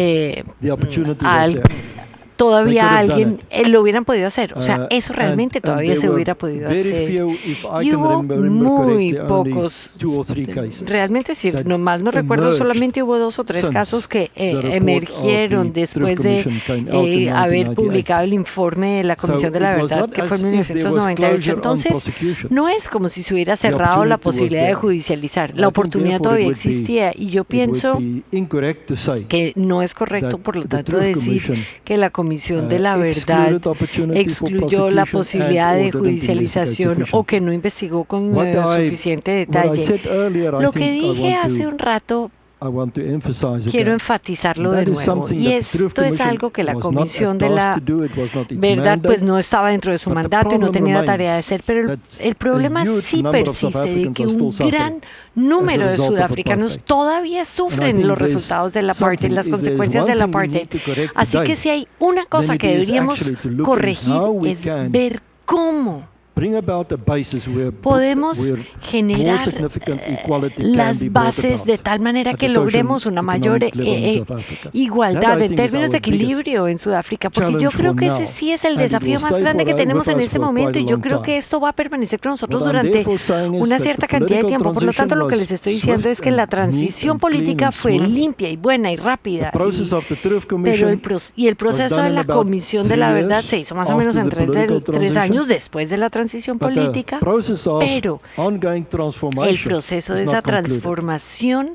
the opportunity
al-
was there. They
todavía
could have done
alguien lo hubieran podido hacer. O sea, eso
And-
realmente
and
todavía
there
se
were
hubiera podido
very
hacer.
few, if I
Y
can
hubo
remember
muy
correctly, only
pocos,
2 or 3 cases
realmente si
that
no mal no recuerdo,
emerged
solamente hubo 2 o 3
since
casos que
the report
emergieron
of the
después
Truth
de
Commission came out in
haber
1998.
publicado el informe de la Comisión de la
it was
Verdad,
not
que fue en
as if there was
1998.
closure on
Entonces,
prosecutions.
no es como si se hubiera cerrado la
opportunity was
posibilidad de
there.
judicializar.
I
La
think
oportunidad
therefore
todavía
it would be-
existía y yo
It would
pienso
be incorrect to say
que no es correcto,
that
por lo
the
tanto,
Truth
decir
Commission,
que la Comisión de la Verdad
excluded opportunity for
excluyó la
prosecution
posibilidad
and
de
or didn't investigate
judicialización o
sufficient.
que no investigó con
What I-
suficiente
what I
detalle.
said earlier, I
Lo que
think I
dije
want
hace
to-
un rato,
I want to emphasize
quiero
again.
enfatizarlo
And
de
that is
nuevo.
something
Y
that the Truth
esto es
Commission
algo que la
was not
Comisión de
tasked
la
to do, it was not its
Verdad pues
mandate.
no estaba dentro de su
But the
mandato y no
problem
tenía la tarea de
remains
hacer, pero
that
el problema
a huge
sí
number of South
persiste de
Africans
que
are
un
still
gran
suffering
número de
as a result of
sudafricanos
apartheid.
todavía
And I
sufren
think
los
there's
resultados del apartheid,
something-
las
if there's
consecuencias
one
del
thing we need
apartheid.
to correct
Así
today,
que si hay una cosa
then it
que
is
deberíamos
actually to look at
corregir
how we
es
can
ver cómo
bring about a basis
podemos
where more
generar
significant equality can be
las
brought
bases
about
de tal manera
at
que
the social
logremos una mayor
economic level in South Africa.
igualdad
That, I
en
think, is
términos de
our biggest
equilibrio en Sudáfrica, porque yo
challenge
creo
for
que
now,
ese sí es el
and it
desafío
will
más
stay
grande que
with
tenemos en
us
este
for
momento
quite
y
a
yo
long
creo
time.
que esto va a permanecer con nosotros
What I'm
durante
therefore saying is
una
that
cierta
the
cantidad de
political
tiempo. Por lo tanto, lo que les
transition
estoy diciendo
was
es que la
swift and neat
transición
and clean
política
and
fue
smooth.
limpia y buena y rápida.
The process of the Truth Commission
Pero el proceso
done
de
in
la
about
Comisión de
3
la Verdad
years
se hizo más o menos en
after the political
3 años
transition.
después de la transición
But the
política,
process of
pero
ongoing
el
transformation
proceso de
is
esa
not concluded.
transformación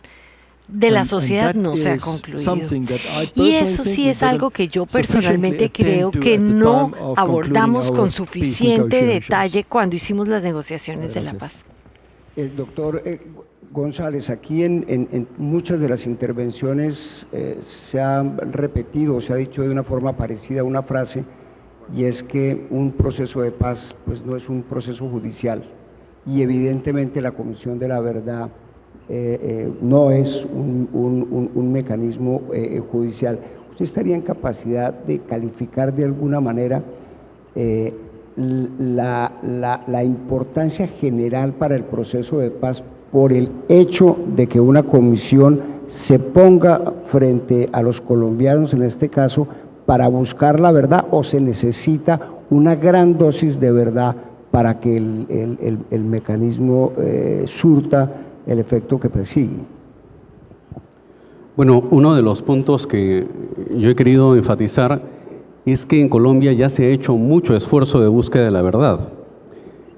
de la
And
sociedad
that
no se ha
is
concluido.
something that I
Y
personally
eso
think
sí
we
es algo
didn't
que yo
sufficiently
personalmente
attend
creo
to
que
at the
no
time of
abordamos
concluding
con
our peace
suficiente
negotiations.
detalle cuando hicimos las negociaciones de la
Gracias.
paz.
El doctor González, aquí en muchas de las intervenciones se ha repetido, se ha dicho de una forma parecida una frase, y es que un proceso de paz pues no es un proceso judicial, y evidentemente la Comisión de la Verdad no es un mecanismo judicial. ¿Usted estaría en capacidad de calificar de alguna manera la importancia general para el proceso de paz por el hecho de que una comisión se ponga frente a los colombianos, en este caso, para buscar la verdad, o se necesita una gran dosis de verdad para que el mecanismo surta el efecto que persigue?
Bueno, uno de los puntos que yo he querido enfatizar es que en Colombia ya se ha hecho mucho esfuerzo de búsqueda de la verdad.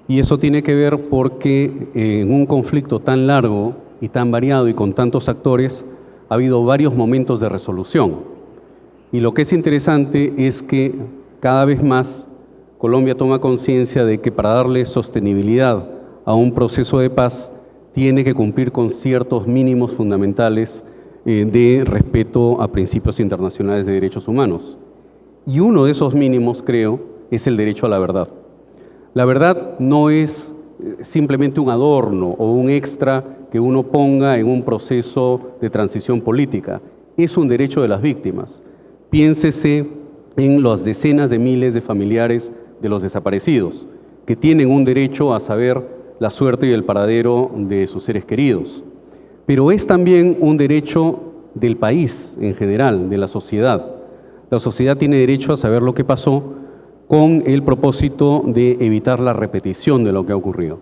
Y eso tiene que ver porque en un conflicto tan largo y tan variado y con tantos actores, ha habido varios momentos de resolución. Y lo que es interesante es que cada vez más Colombia toma conciencia de que para darle sostenibilidad a un proceso de paz tiene que cumplir con ciertos mínimos fundamentales de respeto a principios internacionales de derechos humanos. Y uno de esos mínimos, creo, es el derecho a la verdad. La verdad no es simplemente un adorno o un extra que uno ponga en un proceso de transición política. Es un derecho de las víctimas. Piénsese en las decenas de miles de familiares de los desaparecidos, que tienen un derecho a saber la suerte y el paradero de sus seres queridos. Pero es también un derecho del país en general, de la sociedad. La sociedad tiene derecho a saber lo que pasó con el propósito de evitar la repetición de lo que ha ocurrido.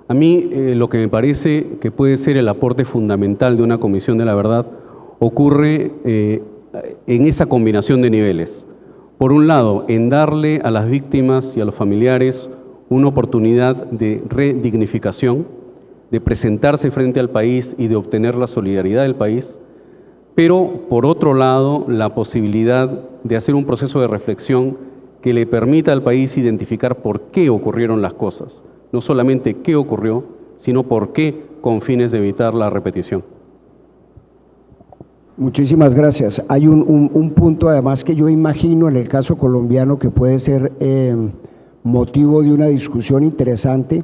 A mí lo que me parece que puede ser el aporte fundamental de una Comisión de la Verdad ocurre en esa combinación de niveles. Por un lado, en darle a las víctimas y a los familiares una oportunidad de redignificación, de presentarse frente al país y de obtener la solidaridad del país, pero por otro lado, la posibilidad de hacer un proceso de reflexión que le permita al país identificar por qué ocurrieron las cosas. No solamente qué ocurrió, sino por qué, con fines de evitar la repetición.
Muchísimas gracias. Hay un punto además que yo imagino en el caso colombiano que puede ser motivo de una discusión interesante,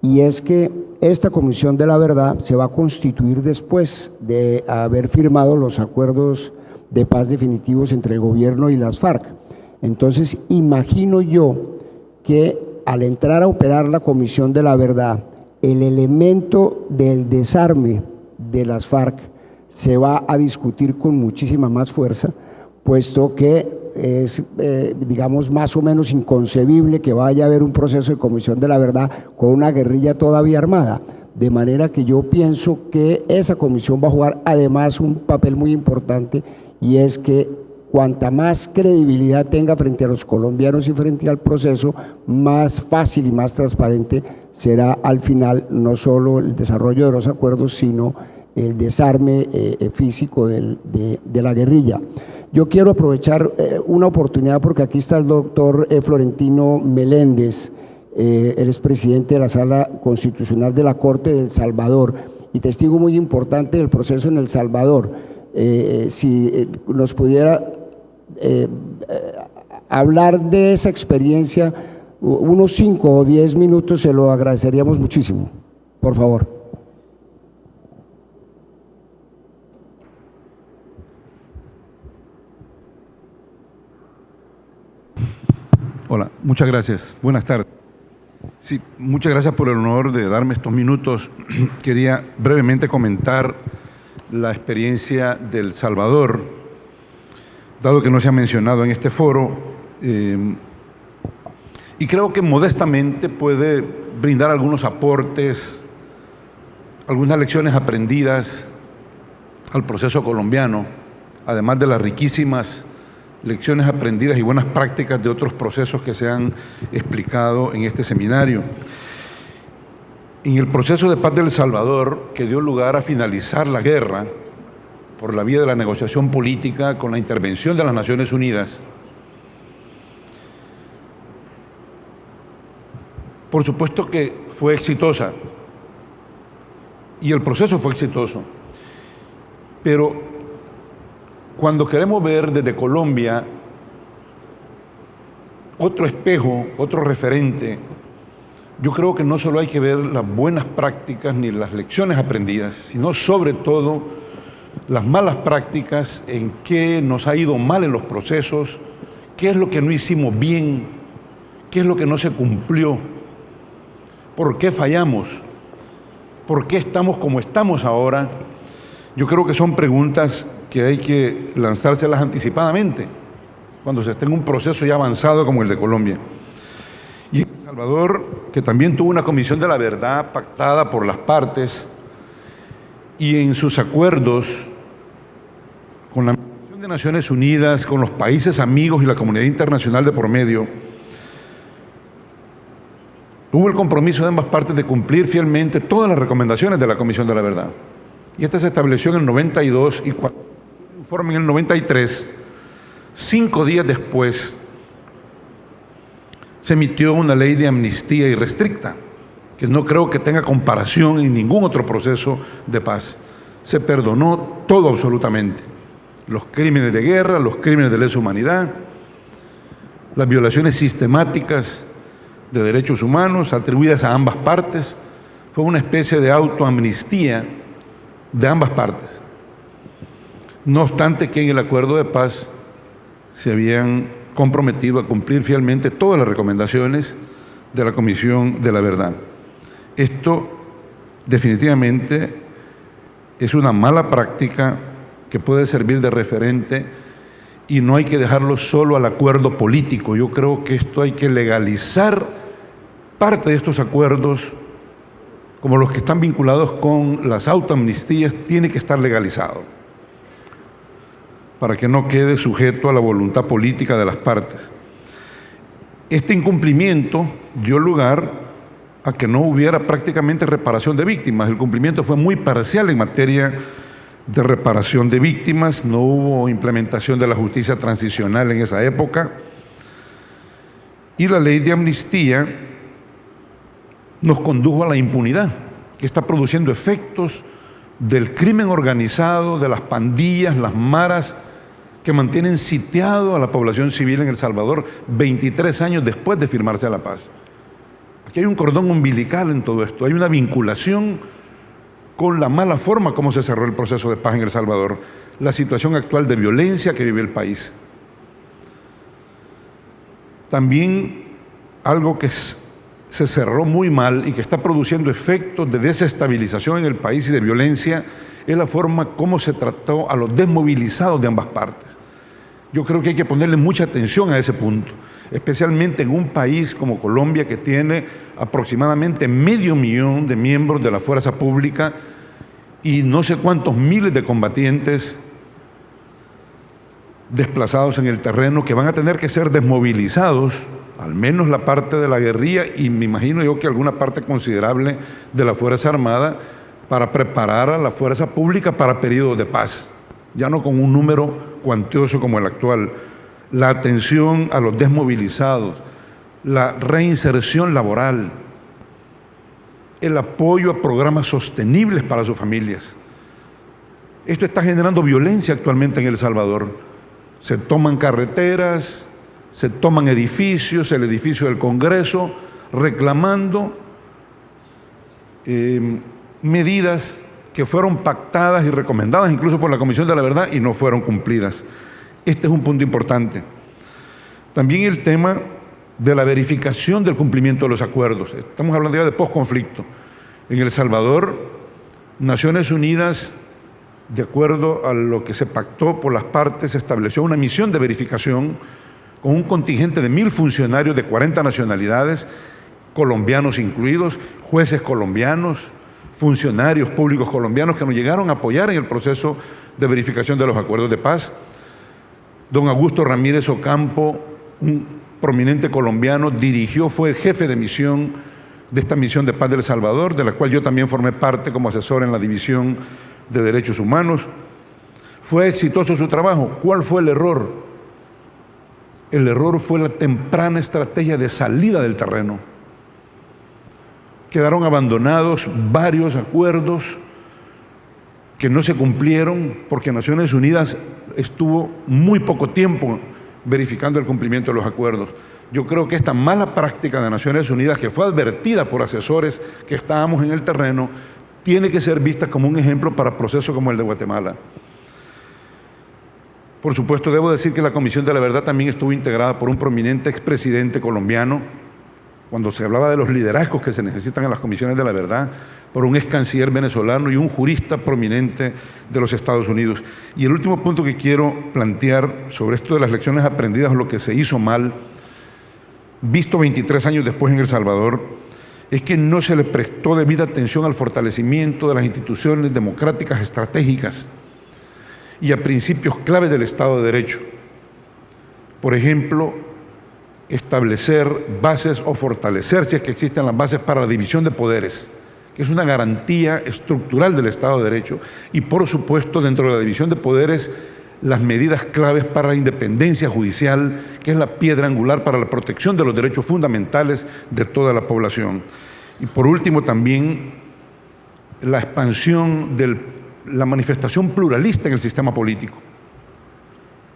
y es que esta Comisión de la Verdad se va a constituir después de haber firmado los acuerdos de paz definitivos entre el gobierno y las FARC. Entonces, imagino yo que al entrar a operar la Comisión de la Verdad, el elemento del desarme de las FARC se va a discutir con muchísima más fuerza, puesto que es, digamos, más o menos inconcebible que vaya a haber un proceso de Comisión de la Verdad con una guerrilla todavía armada. De manera que yo pienso que esa comisión va a jugar además un papel muy importante, y es que cuanta más credibilidad tenga frente a los colombianos y frente al proceso, más fácil y más transparente será al final no solo el desarrollo de los acuerdos, sino el desarme físico de la guerrilla. Yo quiero aprovechar una oportunidad porque aquí está el doctor Florentino Meléndez, él es presidente de la Sala Constitucional de la Corte de El Salvador y testigo muy importante del proceso en El Salvador. Si nos pudiera hablar de esa experiencia, unos 5 o 10 minutos, se lo agradeceríamos muchísimo, por favor.
Hola, muchas gracias. Buenas tardes. Sí, muchas gracias por el honor de darme estos minutos. Quería brevemente comentar la experiencia del Salvador, dado que no se ha mencionado en este foro, y creo que modestamente puede brindar algunos aportes, algunas lecciones aprendidas al proceso colombiano, además de las riquísimas lecciones aprendidas y buenas prácticas de otros procesos que se han explicado en este seminario. En el proceso de paz de El Salvador, que dio lugar a finalizar la guerra por la vía de la negociación política con la intervención de las Naciones Unidas, por supuesto que fue exitosa y el proceso fue exitoso, pero cuando queremos ver desde Colombia otro espejo, otro referente, yo creo que no solo hay que ver las buenas prácticas ni las lecciones aprendidas, sino sobre todo las malas prácticas, en qué nos ha ido mal en los procesos, qué es lo que no hicimos bien, qué es lo que no se cumplió, por qué fallamos, por qué estamos como estamos ahora. Yo creo que son preguntas que hay que lanzárselas anticipadamente, cuando se esté en un proceso ya avanzado como el de Colombia. Y en El Salvador, que también tuvo una Comisión de la Verdad pactada por las partes, y en sus acuerdos con la Organización de Naciones Unidas, con los países amigos y la comunidad internacional de por medio, hubo el compromiso de ambas partes de cumplir fielmente todas las recomendaciones de la Comisión de la Verdad. Y esta se estableció en el 92 y cuando informe en el 93, 5 días después, se emitió una ley de amnistía irrestricta, que no creo que tenga comparación en ningún otro proceso de paz. Se perdonó todo absolutamente. Los crímenes de guerra, los crímenes de lesa humanidad, las violaciones sistemáticas de derechos humanos atribuidas a ambas partes. Fue una especie de autoamnistía de ambas partes. No obstante que en el acuerdo de paz se habían comprometido a cumplir fielmente todas las recomendaciones de la Comisión de la Verdad. Esto definitivamente es una mala práctica que puede servir de referente y no hay que dejarlo solo al acuerdo político. Yo creo que esto hay que legalizar parte de estos acuerdos, como los que están vinculados con las autoamnistías, tiene que estar legalizado para que no quede sujeto a la voluntad política de las partes. Este incumplimiento dio lugar a que no hubiera prácticamente reparación de víctimas. El cumplimiento fue muy parcial en materia de reparación de víctimas, no hubo implementación de la justicia transicional en esa época, Y la ley de amnistía nos condujo a la impunidad, que está produciendo efectos del crimen organizado, de las pandillas, las maras, que mantienen sitiado a la población civil en El Salvador 23 años después de firmarse la paz. Aquí hay un cordón umbilical en todo esto, hay una vinculación con la mala forma como se cerró el proceso de paz en El Salvador, la situación actual de violencia que vive el país. También algo que se cerró muy mal y que está produciendo efectos de desestabilización en el país y de violencia es la forma como se trató a los desmovilizados de ambas partes. Yo creo que hay que ponerle mucha atención a ese punto, especialmente en un país como Colombia, que tiene aproximadamente 500,000 de miembros de la fuerza pública y no sé cuántos miles de combatientes desplazados en el terreno que van a tener que ser desmovilizados, al menos la parte de la guerrilla y me imagino yo que alguna parte considerable de la Fuerza Armada, para preparar a la fuerza pública para periodos de paz, ya no con un número cuantioso como el actual. La atención a los desmovilizados, la reinserción laboral, el apoyo a programas sostenibles para sus familias. Esto está generando violencia actualmente en El Salvador. Se toman carreteras, se toman edificios, el edificio del Congreso, reclamando medidas que fueron pactadas y recomendadas incluso por la Comisión de la Verdad y no fueron cumplidas. Este es un punto importante. También el tema de la verificación del cumplimiento de los acuerdos. Estamos hablando ya de posconflicto. En El Salvador, Naciones Unidas, de acuerdo a lo que se pactó por las partes, estableció una misión de verificación con un contingente de 1,000 funcionarios de 40 nacionalidades, colombianos incluidos, jueces colombianos, funcionarios públicos colombianos que nos llegaron a apoyar en el proceso de verificación de los acuerdos de paz. Don Augusto Ramírez Ocampo, un prominente colombiano, fue el jefe de misión de esta misión de paz de El Salvador, de la cual yo también formé parte como asesor en la División de Derechos Humanos. Fue exitoso su trabajo. ¿Cuál fue el error? El error fue la temprana estrategia de salida del terreno. Quedaron abandonados varios acuerdos que no se cumplieron porque Naciones Unidas estuvo muy poco tiempo verificando el cumplimiento de los acuerdos. Yo creo que esta mala práctica de Naciones Unidas, que fue advertida por asesores que estábamos en el terreno, tiene que ser vista como un ejemplo para procesos como el de Guatemala. Por supuesto, debo decir que la Comisión de la Verdad también estuvo integrada por un prominente expresidente colombiano, cuando se hablaba de los liderazgos que se necesitan en las comisiones de la verdad, por un ex canciller venezolano y un jurista prominente de los Estados Unidos. Y el último punto que quiero plantear sobre esto de las lecciones aprendidas, lo que se hizo mal, visto 23 años después en El Salvador, es que no se le prestó debida atención al fortalecimiento de las instituciones democráticas estratégicas y a principios claves del Estado de Derecho. Por ejemplo, establecer bases o fortalecer, si es que existen las bases para la división de poderes, que es una garantía estructural del Estado de Derecho, y por supuesto dentro de la división de poderes las medidas claves para la independencia judicial, que es la piedra angular para la protección de los derechos fundamentales de toda la población. Y por último también la expansión de la manifestación pluralista en el sistema político,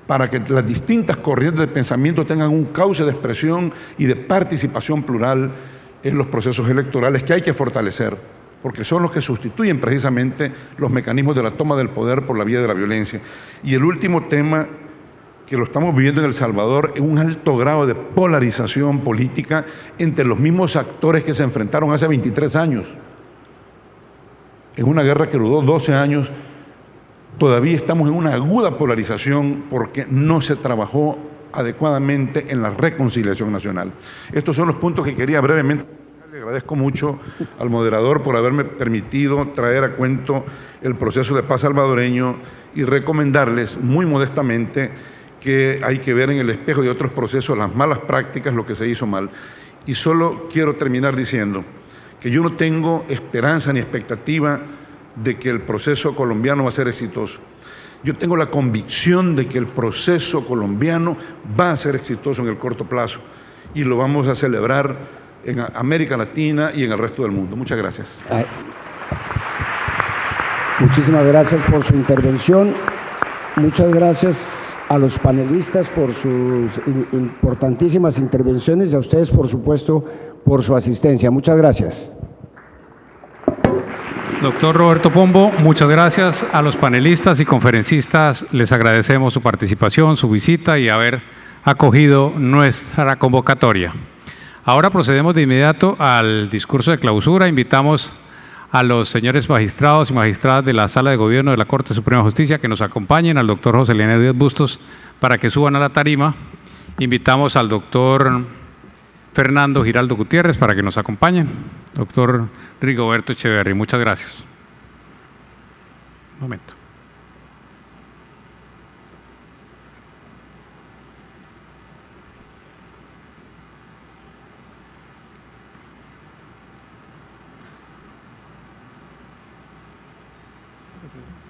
para que las distintas corrientes de pensamiento tengan un cauce de expresión y de participación plural en los procesos electorales que hay que fortalecer, porque son los que sustituyen precisamente los mecanismos de la toma del poder por la vía de la violencia. Y el último tema, que lo estamos viviendo en El Salvador, es un alto grado de polarización política entre los mismos actores que se enfrentaron hace 23 años. En una guerra que duró 12 años, todavía estamos en una aguda polarización porque no se trabajó adecuadamente en la reconciliación nacional. Estos son los puntos que quería brevemente. Le agradezco mucho al moderador por haberme permitido traer a cuento el proceso de paz salvadoreño y recomendarles muy modestamente que hay que ver en el espejo de otros procesos las malas prácticas, lo que se hizo mal. Y solo quiero terminar diciendo que yo no tengo esperanza ni expectativa de que el proceso colombiano va a ser exitoso. Yo tengo la convicción de que el proceso colombiano va a ser exitoso en el corto plazo. y lo vamos a celebrar en América Latina y en el resto del mundo. Muchas gracias.
Muchísimas gracias por su intervención. Muchas gracias a los panelistas por sus importantísimas intervenciones y a ustedes, por supuesto, por su asistencia. Muchas gracias.
Doctor Roberto Pombo, muchas gracias a los panelistas y conferencistas. Les agradecemos su participación, su visita y haber acogido nuestra convocatoria. Ahora procedemos de inmediato al discurso de clausura. Invitamos a los señores magistrados y magistradas de la Sala de Gobierno de la Corte Suprema de Justicia que nos acompañen, al doctor José Leonel Díaz Bustos para que suban a la tarima. Invitamos al doctor Fernando Giraldo Gutiérrez para que nos acompañe. Doctor Rigoberto Echeverry, muchas gracias. Un momento. Gracias.